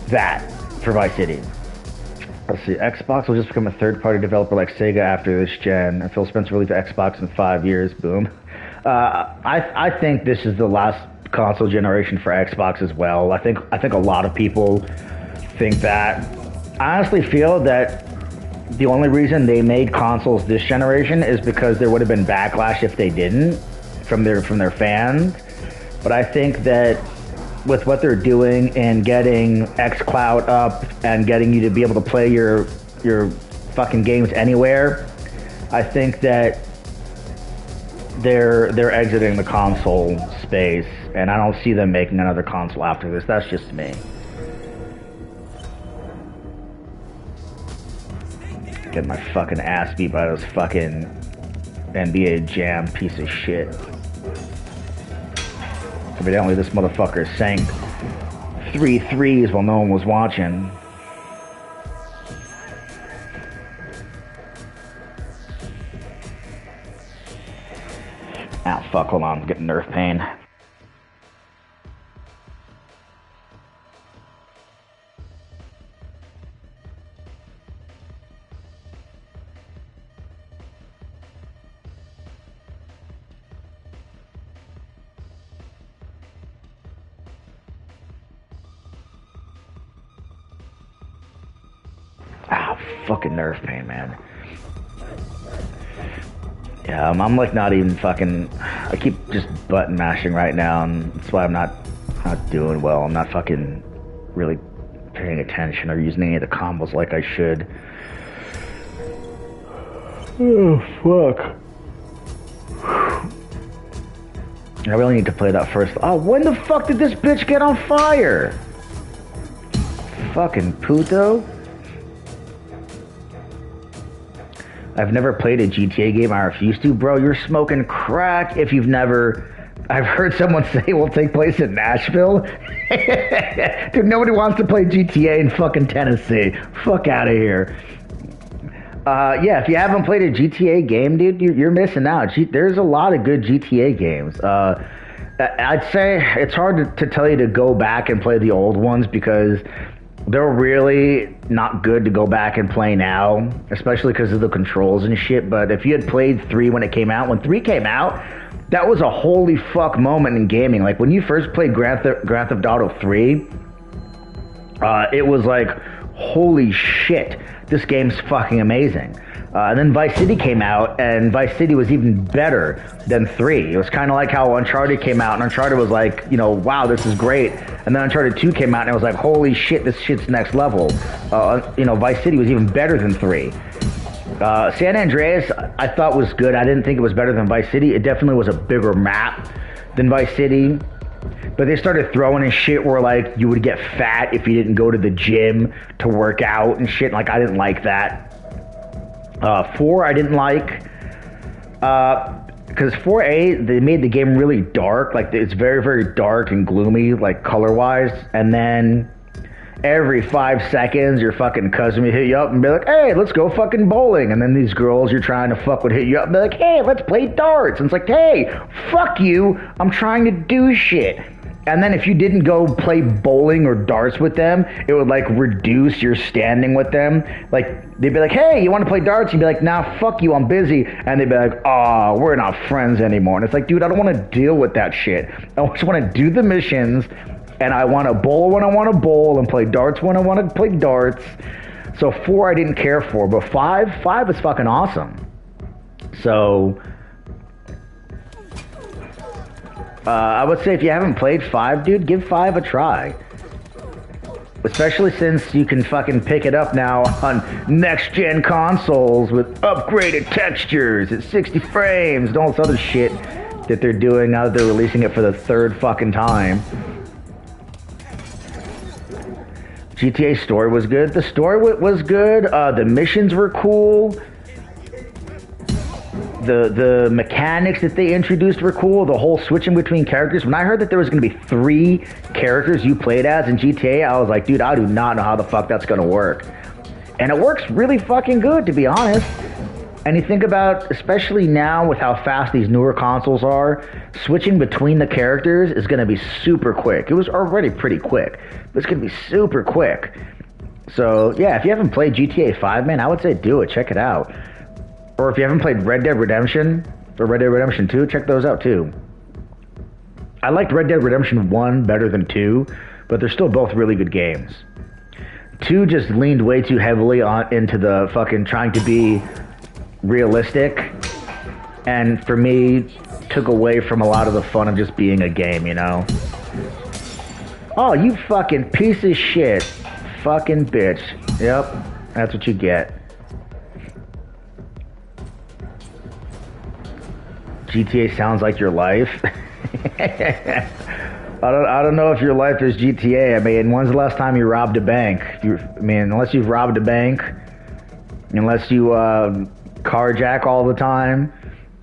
that for Vice City. Let's see, Xbox will just become a third-party developer like Sega after this gen, and Phil Spencer will leave Xbox in 5 years. Boom. I think this is the last console generation for Xbox as well. I think a lot of people think that. I honestly feel that the only reason they made consoles this generation is because there would have been backlash if they didn't from their fans. But I think that with what they're doing and getting xCloud up and getting you to be able to play your fucking games anywhere, I think that they're exiting the console space, and I don't see them making another console after this. That's just me. Get my fucking ass beat by this fucking NBA Jam piece of shit. Evidently, this motherfucker sank 3 threes while no one was watching. Ah, fuck, hold on, I'm getting nerve pain. Ah, fucking nerve pain, man. Yeah, I'm like not even fucking. I keep just button mashing right now, and that's why I'm not doing well. I'm not fucking really paying attention or using any of the combos like I should. Oh fuck! I really need to play that first. Oh, when the fuck did this bitch get on fire? Fucking puto. I've never played a GTA game. I refuse to. Bro, you're smoking crack if you've never I've heard someone say it will take place in Nashville. Dude, nobody wants to play GTA in fucking Tennessee. Fuck out of here. Yeah, if you haven't played a GTA game, dude, you're missing out. There's a lot of good GTA games. I'd say it's hard to tell you to go back and play the old ones because they're really not good to go back and play now, especially because of the controls and shit. But if you had played 3 when it came out, when 3 came out, that was a holy fuck moment in gaming. Like, when you first played Grand Theft Auto 3, it was like, holy shit, this game's fucking amazing. And then Vice City came out, and Vice City was even better than 3. It was kind of like how Uncharted came out, and Uncharted was like, you know, wow, this is great. And then Uncharted 2 came out, and it was like, holy shit, this shit's next level. You know, Vice City was even better than 3. San Andreas, I thought was good. I didn't think it was better than Vice City. It definitely was a bigger map than Vice City. But they started throwing in shit where, like, you would get fat if you didn't go to the gym to work out and shit. Like, I didn't like that. 4, I didn't like. Because 4A, they made the game really dark. Like, it's very, very dark and gloomy, like, color-wise. And then every 5 seconds, your fucking cousin would hit you up and be like, hey, let's go fucking bowling. And then these girls you're trying to fuck would hit you up and be like, hey, let's play darts. And it's like, hey, fuck you. I'm trying to do shit. And then if you didn't go play bowling or darts with them, it would, like, reduce your standing with them. Like, they'd be like, hey, you want to play darts? You'd be like, nah, fuck you, I'm busy. And they'd be like, oh, we're not friends anymore. And it's like, dude, I don't want to deal with that shit. I just want to do the missions, and I want to bowl when I want to bowl and play darts when I want to play darts. So 4 I didn't care for, but 5 is fucking awesome. So I would say if you haven't played 5, dude, give 5 a try. Especially since you can fucking pick it up now on next-gen consoles with upgraded textures at 60 frames and all this other shit that they're doing now that they're releasing it for the 3rd fucking time. GTA story was good. The story was good. The missions were cool. The mechanics that they introduced were cool. The whole switching between characters. When I heard that there was going to be 3 characters you played as in GTA, I was like, dude, I do not know how the fuck that's going to work. And it works really fucking good, to be honest. And you think about, especially now with how fast these newer consoles are, switching between the characters is going to be super quick. It was already pretty quick, but it's going to be super quick. So, yeah, if you haven't played GTA 5, man, I would say do it. Check it out. Or if you haven't played Red Dead Redemption or Red Dead Redemption 2, check those out too. I liked Red Dead Redemption 1 better than 2, but they're still both really good games. 2 just leaned way too heavily into the fucking trying to be realistic, and for me, took away from a lot of the fun of just being a game, you know? Oh, you fucking piece of shit. Fucking bitch. Yep, that's what you get. GTA sounds like your life. I don't know if your life is GTA. I mean, when's the last time you robbed a bank? Unless you've robbed a bank, unless you carjack all the time,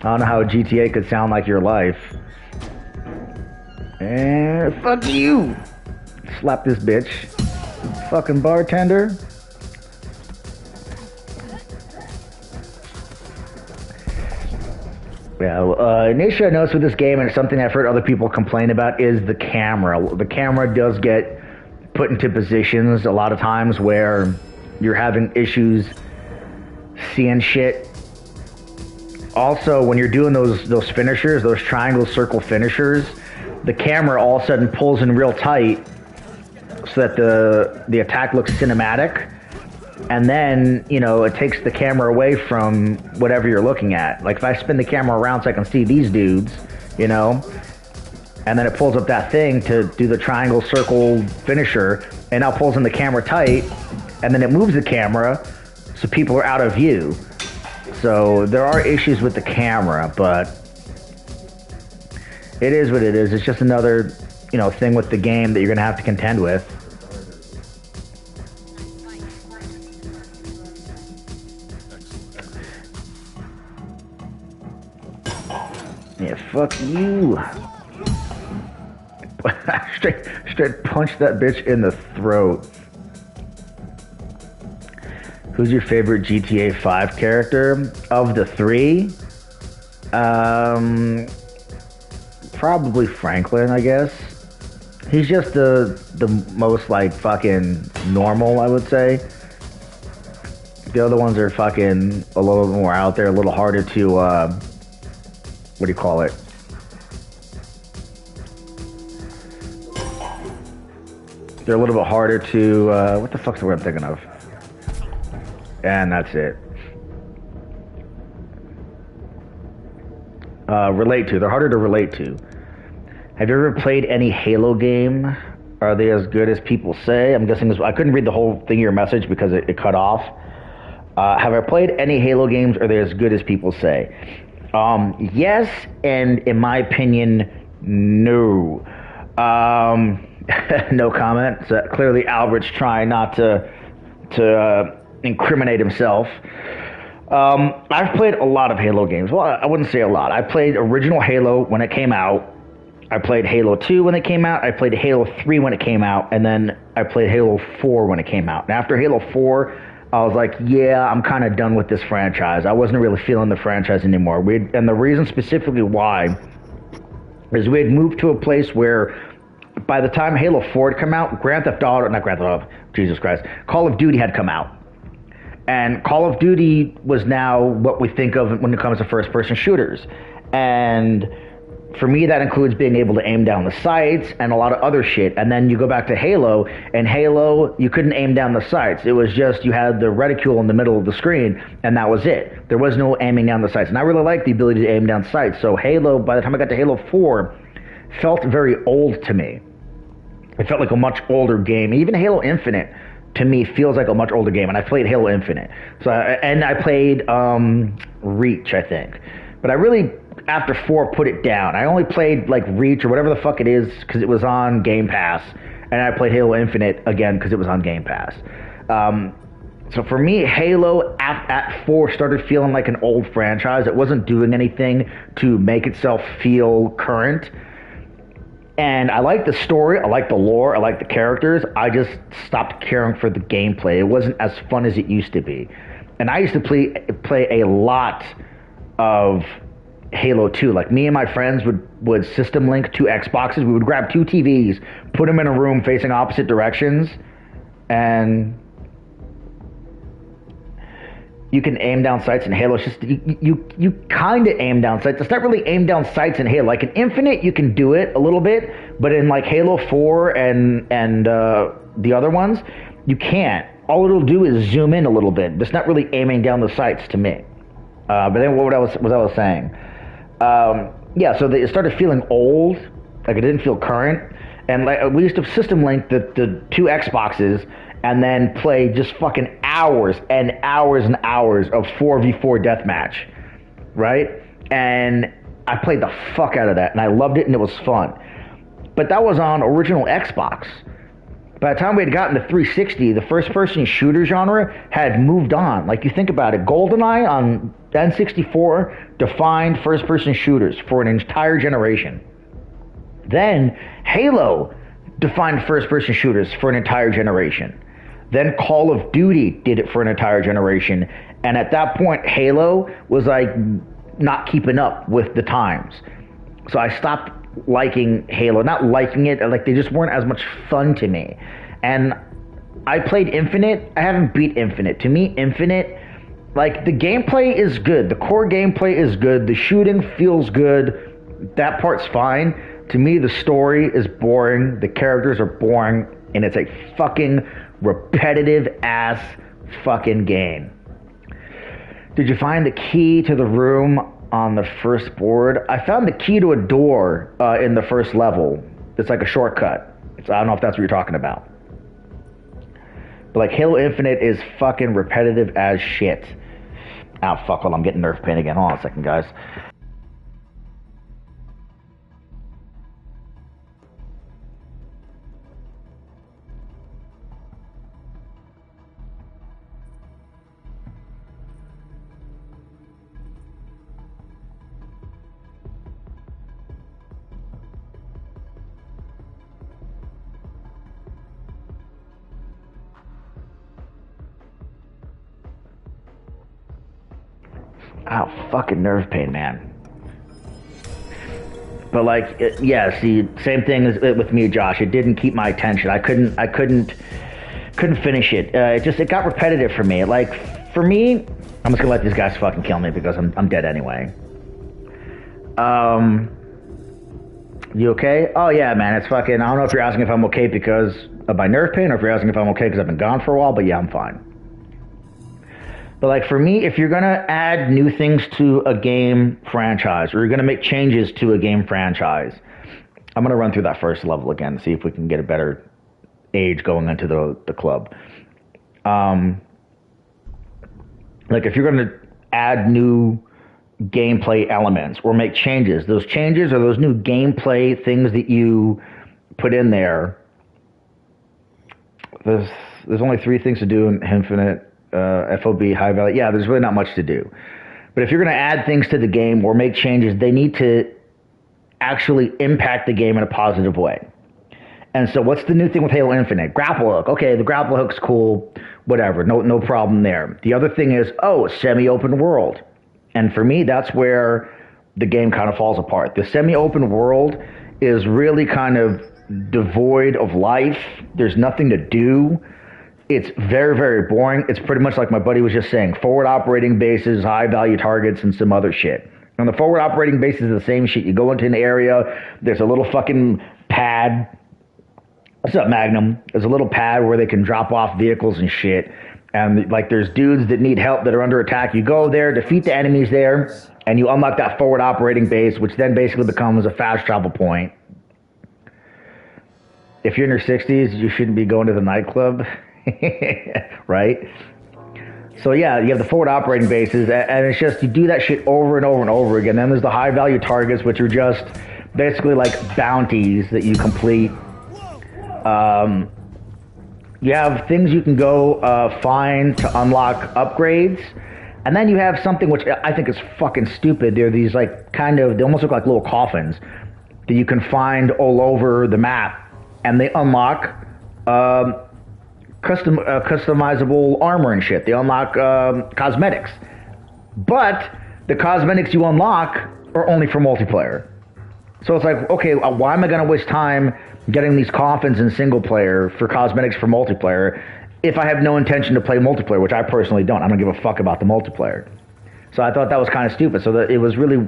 I don't know how GTA could sound like your life. And fuck you! Slap this bitch. Fucking bartender. Yeah, an issue I noticed with this game, and it's something I've heard other people complain about, is the camera. The camera does get put into positions a lot of times where you're having issues seeing shit. Also, when you're doing those finishers, those triangle circle finishers, the camera all of a sudden pulls in real tight so that the attack looks cinematic. And then, you know, it takes the camera away from whatever you're looking at. Like, if I spin the camera around so I can see these dudes, you know, and then it pulls up that thing to do the triangle circle finisher, and now pulls in the camera tight, and then it moves the camera so people are out of view. So there are issues with the camera, but it is what it is. It's just another, you know, thing with the game that you're going to have to contend with. Yeah, fuck you. straight punch that bitch in the throat. Who's your favorite GTA 5 character? Of the three? Probably Franklin, I guess. He's just the most like fucking normal, I would say. The other ones are fucking a little more out there, a little harder to what do you call it? They're a little bit harder to what the fuck's the word I'm thinking of? And that's it. Relate to. They're harder to relate to. Have you ever played any Halo game? Are they as good as people say? I'm guessing I couldn't read the whole thing of your message because it cut off. Have I played any Halo games? Are they as good as people say? Yes, and in my opinion, no. No comment. So clearly, Albert's trying not to incriminate himself. I've played a lot of Halo games. Well, I wouldn't say a lot. I played original Halo when it came out. I played Halo 2 when it came out. I played Halo 3 when it came out. And then I played Halo 4 when it came out. And after Halo 4, I was like, yeah, I'm kind of done with this franchise. I wasn't really feeling the franchise anymore. And the reason specifically why is we had moved to a place where by the time Halo 4 had come out, Call of Duty had come out. And Call of Duty was now what we think of when it comes to first-person shooters. And for me, that includes being able to aim down the sights and a lot of other shit. And then you go back to Halo, and Halo, you couldn't aim down the sights. It was just you had the reticule in the middle of the screen, and that was it. There was no aiming down the sights. And I really liked the ability to aim down sights. So Halo, by the time I got to Halo 4, felt very old to me. It felt like a much older game. Even Halo Infinite, to me, feels like a much older game, and I played Halo Infinite. And I played Reach, I think. But I really, after 4, put it down. I only played like Reach or whatever the fuck it is because it was on Game Pass, and I played Halo Infinite again because it was on Game Pass. So for me, Halo at 4 started feeling like an old franchise. It wasn't doing anything to make itself feel current. And I like the story, I like the lore, I like the characters. I just stopped caring for the gameplay. It wasn't as fun as it used to be. And I used to play a lot of Halo 2. Like me and my friends would system link 2 Xboxes. We would grab 2 TVs, put them in a room facing opposite directions, and you can aim down sights in Halo. It's just you kind of aim down sights. It's not really aim down sights in Halo. Like in Infinite, you can do it a little bit, but in like Halo 4 and the other ones, you can't. All it'll do is zoom in a little bit. It's not really aiming down the sights to me. But then what I was saying? Yeah, so it started feeling old. Like it didn't feel current. And like we used to system link the 2 Xboxes and then play just fucking hours and hours and hours of 4v4 deathmatch, right? And I played the fuck out of that, and I loved it, and it was fun. But that was on original Xbox. By the time we had gotten to 360, the first-person shooter genre had moved on. Like, you think about it, GoldenEye on N64 defined first-person shooters for an entire generation. Then Halo defined first-person shooters for an entire generation. Then Call of Duty did it for an entire generation. And at that point, Halo was like not keeping up with the times. So I stopped liking Halo. Not liking it, like they just weren't as much fun to me. And I played Infinite. I haven't beat Infinite. To me, Infinite, like the gameplay is good. The core gameplay is good. The shooting feels good. That part's fine. To me, the story is boring. The characters are boring. And it's a fucking repetitive ass fucking game. Did you find the key to the room on the first board? I found the key to a door in the first level. It's like a shortcut. So I don't know if that's what you're talking about. But like Halo Infinite is fucking repetitive as shit. Oh fuck, well I'm getting nerve pain again. Hold on a second, guys. Oh, fucking nerve pain, man. But like, yeah, see, same thing as with me, Josh. It didn't keep my attention. I couldn't finish it. It got repetitive for me. Like, for me, I'm just gonna let these guys fucking kill me because I'm dead anyway. You okay? Oh yeah, man, it's fucking. I don't know if you're asking if I'm okay because of my nerve pain or if you're asking if I'm okay because I've been gone for a while. But yeah, I'm fine. But like for me, if you're gonna add new things to a game franchise or you're gonna make changes to a game franchise, I'm gonna run through that first level again, see if we can get a better age going into the club. Like if you're gonna add new gameplay elements or make changes, those changes or those new gameplay things that you put in there. There's only 3 things to do in Infinite. FOB, high value. Yeah, there's really not much to do. But if you're going to add things to the game or make changes, they need to actually impact the game in a positive way. And so what's the new thing with Halo Infinite? Grapple hook. Okay, the grapple hook's cool. Whatever. No problem there. The other thing is, semi-open world. And for me, that's where the game kind of falls apart. The semi-open world is really kind of devoid of life. There's nothing to do. It's very, very boring. It's pretty much like my buddy was just saying, forward operating bases, high value targets, and some other shit. On the forward operating bases is the same shit. You go into an area, there's a little fucking pad. What's up, Magnum? There's a little pad where they can drop off vehicles and shit. And like there's dudes that need help that are under attack. You go there, defeat the enemies there, and you unlock that forward operating base, which then basically becomes a fast travel point. If you're in your 60s, you shouldn't be going to the nightclub. Right? So yeah, you have the forward operating bases, and it's just you do that shit over and over and over again. Then there's the high value targets, which are just basically like bounties that you complete. You have things you can go find to unlock upgrades, and then you have something which I think is fucking stupid. They're these like they almost look like little coffins that you can find all over the map, and they unlock customizable armor and shit. They unlock cosmetics. But the cosmetics you unlock are only for multiplayer. So it's like, okay, why am I going to waste time getting these coffins in single player for cosmetics for multiplayer if I have no intention to play multiplayer, which I personally don't. I don't give a fuck about the multiplayer. So I thought that was kind of stupid. So that it was really,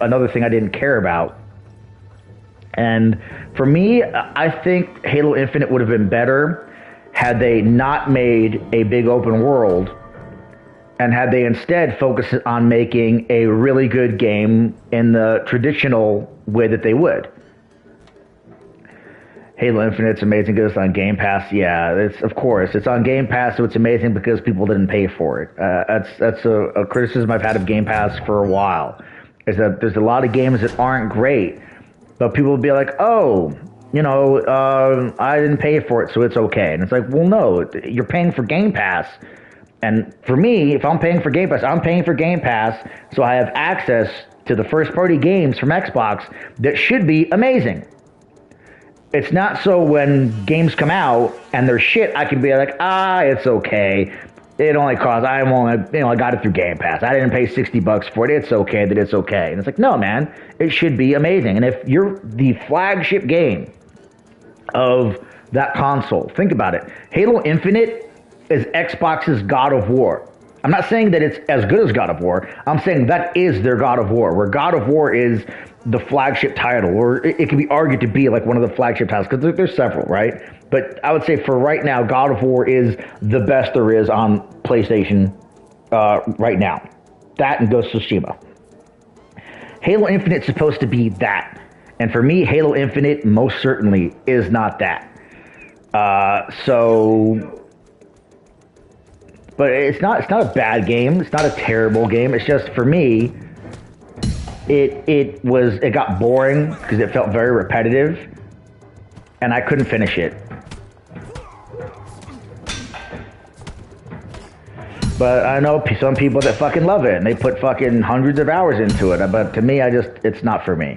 another thing I didn't care about. And for me, I think Halo Infinite would have been better had they not made a big open world and had they instead focused on making a really good game in the traditional way that they would. Halo Infinite's amazing because it's on Game Pass. Yeah, it's on Game Pass, so it's amazing because people didn't pay for it. That's a criticism I've had of Game Pass for a while, is that there's a lot of games that aren't great, but people will be like, I didn't pay for it, so it's okay. And it's like, well, no, you're paying for Game Pass. And for me, if I'm paying for Game Pass, I'm paying for Game Pass, so I have access to the first-party games from Xbox that should be amazing. It's not so when games come out and they're shit, I can be like, it's okay. It only costs, I got it through Game Pass. I didn't pay $60 for it. It's okay that it's okay. And it's like, no, man, it should be amazing. And if you're the flagship game of that console, think about it. Halo Infinite is Xbox's God of War. I'm not saying that it's as good as God of War. I'm saying that is their God of War, where God of War is the flagship title, or it can be argued to be like one of the flagship titles, because there's several, right? But I would say for right now, God of War is the best there is on PlayStation right now. That and Ghost of Tsushima. Halo Infinite's supposed to be that. And for me, Halo Infinite most certainly is not that. But it's not a bad game. It's not a terrible game. It's just, for me, it got boring because it felt very repetitive, and I couldn't finish it. But I know some people that fucking love it, and they put fucking hundreds of hours into it. But to me, it's not for me.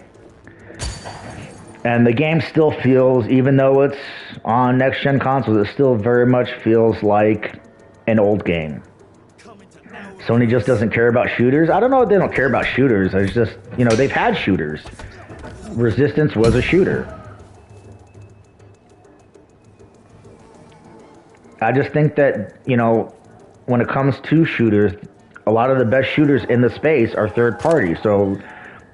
And the game still feels, even though it's on next-gen consoles, it still very much feels like an old game. Sony just doesn't care about shooters. I don't know if they don't care about shooters. It's just, you know, they've had shooters. Resistance was a shooter. I just think that, you know, when it comes to shooters, a lot of the best shooters in the space are third party. So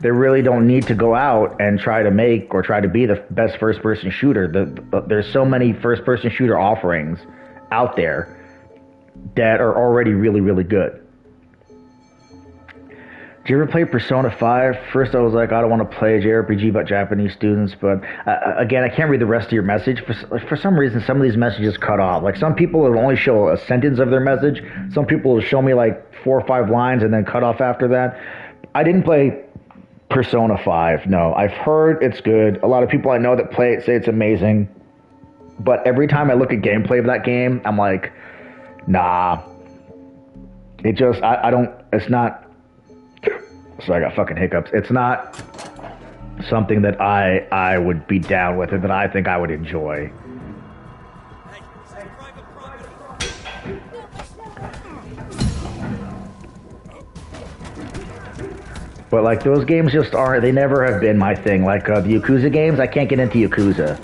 they really don't need to go out and try to make or try to be the best first-person shooter. There's so many first-person shooter offerings out there that are already really, really good. Do you ever play Persona 5? First I was like, I don't want to play a JRPG about Japanese students, but again, I can't read the rest of your message. For some reason, some of these messages cut off. Like, some people will only show a sentence of their message. Some people will show me like 4 or 5 lines and then cut off after that. I didn't play Persona 5, no. I've heard it's good. A lot of people I know that play it say it's amazing. But every time I look at gameplay of that game, I'm like, nah. It just, I don't, it's not... Sorry, I got fucking hiccups. It's not something that I would be down with or that I think I would enjoy. But like, those games just aren't, they never have been my thing. Like the Yakuza games, I can't get into Yakuza.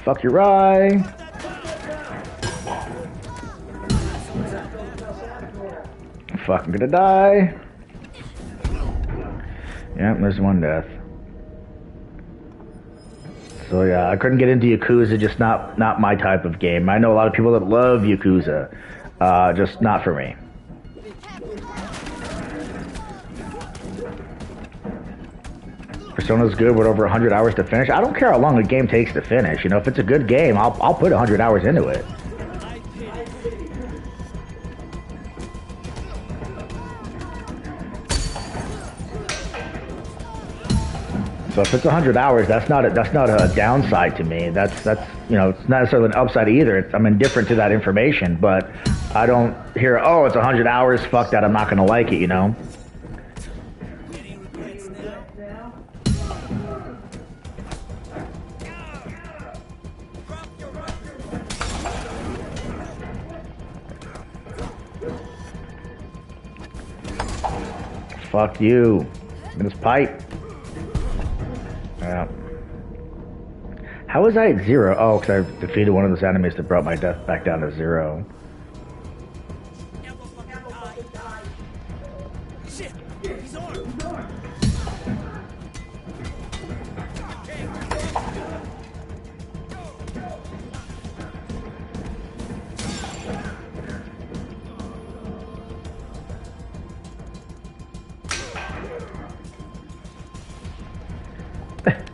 Fuck your eye. Fucking gonna die. Yeah, there's one death. So yeah, I couldn't get into Yakuza, just not my type of game. I know a lot of people that love Yakuza, just not for me. Persona's good with over 100 hours to finish. I don't care how long a game takes to finish. You know, if it's a good game, I'll put 100 hours into it. So if it's 100 hours, that's not a downside to me. That's you know, it's not necessarily an upside either. I'm indifferent to that information, but I don't hear, oh, it's 100 hours, fuck that, I'm not gonna like it, you know. Fuck you. In this pipe. Yeah. How was I at 0? Oh, because I defeated one of those enemies that brought my death back down to 0. Shit! He's armed!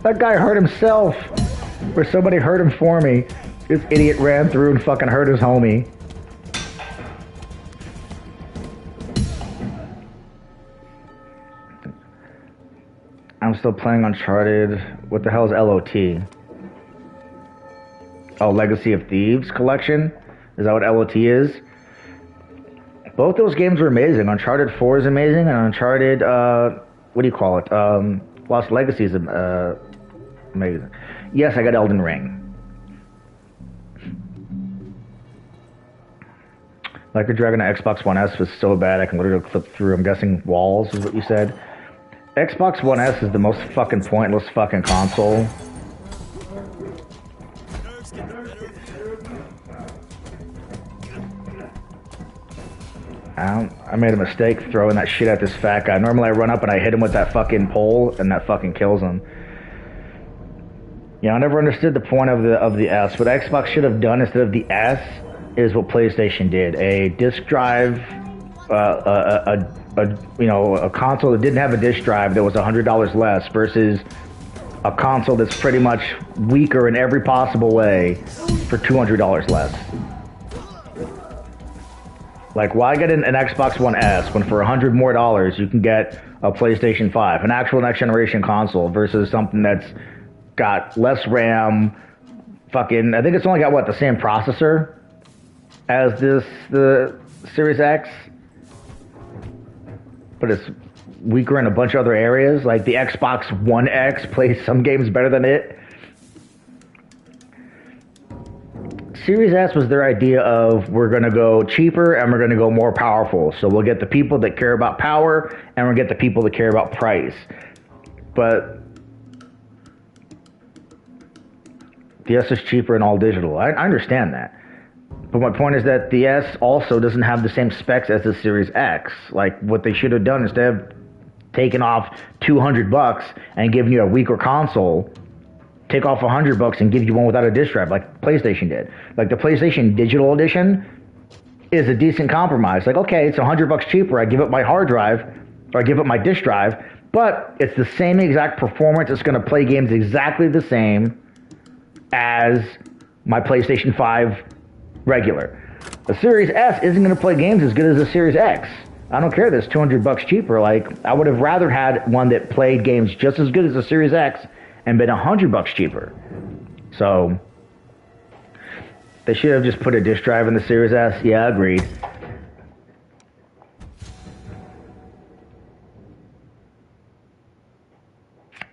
That guy hurt himself. Or somebody hurt him for me. This idiot ran through and fucking hurt his homie. I'm still playing Uncharted. What the hell is LOT? Oh, Legacy of Thieves collection? Is that what LOT is? Both those games were amazing. Uncharted 4 is amazing, and Uncharted, what do you call it? Lost Legacy is amazing. Yes, I got Elden Ring. Like the Dragon on Xbox One S was so bad I can literally clip through, I'm guessing, walls is what you said. Xbox One S is the most fucking pointless fucking console. I made a mistake throwing that shit at this fat guy. Normally I run up and I hit him with that fucking pole and that fucking kills him. Yeah, I never understood the point of the S. What Xbox should have done instead of the S is what PlayStation did. A disc drive, you know, a console that didn't have a disc drive that was $100 less versus a console that's pretty much weaker in every possible way for $200 less. Like, why get an Xbox One S when for $100 more you can get a PlayStation 5, an actual next generation console, versus something that's got less RAM, fucking, I think it's only got, what, the same processor as the Series X? But it's weaker in a bunch of other areas. Like, the Xbox One X plays some games better than it. Series S was their idea of we're going to go cheaper and we're going to go more powerful. So we'll get the people that care about power and we'll get the people that care about price. But the S is cheaper and all digital. I understand that. But my point is that the S also doesn't have the same specs as the Series X. Like, what they should have done instead of taking off $200 and giving you a weaker console, take off $100 and give you one without a disk drive, like PlayStation did. Like, the PlayStation Digital Edition is a decent compromise. Like, okay, it's $100 cheaper. I give up my hard drive, or I give up my disk drive, but it's the same exact performance. It's going to play games exactly the same as my PlayStation 5 regular. The Series S isn't going to play games as good as the Series X. I don't care that it's $200 cheaper. Like, I would have rather had one that played games just as good as the Series X and been $100 cheaper. So they should have just put a disk drive in the Series S. Yeah, agreed.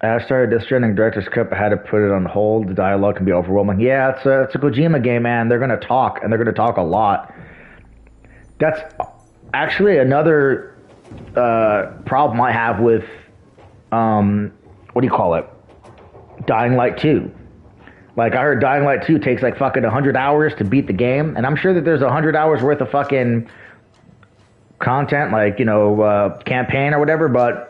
I started Death Stranding Director's Cut, but had to put it on hold. The dialogue can be overwhelming. Yeah, it's a Kojima game, man. They're going to talk, and they're going to talk a lot. That's actually another problem I have with, what do you call it? Dying Light 2. Like, I heard Dying Light 2 takes like fucking 100 hours to beat the game, and I'm sure that there's 100 hours worth of fucking content, like, you know, campaign or whatever, but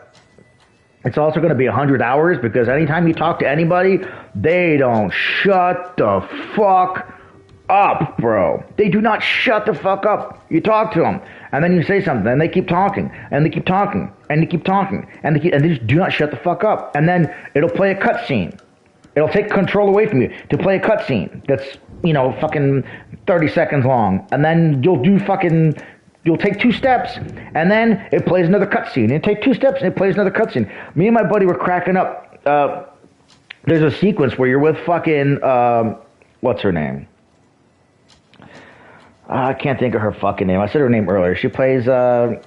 it's also going to be 100 hours because anytime you talk to anybody, they don't shut the fuck up, bro. They do not shut the fuck up. You talk to them, and then you say something, and they keep talking, and they keep talking, and they keep talking, and they just do not shut the fuck up. And then it'll play a cutscene. It'll take control away from you to play a cutscene that's, you know, fucking 30 seconds long, and then you'll take 2 steps, and then it plays another cutscene. And take 2 steps, and it plays another cutscene. Me and my buddy were cracking up. There's a sequence where you're with fucking, what's her name? I can't think of her fucking name. I said her name earlier. She plays, Ahsoka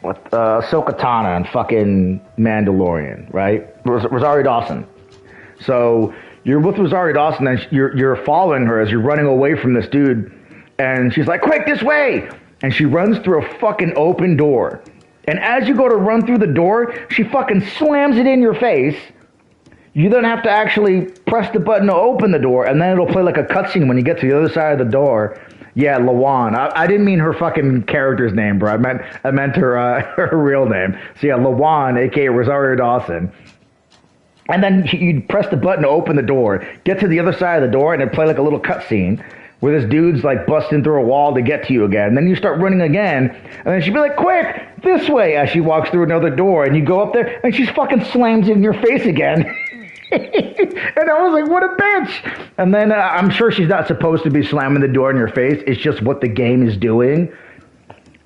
Tano in fucking Mandalorian, right? Rosario Dawson. So you're with Rosario Dawson, and you're following her as you're running away from this dude, and she's like, quick, this way! And she runs through a fucking open door. And as you go to run through the door, she fucking slams it in your face. You then have to actually press the button to open the door, and then it'll play like a cutscene when you get to the other side of the door. Yeah, Lawan. I didn't mean her fucking character's name, bro. I meant her her real name. So yeah, Lawan, aka Rosario Dawson. And then you press the button to open the door, get to the other side of the door, and it play like a little cutscene where this dude's like busting through a wall to get to you again. And then you start running again, and then she'd be like, quick, this way, as she walks through another door, and you go up there, and she fucking slams it in your face again. And I was like, what a bitch. And then I'm sure she's not supposed to be slamming the door in your face. It's just what the game is doing.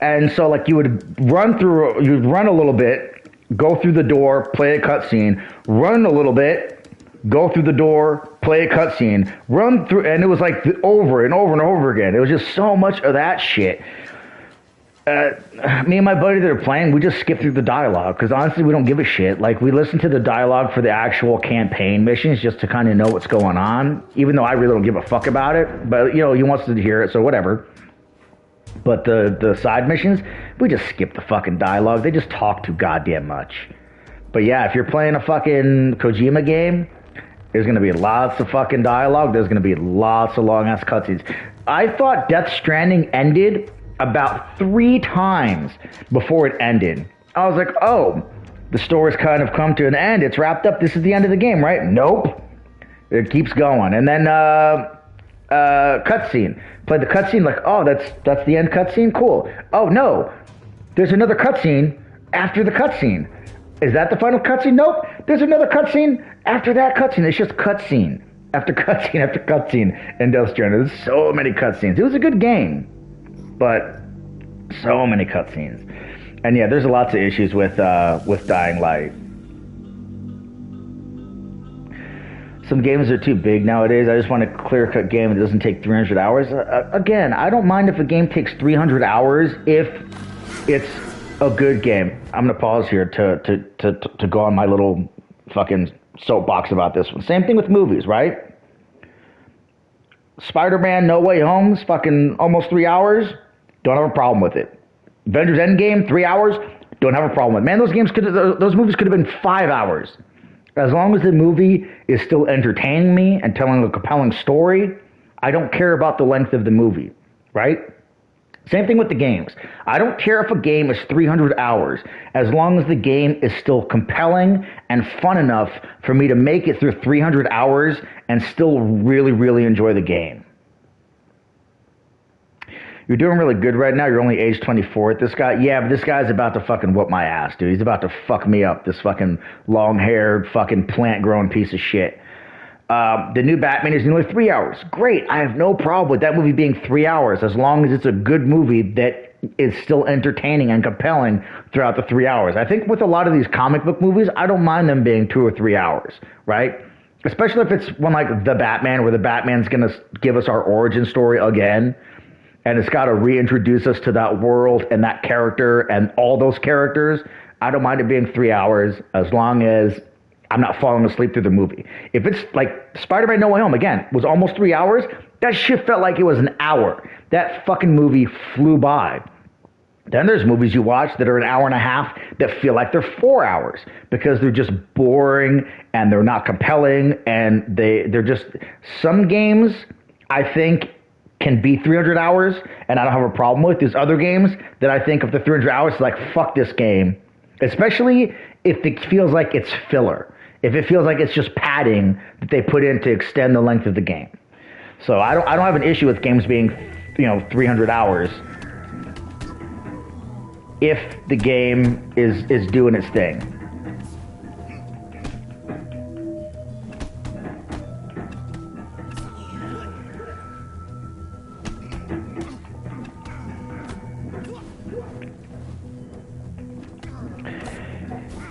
And so like you'd run a little bit, go through the door, play a cutscene, run a little bit, go through the door, play a cutscene, run through, and it was like over and over and over again. It was just so much of that shit. Me and my buddy that are playing, we just skip through the dialogue because honestly, we don't give a shit. Like, we listen to the dialogue for the actual campaign missions just to kind of know what's going on, even though I really don't give a fuck about it. But, you know, he wants to hear it, so whatever. But the side missions, we just skip the fucking dialogue. They just talk too goddamn much. But yeah, if you're playing a fucking Kojima game, there's going to be lots of fucking dialogue. There's going to be lots of long-ass cutscenes. I thought Death Stranding ended about 3 times before it ended. I was like, oh, the story's kind of come to an end. It's wrapped up. This is the end of the game, right? Nope. It keeps going. And then cutscene. Play the cutscene like, oh, that's the end cutscene? Cool. Oh, no. There's another cutscene after the cutscene. Is that the final cutscene? Nope. There's another cutscene after that cutscene. It's just cutscene after cutscene after cutscene in Death Stranding. There's so many cutscenes. It was a good game, but so many cutscenes. And yeah, there's lots of issues with Dying Light. Some games are too big nowadays. I just want a clear-cut game that doesn't take 300 hours. Again, I don't mind if a game takes 300 hours if it's a good game. I'm going to pause here to go on my little fucking soapbox about this one. Same thing with movies, right? Spider-Man No Way Home's fucking almost 3 hours. Don't have a problem with it. Avengers Endgame, 3 hours. Don't have a problem with it. Man, those movies could have been 5 hours. As long as the movie is still entertaining me and telling a compelling story, I don't care about the length of the movie, right? Same thing with the games. I don't care if a game is 300 hours, as long as the game is still compelling and fun enough for me to make it through 300 hours and still really, really enjoy the game. You're doing really good right now. You're only age 24. This guy, yeah, but this guy's about to fucking whoop my ass, dude. He's about to fuck me up, this fucking long-haired, fucking plant-growing piece of shit. The new Batman is nearly 3 hours. Great. I have no problem with that movie being 3 hours, as long as it's a good movie that is still entertaining and compelling throughout the 3 hours. I think with a lot of these comic book movies, I don't mind them being 2 or 3 hours, right? Especially if it's one like The Batman, where the Batman's going to give us our origin story again. And it's got to reintroduce us to that world and that character and all those characters. I don't mind it being 3 hours, as long as I'm not falling asleep through the movie. If it's like Spider-Man No Way Home, again, was almost 3 hours, that shit felt like it was an hour. That fucking movie flew by. Then there's movies you watch that are an hour and a half that feel like they're 4 hours because they're just boring and they're not compelling, and they're just, some games I think can be 300 hours and I don't have a problem with. There's other games that I think of the 300 hours, it's like, fuck this game. Especially if it feels like it's filler. If it feels like it's just padding that they put in to extend the length of the game. So I don't have an issue with games being, 300 hours if the game is doing its thing.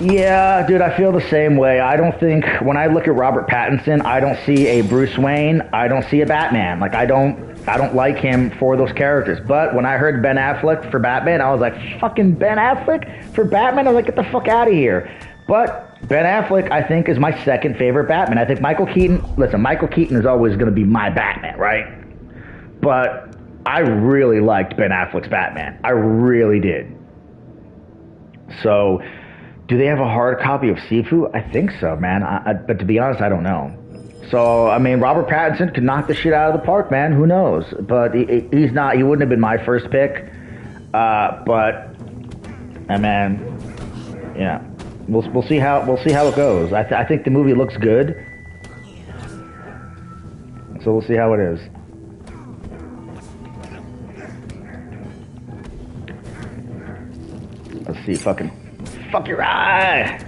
Yeah, dude, I feel the same way. I don't think, when I look at Robert Pattinson, I don't see a Bruce Wayne. I don't see a Batman. Like, I don't like him for those characters. But when I heard Ben Affleck for Batman, I was like, fucking Ben Affleck for Batman? I was like, get the fuck out of here. But Ben Affleck, I think, is my second favorite Batman. I think Michael Keaton is always going to be my Batman, right? But I really liked Ben Affleck's Batman. I really did. So, do they have a hard copy of Sifu? I think so, man. But to be honest, I don't know. So, I mean, Robert Pattinson could knock the shit out of the park, man. Who knows? But he's not. He wouldn't have been my first pick. But, man, yeah, we'll see how it goes. I think the movie looks good. So we'll see how it is. Let's see, fuck your eye!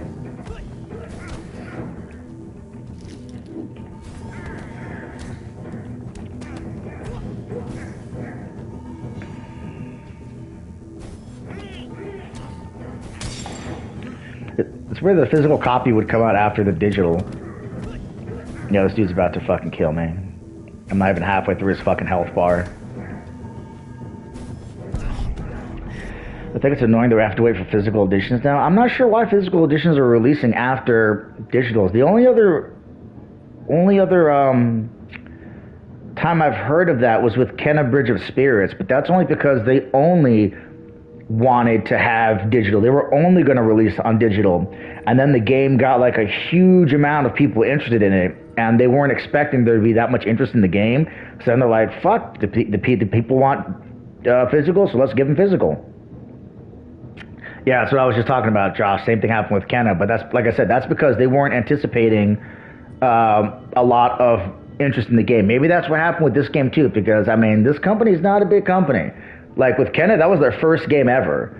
It's where the physical copy would come out after the digital. Yeah, this dude's about to fucking kill me. I'm not even halfway through his fucking health bar. I think it's annoying that we have to wait for physical editions now. I'm not sure why physical editions are releasing after digitals. The only other time I've heard of that was with Kenna Bridge of Spirits, but that's only because they only wanted to have digital. They were only going to release on digital, and then the game got like a huge amount of people interested in it, and they weren't expecting there to be that much interest in the game. So then they're like, fuck, the people want physical, so let's give them physical. Yeah, that's what I was just talking about, Josh. Same thing happened with Kenna, but that's, like I said, that's because they weren't anticipating a lot of interest in the game. Maybe that's what happened with this game too, because I mean, this company is not a big company. Like with Kenna, that was their first game ever.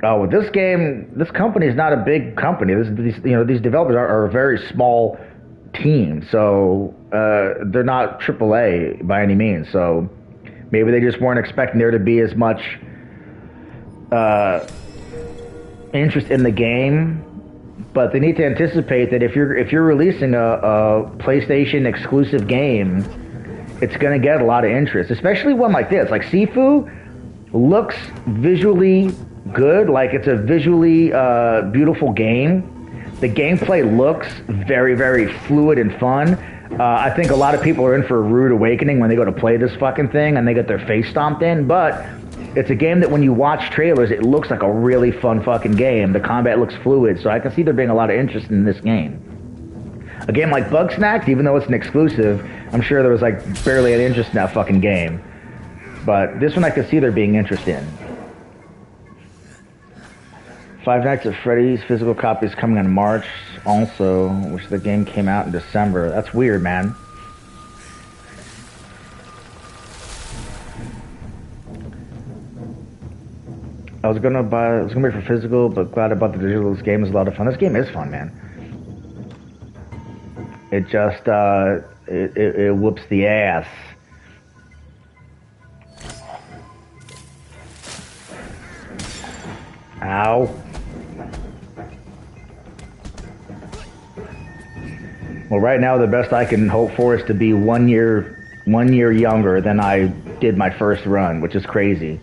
With this game, this company is not a big company. These developers are a very small team, so they're not AAA by any means. So maybe they just weren't expecting there to be as much interest in the game, but they need to anticipate that if you're releasing a PlayStation exclusive game, it's going to get a lot of interest, especially one like this. Like Sifu looks visually good, like it's a visually beautiful game. The gameplay looks very, very fluid and fun. I think a lot of people are in for a rude awakening when they go to play this fucking thing and they get their face stomped in, but it's a game that when you watch trailers, it looks like a really fun fucking game. The combat looks fluid, so I can see there being a lot of interest in this game. A game like Bugsnax, even though it's an exclusive, I'm sure there was like barely any interest in that fucking game. But this one I can see there being interest in. Five Nights at Freddy's physical copy is coming in March also, which the game came out in December. That's weird, man. I was gonna be for physical, but glad about the digital. This game is a lot of fun. This game is fun, man. It just it whoops the ass. Ow. Well, right now the best I can hope for is to be 1 year younger than I did my first run, which is crazy.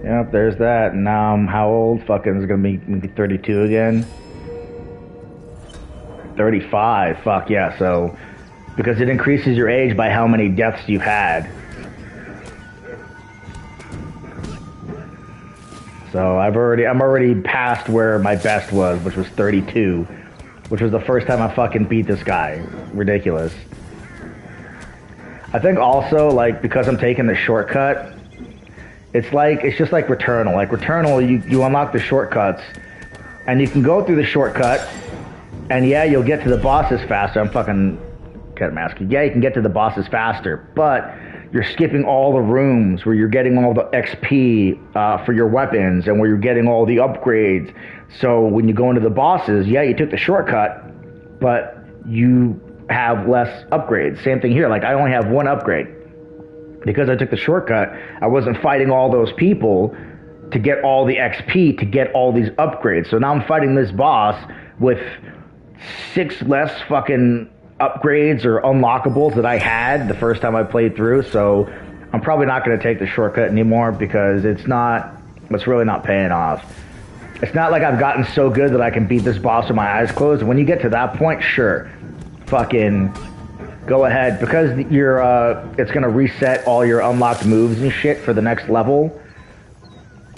Yep, there's that. And now I'm how old? Fucking is gonna be 32 again. 35. Fuck yeah. So because it increases your age by how many deaths you've had. So I'm already past where my best was, which was 32, which was the first time I fucking beat this guy. Ridiculous. I think also like because I'm taking the shortcut. It's just like Returnal. Like Returnal, you unlock the shortcuts, and you can go through the shortcut, and yeah, you'll get to the bosses faster. I'm fucking cat mask. Yeah, you can get to the bosses faster, but you're skipping all the rooms where you're getting all the XP for your weapons, and where you're getting all the upgrades. So when you go into the bosses, yeah, you took the shortcut, but you have less upgrades. Same thing here. Like I only have one upgrade. Because I took the shortcut, I wasn't fighting all those people to get all the XP, to get all these upgrades. So now I'm fighting this boss with 6 less fucking upgrades or unlockables that I had the first time I played through. So I'm probably not going to take the shortcut anymore because it's really not paying off. It's not like I've gotten so good that I can beat this boss with my eyes closed. When you get to that point, sure, fucking go ahead, because it's gonna reset all your unlocked moves and shit for the next level.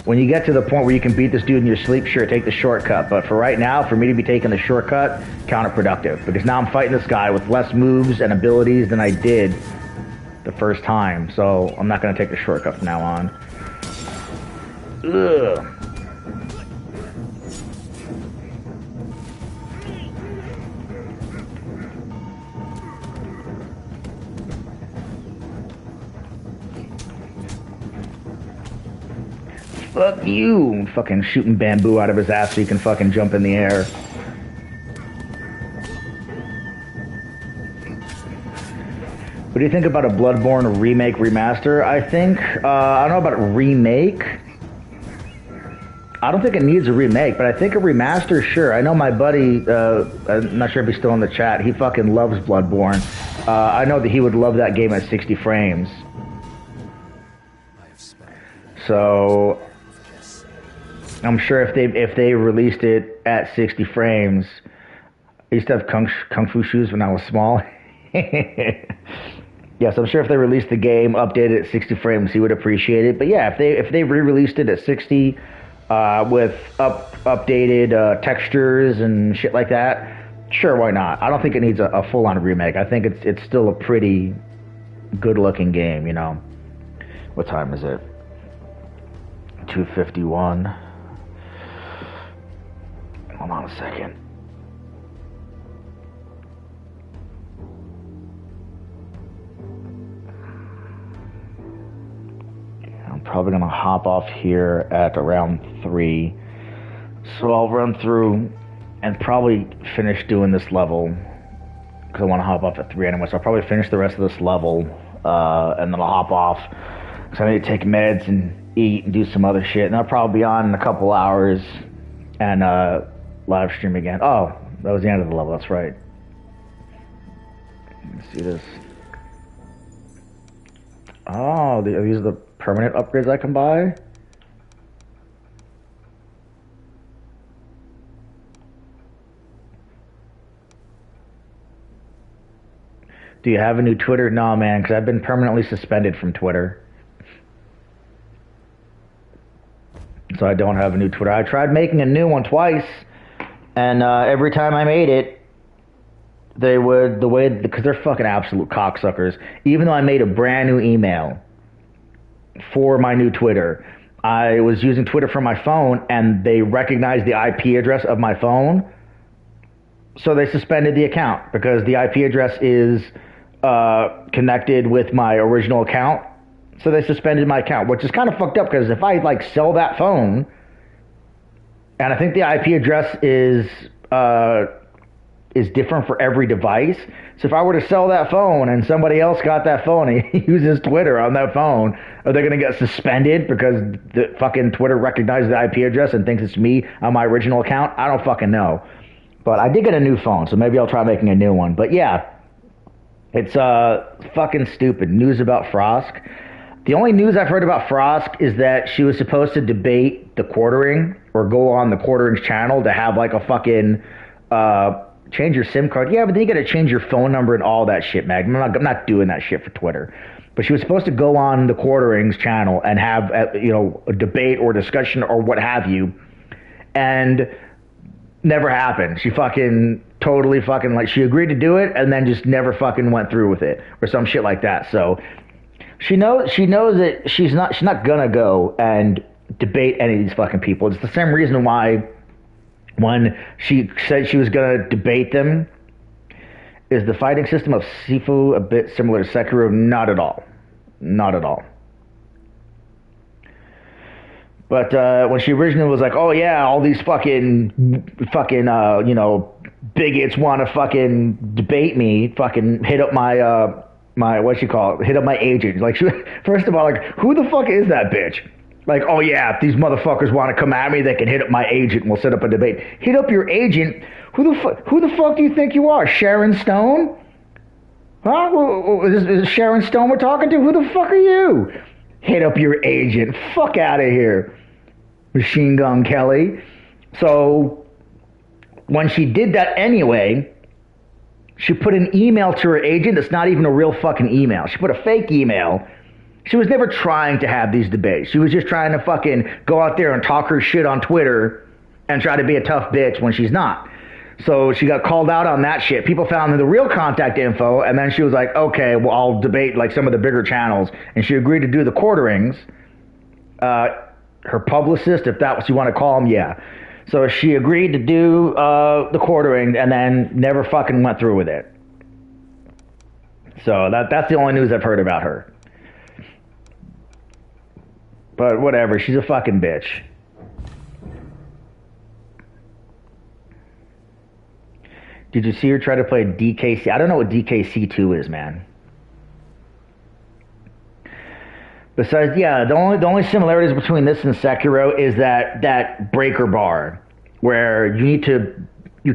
When you get to the point where you can beat this dude in your sleep, sure, take the shortcut. But for right now, for me to be taking the shortcut, counterproductive. Because now I'm fighting this guy with less moves and abilities than I did the first time. So I'm not gonna take the shortcut from now on. Ugh. Fuck you! Fucking shooting bamboo out of his ass so he can fucking jump in the air. What do you think about a Bloodborne remake remaster? I think, I don't know about a remake. I don't think it needs a remake, but I think a remaster, sure. I know my buddy, I'm not sure if he's still in the chat, he fucking loves Bloodborne. I know that he would love that game at 60 frames. So I'm sure if they released it at 60 frames, I used to have kung fu shoes when I was small. Yes, I'm sure if they released the game updated at 60 frames, he would appreciate it. But yeah, if they re-released it at 60 with updated textures and shit like that, sure, why not? I don't think it needs a full-on remake. I think it's still a pretty good-looking game, you know. What time is it? 2:51. Hold on a second. I'm probably gonna hop off here at around 3. So I'll run through and probably finish doing this level because I want to hop off at 3 anyway. So I'll probably finish the rest of this level and then I'll hop off So I need to take meds and eat and do some other shit. And I'll probably be on in a couple hours and live stream again. Oh, that was the end of the level. That's right. Let's see this. Oh, these are the permanent upgrades I can buy? Do you have a new Twitter? No, man, because I've been permanently suspended from Twitter. So I don't have a new Twitter. I tried making a new one twice, and every time I made it, they would, because they're fucking absolute cocksuckers. Even though I made a brand new email for my new Twitter, I was using Twitter from my phone, and they recognized the IP address of my phone, so they suspended the account because the IP address is connected with my original account. So they suspended my account, which is kind of fucked up because if I like sell that phone, and I think the IP address is different for every device. So if I were to sell that phone and somebody else got that phone and he uses Twitter on that phone, are they going to get suspended because the fucking Twitter recognizes the IP address and thinks it's me on my original account? I don't fucking know. But I did get a new phone, so maybe I'll try making a new one. But yeah, it's fucking stupid. News about Frosk. The only news I've heard about Frosk is that she was supposed to debate the quartering or go on the quartering's channel to have like a fucking change your SIM card. Yeah, but then you got to change your phone number and all that shit, Mag. I'm not doing that shit for Twitter. But she was supposed to go on the quartering's channel and have a debate or discussion or what have you, and never happened. She fucking totally fucking like she agreed to do it and then just never fucking went through with it or some shit like that. So she knows that she's not gonna go and debate any of these fucking people. It's the same reason why when she said she was gonna debate them, is the fighting system of Sifu a bit similar to Sekiro? Not at all. Not at all. But when she originally was like, oh yeah, all these fucking bigots want to fucking debate me, fucking hit up my hit up my agent. Like, first of all, like, who the fuck is that bitch? Like, oh yeah, if these motherfuckers want to come at me, they can hit up my agent and we'll set up a debate. Hit up your agent? Who the fuck do you think you are? Sharon Stone? Huh? Is Sharon Stone we're talking to? Who the fuck are you? Hit up your agent. Fuck out of here, Machine Gun Kelly. So when she did that anyway, she put an email to her agent that's not even a real fucking email. She put a fake email. She was never trying to have these debates. She was just trying to fucking go out there and talk her shit on Twitter and try to be a tough bitch when she's not. So she got called out on that shit. People found the real contact info, and then she was like, okay, well, I'll debate like some of the bigger channels. And she agreed to do the quarterings. Her publicist, if that's what you want to call him, yeah. So she agreed to do the quartering and then never fucking went through with it. So that's the only news I've heard about her. But whatever, she's a fucking bitch. Did you see her try to play DKC? I don't know what DKC2 is, man. Besides, yeah, the only similarities between this and Sekiro is that breaker bar, where you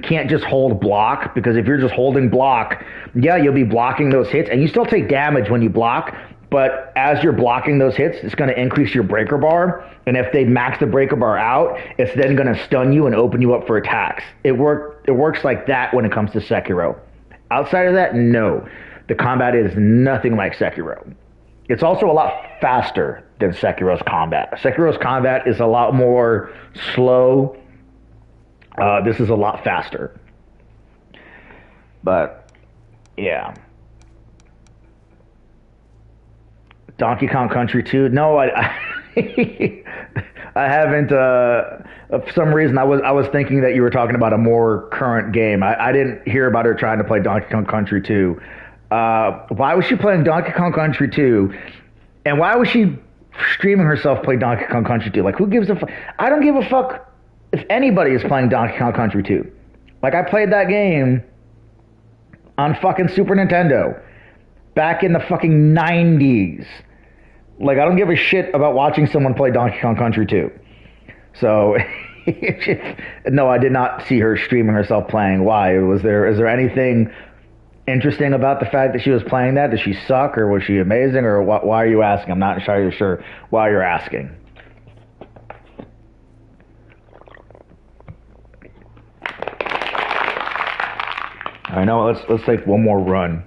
can't just hold block, because if you're just holding block, yeah, you'll be blocking those hits, and you still take damage when you block, but as you're blocking those hits, it's going to increase your breaker bar, and if they max the breaker bar out, it's then going to stun you and open you up for attacks. It works like that when it comes to Sekiro. Outside of that, no. The combat is nothing like Sekiro. It's also a lot faster than Sekiro's combat. Sekiro's combat is a lot more slow. This is a lot faster. But, yeah. Donkey Kong Country 2? No, I haven't. For some reason, I was thinking that you were talking about a more current game. I didn't hear about her trying to play Donkey Kong Country 2. Why was she playing Donkey Kong Country 2? And why was she streaming herself play Donkey Kong Country 2? Like, who gives a fuck? I don't give a fuck if anybody is playing Donkey Kong Country 2. Like, I played that game on fucking Super Nintendo back in the fucking 90s Like, I don't give a shit about watching someone play Donkey Kong Country 2. So, no, I did not see her streaming herself playing. Why? Is there anything interesting about the fact that she was playing that? Did she suck, or was she amazing, or why are you asking? I'm not entirely sure why you're asking. I know. Let's take one more run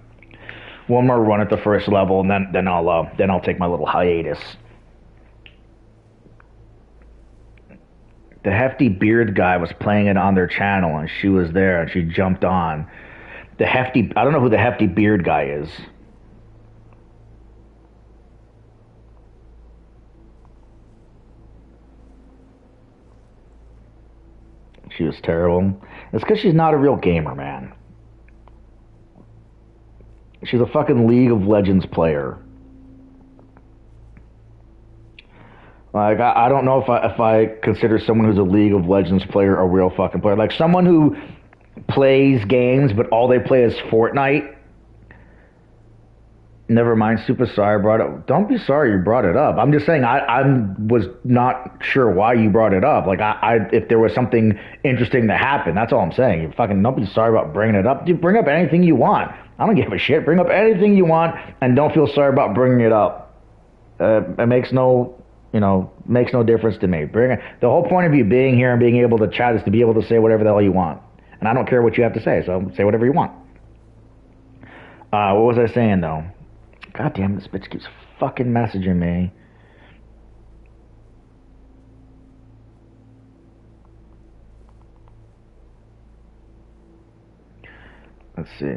at the first level, and then I'll take my little hiatus. The hefty beard guy was playing it on their channel, and she was there, and she jumped on. I don't know who the hefty beard guy is. She was terrible. It's because she's not a real gamer, man. She's a fucking League of Legends player. Like, I don't know if I consider someone who's a League of Legends player a real fucking player. Like, someone who plays games, but all they play is Fortnite. Never mind, super sorry I brought it. Don't be sorry you brought it up. I'm just saying I was not sure why you brought it up. Like, if there was something interesting that happened, that's all I'm saying. You fucking don't be sorry about bringing it up. Dude, bring up anything you want. I don't give a shit. Bring up anything you want, and don't feel sorry about bringing it up. It makes no difference to me. The whole point of you being here and being able to chat is to be able to say whatever the hell you want. And I don't care what you have to say, so say whatever you want. What was I saying, though? God damn, this bitch keeps fucking messaging me. Let's see.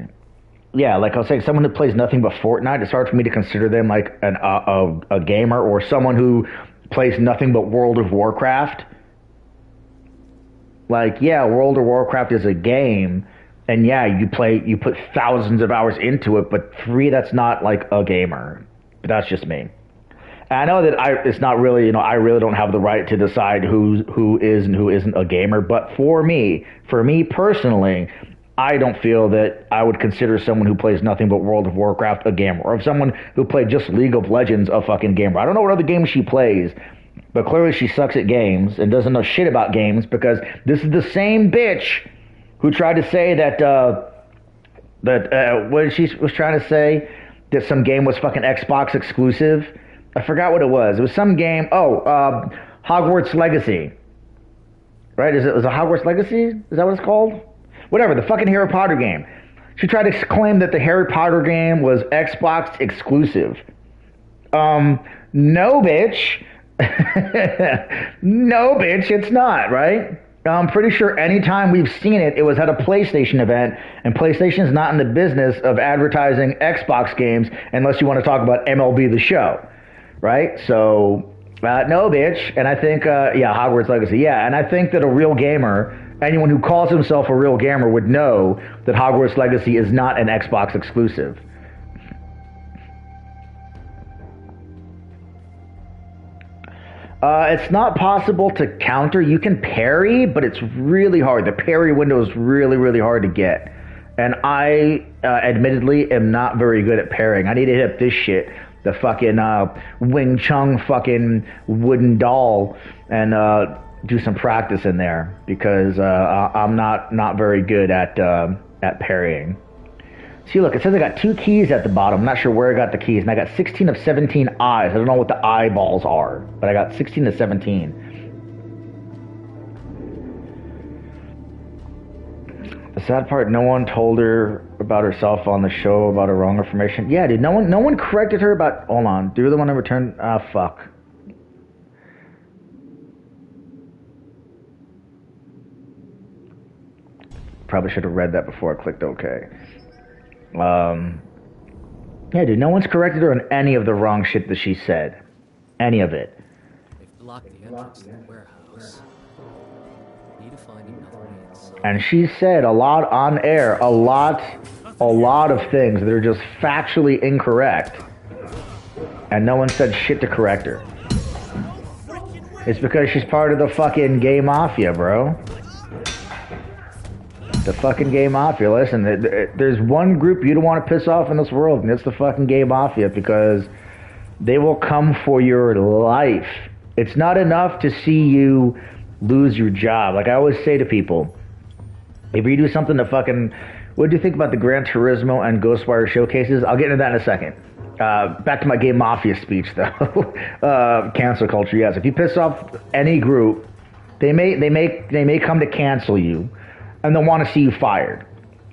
Yeah, like I was saying, someone who plays nothing but Fortnite, it's hard for me to consider them like a gamer, or someone who plays nothing but World of Warcraft. Like, yeah, World of Warcraft is a game, and yeah, you put thousands of hours into it, but that's not like a gamer. But that's just me. And I know that it's not really, I really don't have the right to decide who is and who isn't a gamer, but for me personally, I don't feel that I would consider someone who plays nothing but World of Warcraft a gamer, or if someone who played just League of Legends a fucking gamer. I don't know what other games she plays, but clearly she sucks at games and doesn't know shit about games, because this is the same bitch who tried to say that what she was trying to say, that some game was fucking Xbox exclusive. I forgot what it was. It was some game. Hogwarts Legacy. Right? Was it Hogwarts Legacy? Is that what it's called? Whatever, the fucking Harry Potter game. She tried to claim that the Harry Potter game was Xbox exclusive. No, bitch. No, bitch, it's not, right? I'm pretty sure anytime we've seen it, it was at a PlayStation event, and PlayStation's not in the business of advertising Xbox games unless you want to talk about MLB The Show, right? So, no, bitch. And I think, Hogwarts Legacy, yeah. And I think that a real gamer, anyone who calls himself a real gamer, would know that Hogwarts Legacy is not an Xbox exclusive. It's not possible to counter. You can parry, but it's really hard. The parry window is really, really hard to get. And I, admittedly, am not very good at parrying. I need to hit up this shit, the fucking Wing Chun fucking wooden doll, and do some practice in there, because I'm not very good at parrying. See, look, it says I got 2 keys at the bottom. I'm not sure where I got the keys. And I got 16 of 17 eyes. I don't know what the eyeballs are, but I got 16 to 17. The sad part, no one told her about herself on the show about her wrong information. Yeah, dude, no one corrected her about... Hold on. Do the one I returned... fuck. Probably should have read that before I clicked OK. Yeah, dude, no one's corrected her on any of the wrong shit that she said. Any of it. They've blocked the entrance to the warehouse. Need to find another way inside. And she said a lot on air, a lot of things that are just factually incorrect. And no one said shit to correct her. It's because she's part of the fucking gay mafia, bro. The fucking gay mafia. Listen, there's one group you don't want to piss off in this world, and it's the fucking gay mafia, because They will come for your life. It's not enough to see you lose your job. Like I always say to people, if you do something to fucking... What do you think about the Gran Turismo and Ghostwire showcases? I'll get into that in a second. Back to my Game Mafia speech, though. Cancel culture, yes. If you piss off any group, they may come to cancel you, and they'll want to see you fired,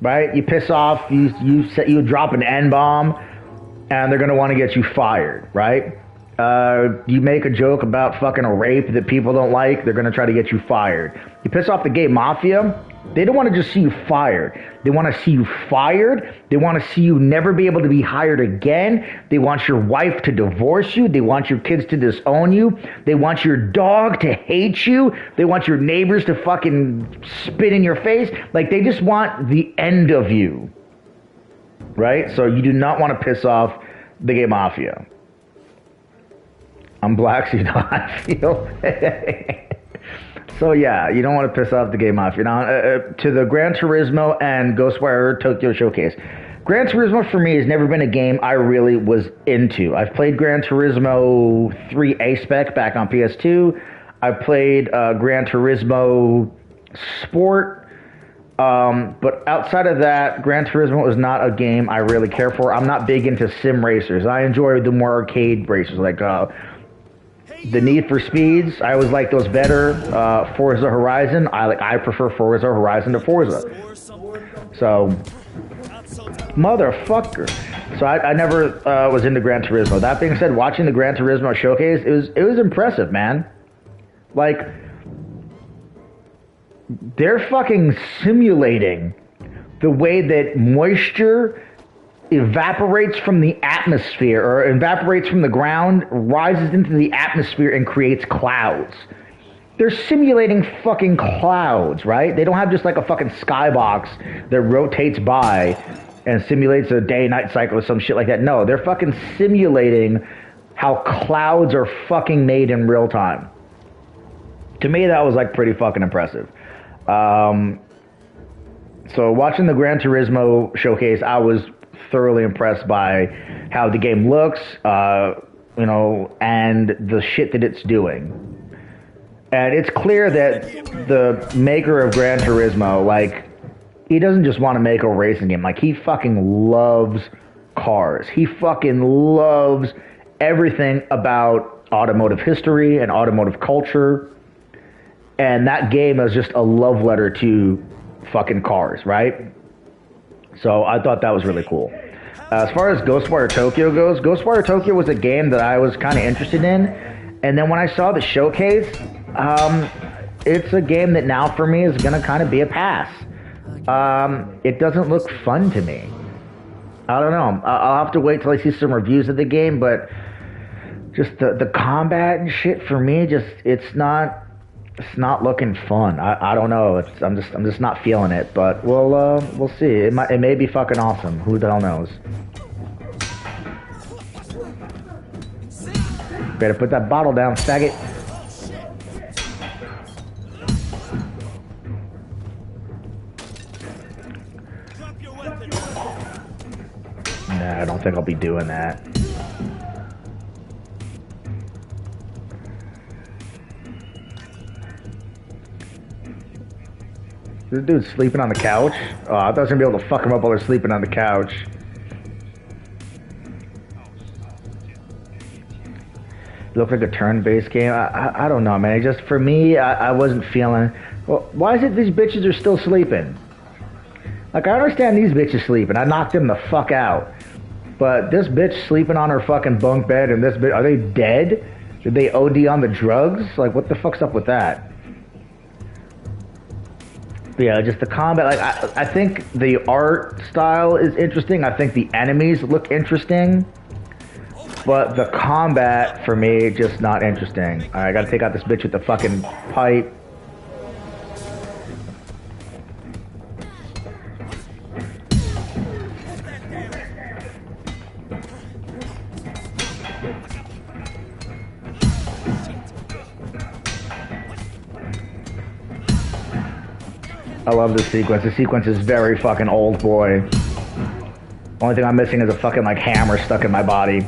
right? You piss off, you drop an N-bomb, and they're gonna want to get you fired, right? You make a joke about fucking a rape that people don't like, they're gonna try to get you fired. You piss off the Game Mafia, they don't want to just see you fired. They want to see you fired. They want to see you never be able to be hired again. They want your wife to divorce you. They want your kids to disown you. They want your dog to hate you. They want your neighbors to fucking spit in your face. Like, they just want the end of you. Right? So you do not want to piss off the Gay Mafia. I'm black, so you know how I feel. So yeah, you don't want to piss off the Gay Mafia. Now, to the Gran Turismo and Ghostwire Tokyo Showcase. Gran Turismo for me has never been a game I really was into. I've played Gran Turismo 3 A-Spec back on PS2. I've played Gran Turismo Sport. But outside of that, Gran Turismo is not a game I really care for. I'm not big into sim racers. I enjoy the more arcade racers, like the Need for Speeds. I always like those better. Forza Horizon. I prefer Forza Horizon to Forza. So, motherfucker. So I never was into Gran Turismo. That being said, watching the Gran Turismo showcase, it was impressive, man. Like, they're fucking simulating the way that moisture evaporates from the atmosphere, or evaporates from the ground, rises into the atmosphere and creates clouds. They're simulating fucking clouds, right? They don't have just like a fucking skybox that rotates by and simulates a day-night cycle or some shit like that. No, they're fucking simulating how clouds are fucking made in real time. To me, that was like pretty fucking impressive. So watching the Gran Turismo showcase, I was thoroughly impressed by how the game looks, and the shit that it's doing. And it's clear that the maker of Gran Turismo, like, he doesn't just want to make a racing game. Like, he fucking loves cars. He fucking loves everything about automotive history and automotive culture. And that game is just a love letter to fucking cars, right? So I thought that was really cool. As far as Ghostwire Tokyo goes, Ghostwire Tokyo was a game that I was kind of interested in. And then when I saw the showcase, it's a game that now for me is going to kind of be a pass. It doesn't look fun to me. I don't know. I'll have to wait till I see some reviews of the game, but just the combat and shit for me, it's not looking fun. I don't know. I'm just not feeling it. But we'll see. It may be fucking awesome. Who the hell knows? Better put that bottle down, faggot. Nah, I don't think I'll be doing that. This dude's sleeping on the couch? Oh, I thought I was gonna be able to fuck him up while they're sleeping on the couch. It looked like a turn-based game. I don't know, man. Just for me, I wasn't feeling... Well, why is it these bitches are still sleeping? Like, I understand these bitches sleeping. I knocked them the fuck out. But this bitch sleeping on her fucking bunk bed and this bitch... Are they dead? Did they OD on the drugs? Like, what the fuck's up with that? But yeah, just the combat. Like, I think the art style is interesting. I think the enemies look interesting. But the combat, for me, just not interesting. Alright, I gotta take out this bitch with the fucking pipe. I love this sequence. This sequence is very fucking old boy. Only thing I'm missing is a fucking, like, hammer stuck in my body.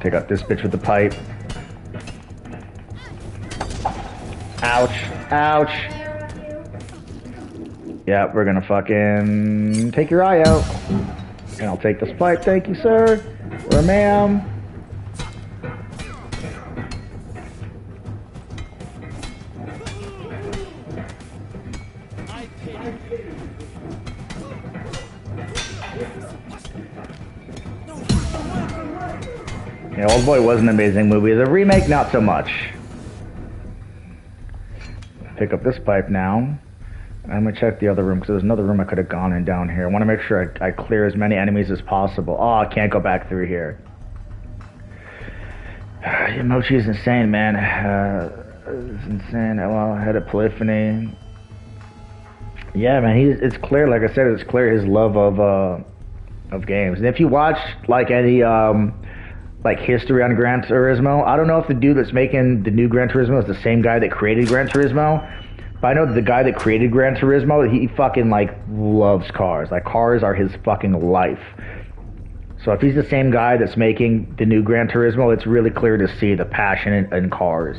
Pick up this bitch with the pipe. Ouch. Ouch. Yeah, we're gonna fucking take your eye out. And I'll take this pipe. Thank you, sir. Or ma'am. Yeah, Old Boy was an amazing movie. The remake, not so much. Pick up this pipe now. I'm gonna check the other room because there's another room I could have gone in down here. I want to make sure I clear as many enemies as possible. Oh, I can't go back through here. Mochi is insane, man. It's insane. Well, I had Epiphany. Yeah, man. It's clear. Like I said, it's clear his love of games. And if you watch like any like history on Gran Turismo, I don't know if the dude that's making the new Gran Turismo is the same guy that created Gran Turismo. But I know the guy that created Gran Turismo, he fucking like loves cars. Like cars are his fucking life. So if he's the same guy that's making the new Gran Turismo, it's really clear to see the passion in cars.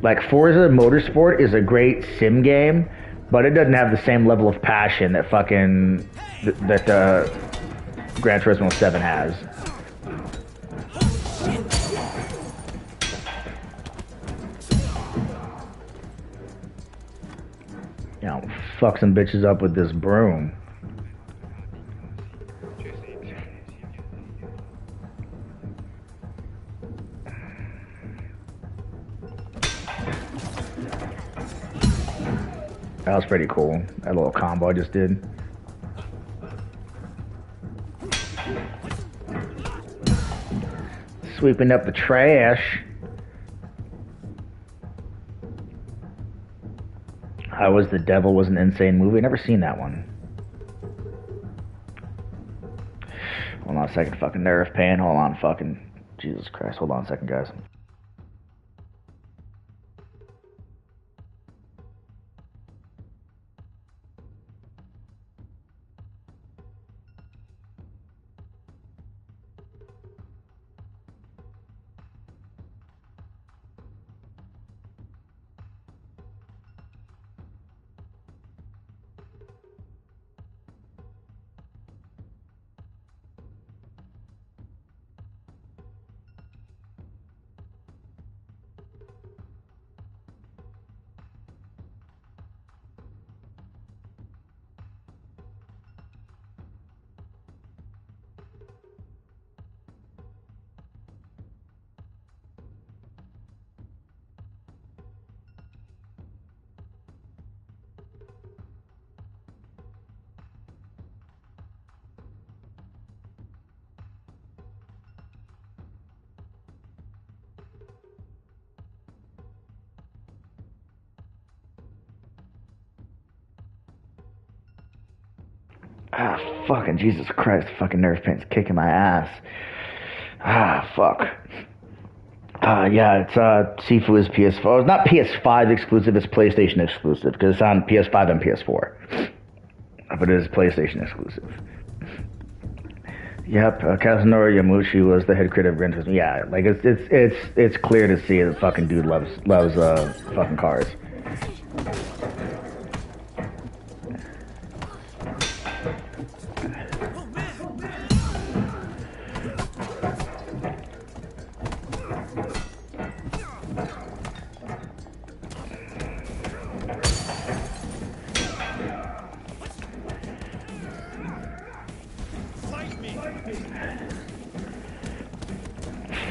Like Forza Motorsport is a great sim game, but it doesn't have the same level of passion that fucking that Gran Turismo 7 has. You know, fuck some bitches up with this broom. That was pretty cool. That little combo I just did. Sweeping up the trash. I Was the Devil was an insane movie. Never seen that one. Hold on a second, fucking nerve pain. Hold on, fucking Jesus Christ. Hold on a second, guys. Ah, fucking Jesus Christ, fucking nerve pain's kicking my ass. Ah, fuck. Yeah, it's, Sifu is PS4. It's not PS5 exclusive, it's PlayStation exclusive, because it's on PS5 and PS4. But it is PlayStation exclusive. Yep, Kazunori Yamushi was the head creator of Gran Turismo. Yeah, like, it's clear to see the fucking dude loves, fucking cars.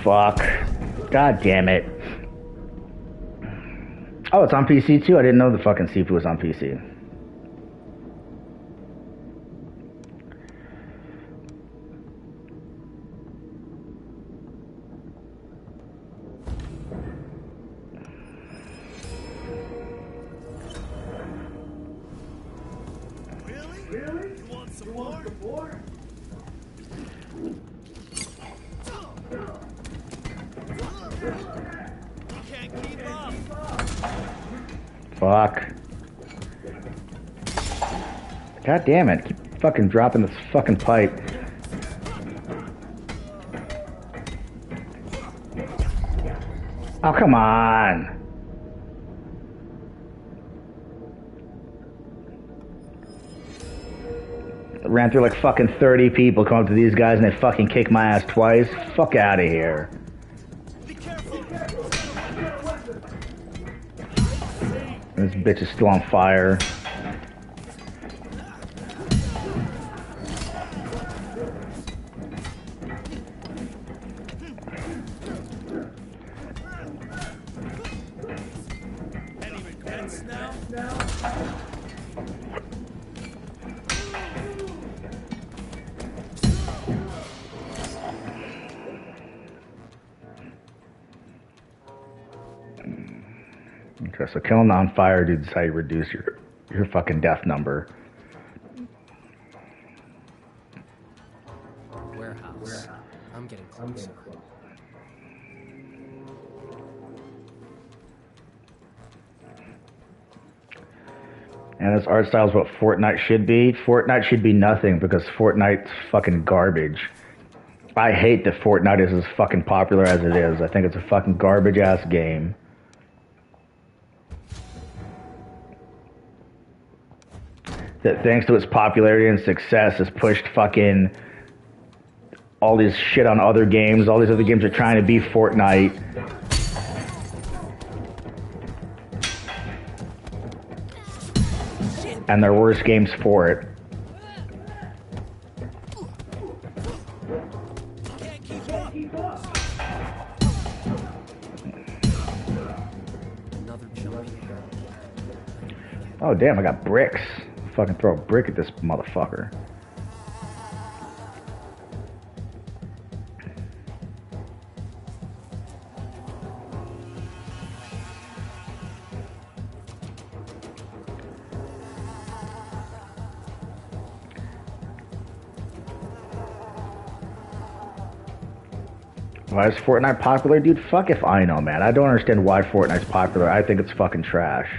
Fuck. God damn it. Oh, it's on PC too? I didn't know the fucking Sifu was on PC. Really? You want some more? Can't keep up. Fuck. God damn it. Keep fucking dropping this fucking pipe. Oh, come on. Ran through like fucking 30 people, come up to these guys, and they fucking kick my ass twice. Fuck out of here. Be careful. This bitch is still on fire. Any regrets now? Okay, so killing on fire dudes is how you reduce your fucking death number. Warehouse. I'm getting closer. And this art style is what Fortnite should be. Fortnite should be nothing because Fortnite's fucking garbage. I hate that Fortnite is as fucking popular as it is. I think it's a fucking garbage ass game. That thanks to its popularity and success has pushed fucking all this shit on other games. All these other games are trying to be Fortnite. And they're worse games for it. Can't keep up. Another jumpy arrow. Oh damn, I got bricks. Fucking throw a brick at this motherfucker. Why is Fortnite popular? Dude, fuck if I know, man. I don't understand why Fortnite's popular. I think it's fucking trash.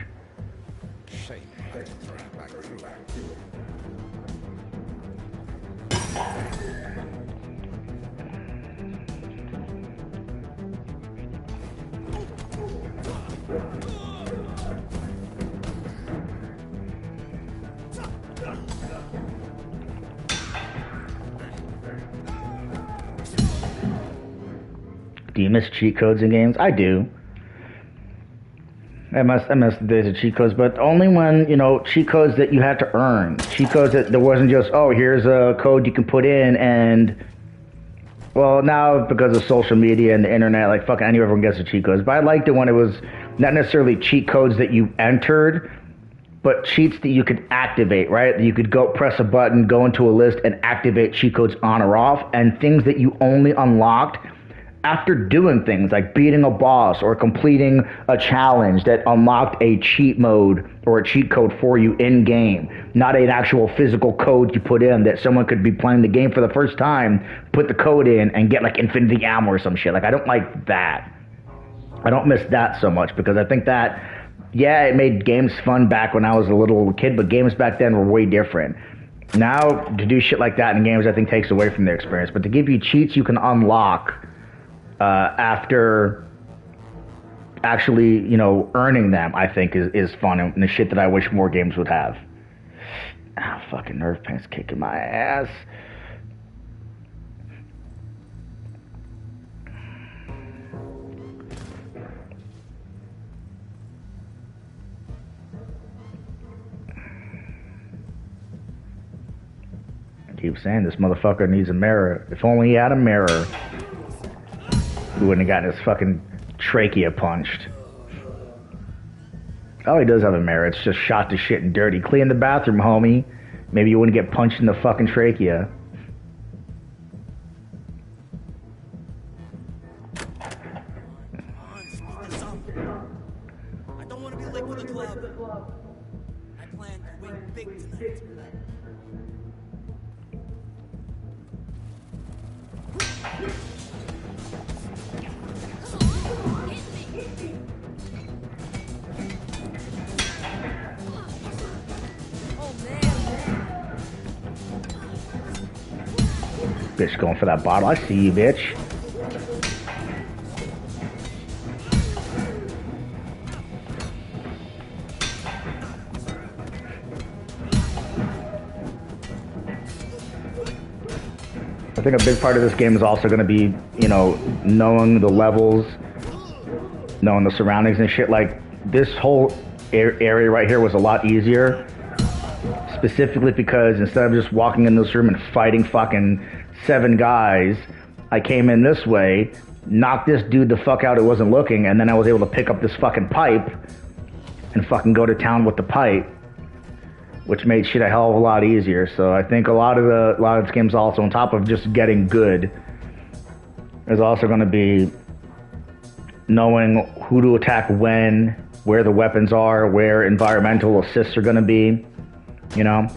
Do you miss cheat codes in games? I do. I miss the days of cheat codes, but only when, you know, cheat codes that you had to earn. Cheat codes that there wasn't just, oh, here's a code you can put in and, well, now because of social media and the internet, like, fucking everyone gets the cheat codes. But I liked it when it was not necessarily cheat codes that you entered, but cheats that you could activate, right? You could go press a button, go into a list, and activate cheat codes on or off, and things that you only unlocked after doing things like beating a boss or completing a challenge that unlocked a cheat mode or a cheat code for you in game, not an actual physical code you put in that someone could be playing the game for the first time, put the code in and get like infinity ammo or some shit. Like, I don't like that. I don't miss that so much because I think that, yeah, it made games fun back when I was a little kid, but games back then were way different. Now, to do shit like that in games, I think takes away from their experience. But to give you cheats you can unlock after actually, you know, earning them, I think is fun and the shit that I wish more games would have. Ah, fucking nerve pain's kicking my ass. I keep saying this motherfucker needs a mirror. If only he had a mirror, he wouldn't have gotten his fucking trachea punched. Oh, he does have a mirror. It's just shot to shit and dirty. Clean the bathroom, homie. Maybe you wouldn't get punched in the fucking trachea. I don't want to be licked with a glove. I plan to win big tonight. Bitch going for that bottle. I see you, bitch. I think a big part of this game is also going to be, you know, knowing the levels, knowing the surroundings and shit. Like, this whole area right here was a lot easier, specifically because instead of just walking in this room and fighting fucking 7 guys, I came in this way, knocked this dude the fuck out who wasn't looking, and then I was able to pick up this fucking pipe and fucking go to town with the pipe, which made shit a hell of a lot easier. So I think a lot of this game's also, on top of just getting good, is also going to be knowing who to attack when, where the weapons are, where environmental assists are going to be, you know?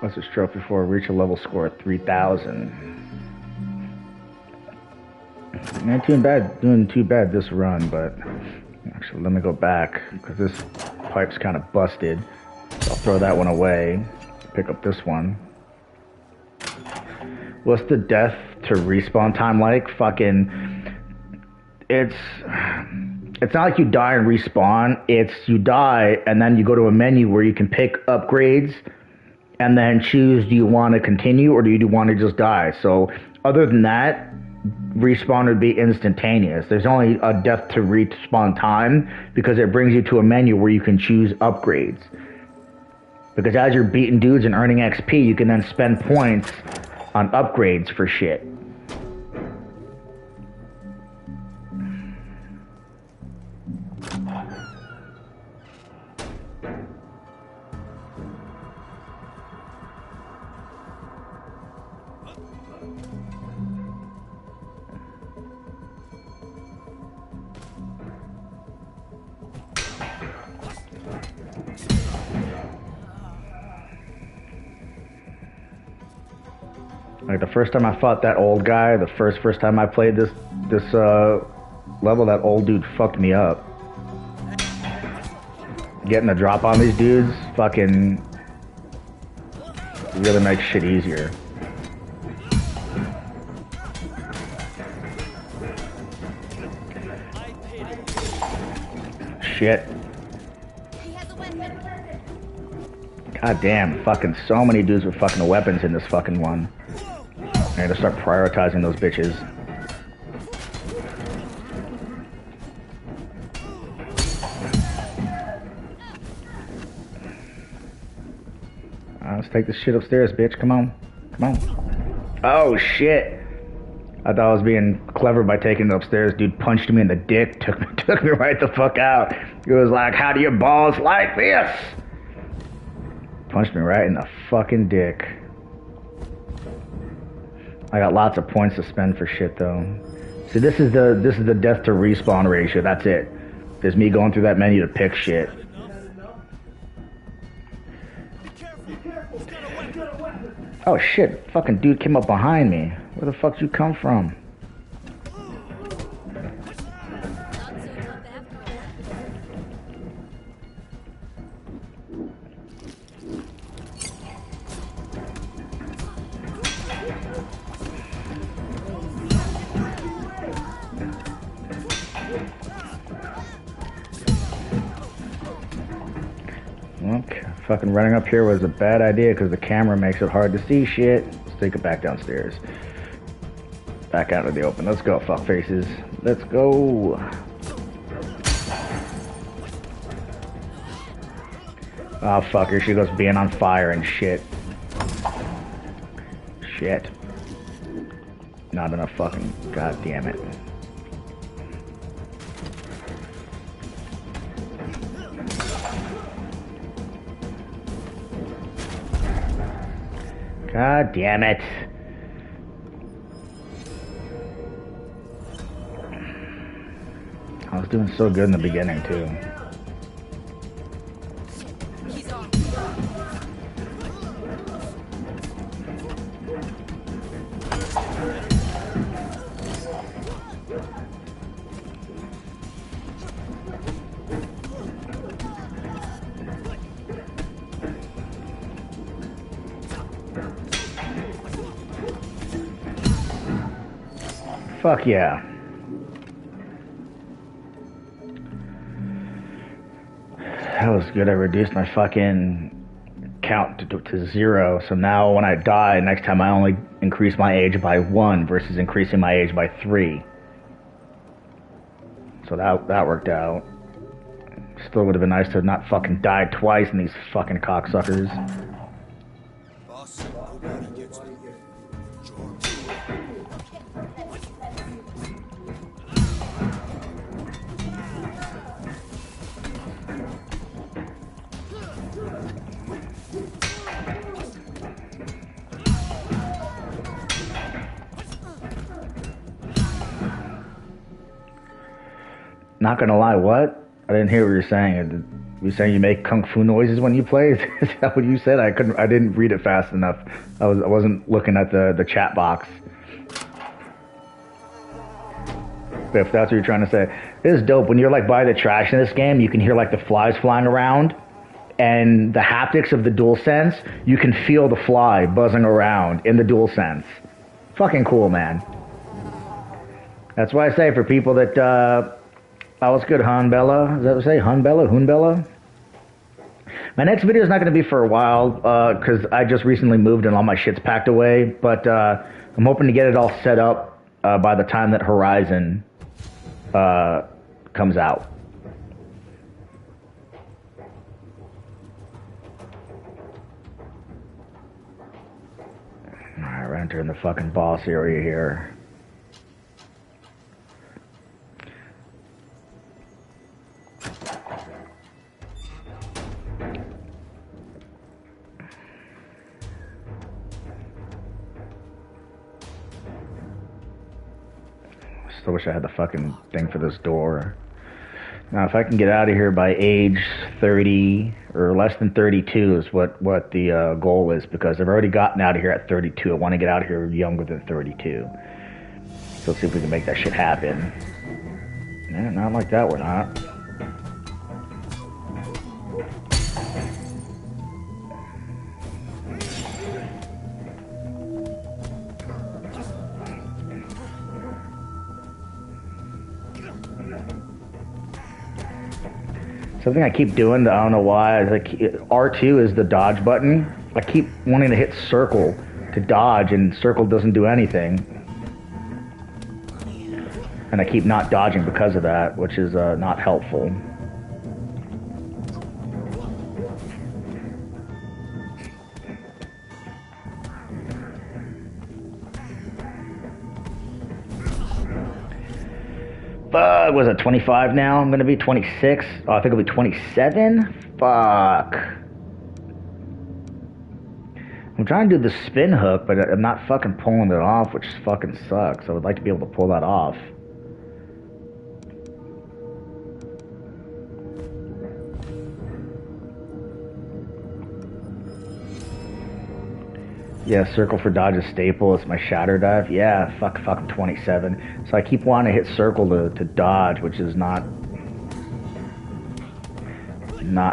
What's this trophy for? Reach a level score of 3,000. Not doing too bad this run, but actually let me go back because this pipe's kind of busted. So I'll throw that one away. Pick up this one. What's the death to respawn time like? Fucking, it's not like you die and respawn. It's you die and then you go to a menu where you can pick upgrades and then choose, do you want to continue or do you want to just die? So other than that, respawn would be instantaneous. There's only a death to respawn time because it brings you to a menu where you can choose upgrades. Because as you're beating dudes and earning XP, you can then spend points on upgrades for shit. Like the first time I fought that old guy, the first time I played this level, that old dude fucked me up. Getting a drop on these dudes fucking really makes shit easier. Shit. God damn, fucking so many dudes with fucking weapons in this fucking one. I gotta start prioritizing those bitches. Let's take this shit upstairs, bitch. Come on. Come on. Oh, shit. I thought I was being clever by taking it upstairs. Dude punched me in the dick. Took me right the fuck out. He was like, how do your balls like this? Punched me right in the fucking dick. I got lots of points to spend for shit though. See, this is the death to respawn ratio. That's it. There's me going through that menu to pick shit. Oh shit! Fucking dude came up behind me. Where the fuck did you come from? Okay, fucking running up here was a bad idea because the camera makes it hard to see shit. Let's take it back downstairs. Back out of the open. Let's go, fuck faces. Let's go. Oh, fuck her. She goes being on fire and shit. Shit. Not enough fucking... God damn it. God damn it. I was doing so good in the beginning, too. Fuck yeah. That was good. I reduced my fucking count to 0. So now when I die, next time I only increase my age by 1 versus increasing my age by 3. So that worked out. Still would have been nice to have not fucking died twice in these fucking cocksuckers. Boss, nobody gets me. Not gonna lie, what? I didn't hear what you're saying. You saying you make kung fu noises when you play? Is that what you said? I didn't read it fast enough. I wasn't looking at the chat box. But if that's what you're trying to say, it is dope. When you're like by the trash in this game, you can hear like the flies flying around, and the haptics of the DualSense, you can feel the fly buzzing around in the DualSense. Fucking cool, man. That's why I say for people that oh, what's good, Hanbella? Is that what I say? Hanbella? Hoonbella? My next video is not going to be for a while, because I just recently moved and all my shit's packed away, but I'm hoping to get it all set up by the time that Horizon comes out. Alright, we're entering the fucking boss area here. Still wish I had the fucking thing for this door. Now, if I can get out of here by age 30 or less than 32 is what the goal is, because I've already gotten out of here at 32. I want to get out of here younger than 32. So let's see if we can make that shit happen. Yeah, not like that, we're not. Something I keep doing, I don't know why, is like R2 is the dodge button. I keep wanting to hit circle to dodge, and circle doesn't do anything. And I keep not dodging because of that, which is not helpful. Was it 25 now? I'm gonna be 26. Oh, I think it'll be 27. Fuck. I'm trying to do the spin hook, but I'm not fucking pulling it off, which fucking sucks. I would like to be able to pull that off. Yeah, circle for dodge is staple. It's my shatter dive. Yeah, fucking 27. So I keep wanting to hit circle to dodge, which is not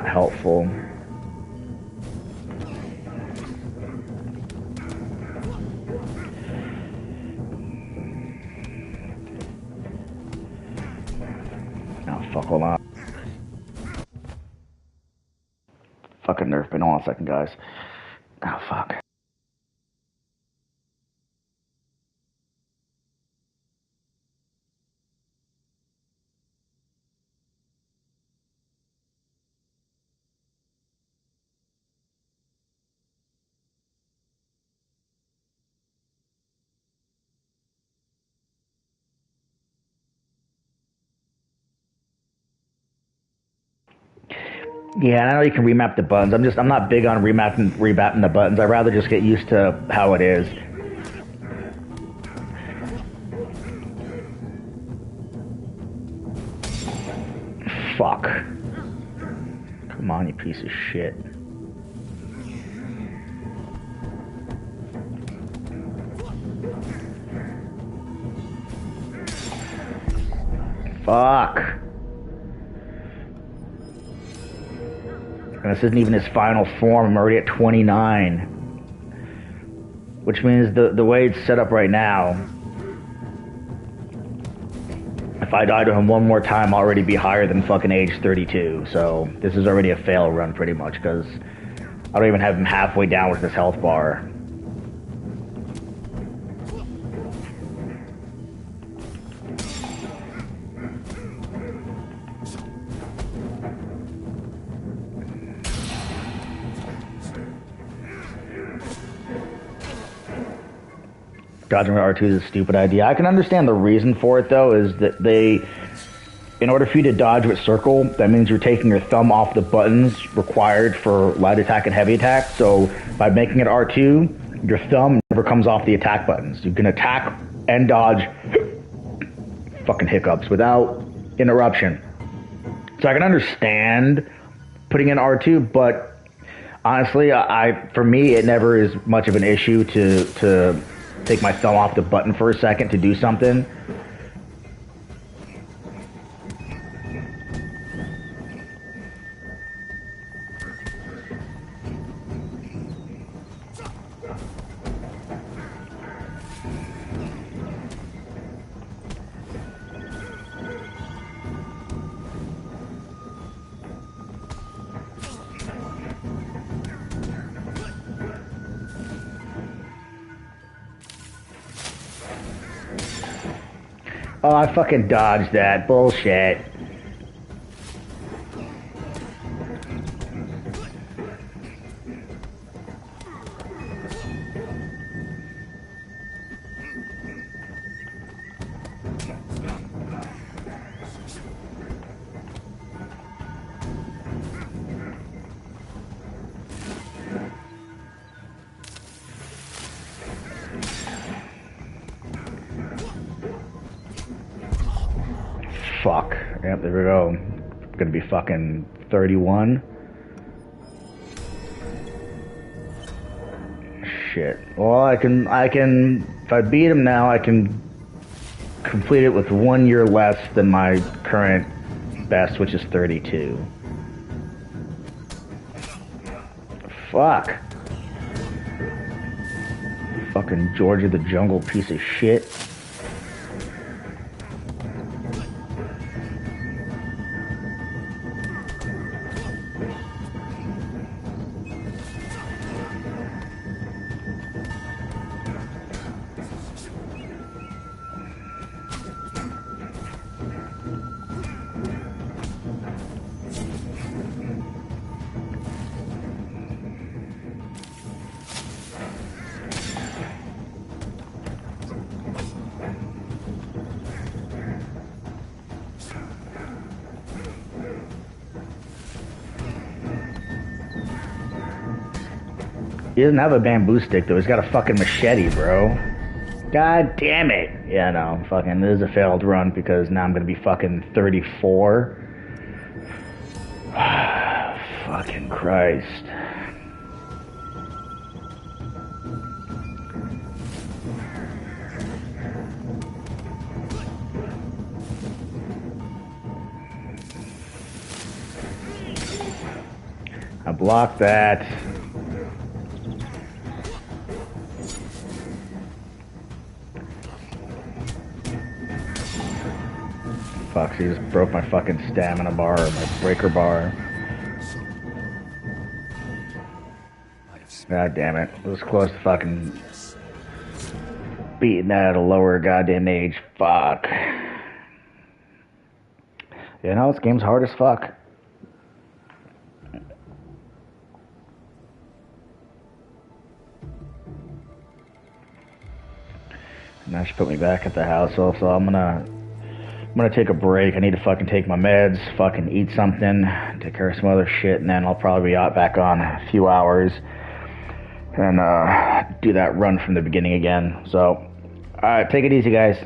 helpful. Oh, fuck, hold on. Fucking nerf bin. Hold on a second, guys. Oh, fuck. Yeah, I know you can remap the buttons. I'm not big on remapping the buttons. I'd rather just get used to how it is. Fuck. Come on, you piece of shit. Fuck. And this isn't even his final form. I'm already at 29. Which means the way it's set up right now, If I die to him one more time, I'll already be higher than fucking age 32. So this is already a fail run pretty much, because I don't even have him halfway down with this health bar. Dodging with R2 is a stupid idea. I can understand the reason for it, though, is that in order for you to dodge with circle, that means you're taking your thumb off the buttons required for light attack and heavy attack. So by making it R2, your thumb never comes off the attack buttons. You can attack and dodge fucking hiccups without interruption. So I can understand putting in R2, but honestly, for me, it never is much of an issue to take my thumb off the button for a second to do something. Oh, I fucking dodged that. Bullshit. Fuck. Yep, there we go. Gonna be fucking 31. Shit. Well, I can, if I beat him now, I can complete it with 1 year less than my current best, which is 32. Fuck. Fucking Georgia the Jungle piece of shit. He doesn't have a bamboo stick, though. He's got a fucking machete, bro. God damn it. Yeah, no, fucking, this is a failed run because now I'm gonna be fucking 34. Fucking Christ. I blocked that. Fuck, she just broke my fucking stamina bar, or my breaker bar. God damn it. It was close to fucking beating that at a lower goddamn age. Fuck. You know, this game's hard as fuck. Now she put me back at the house, so I'm gonna take a break. I need to fucking take my meds, fucking eat something, take care of some other shit, and then I'll probably be out back on a few hours and do that run from the beginning again. So, alright, take it easy, guys.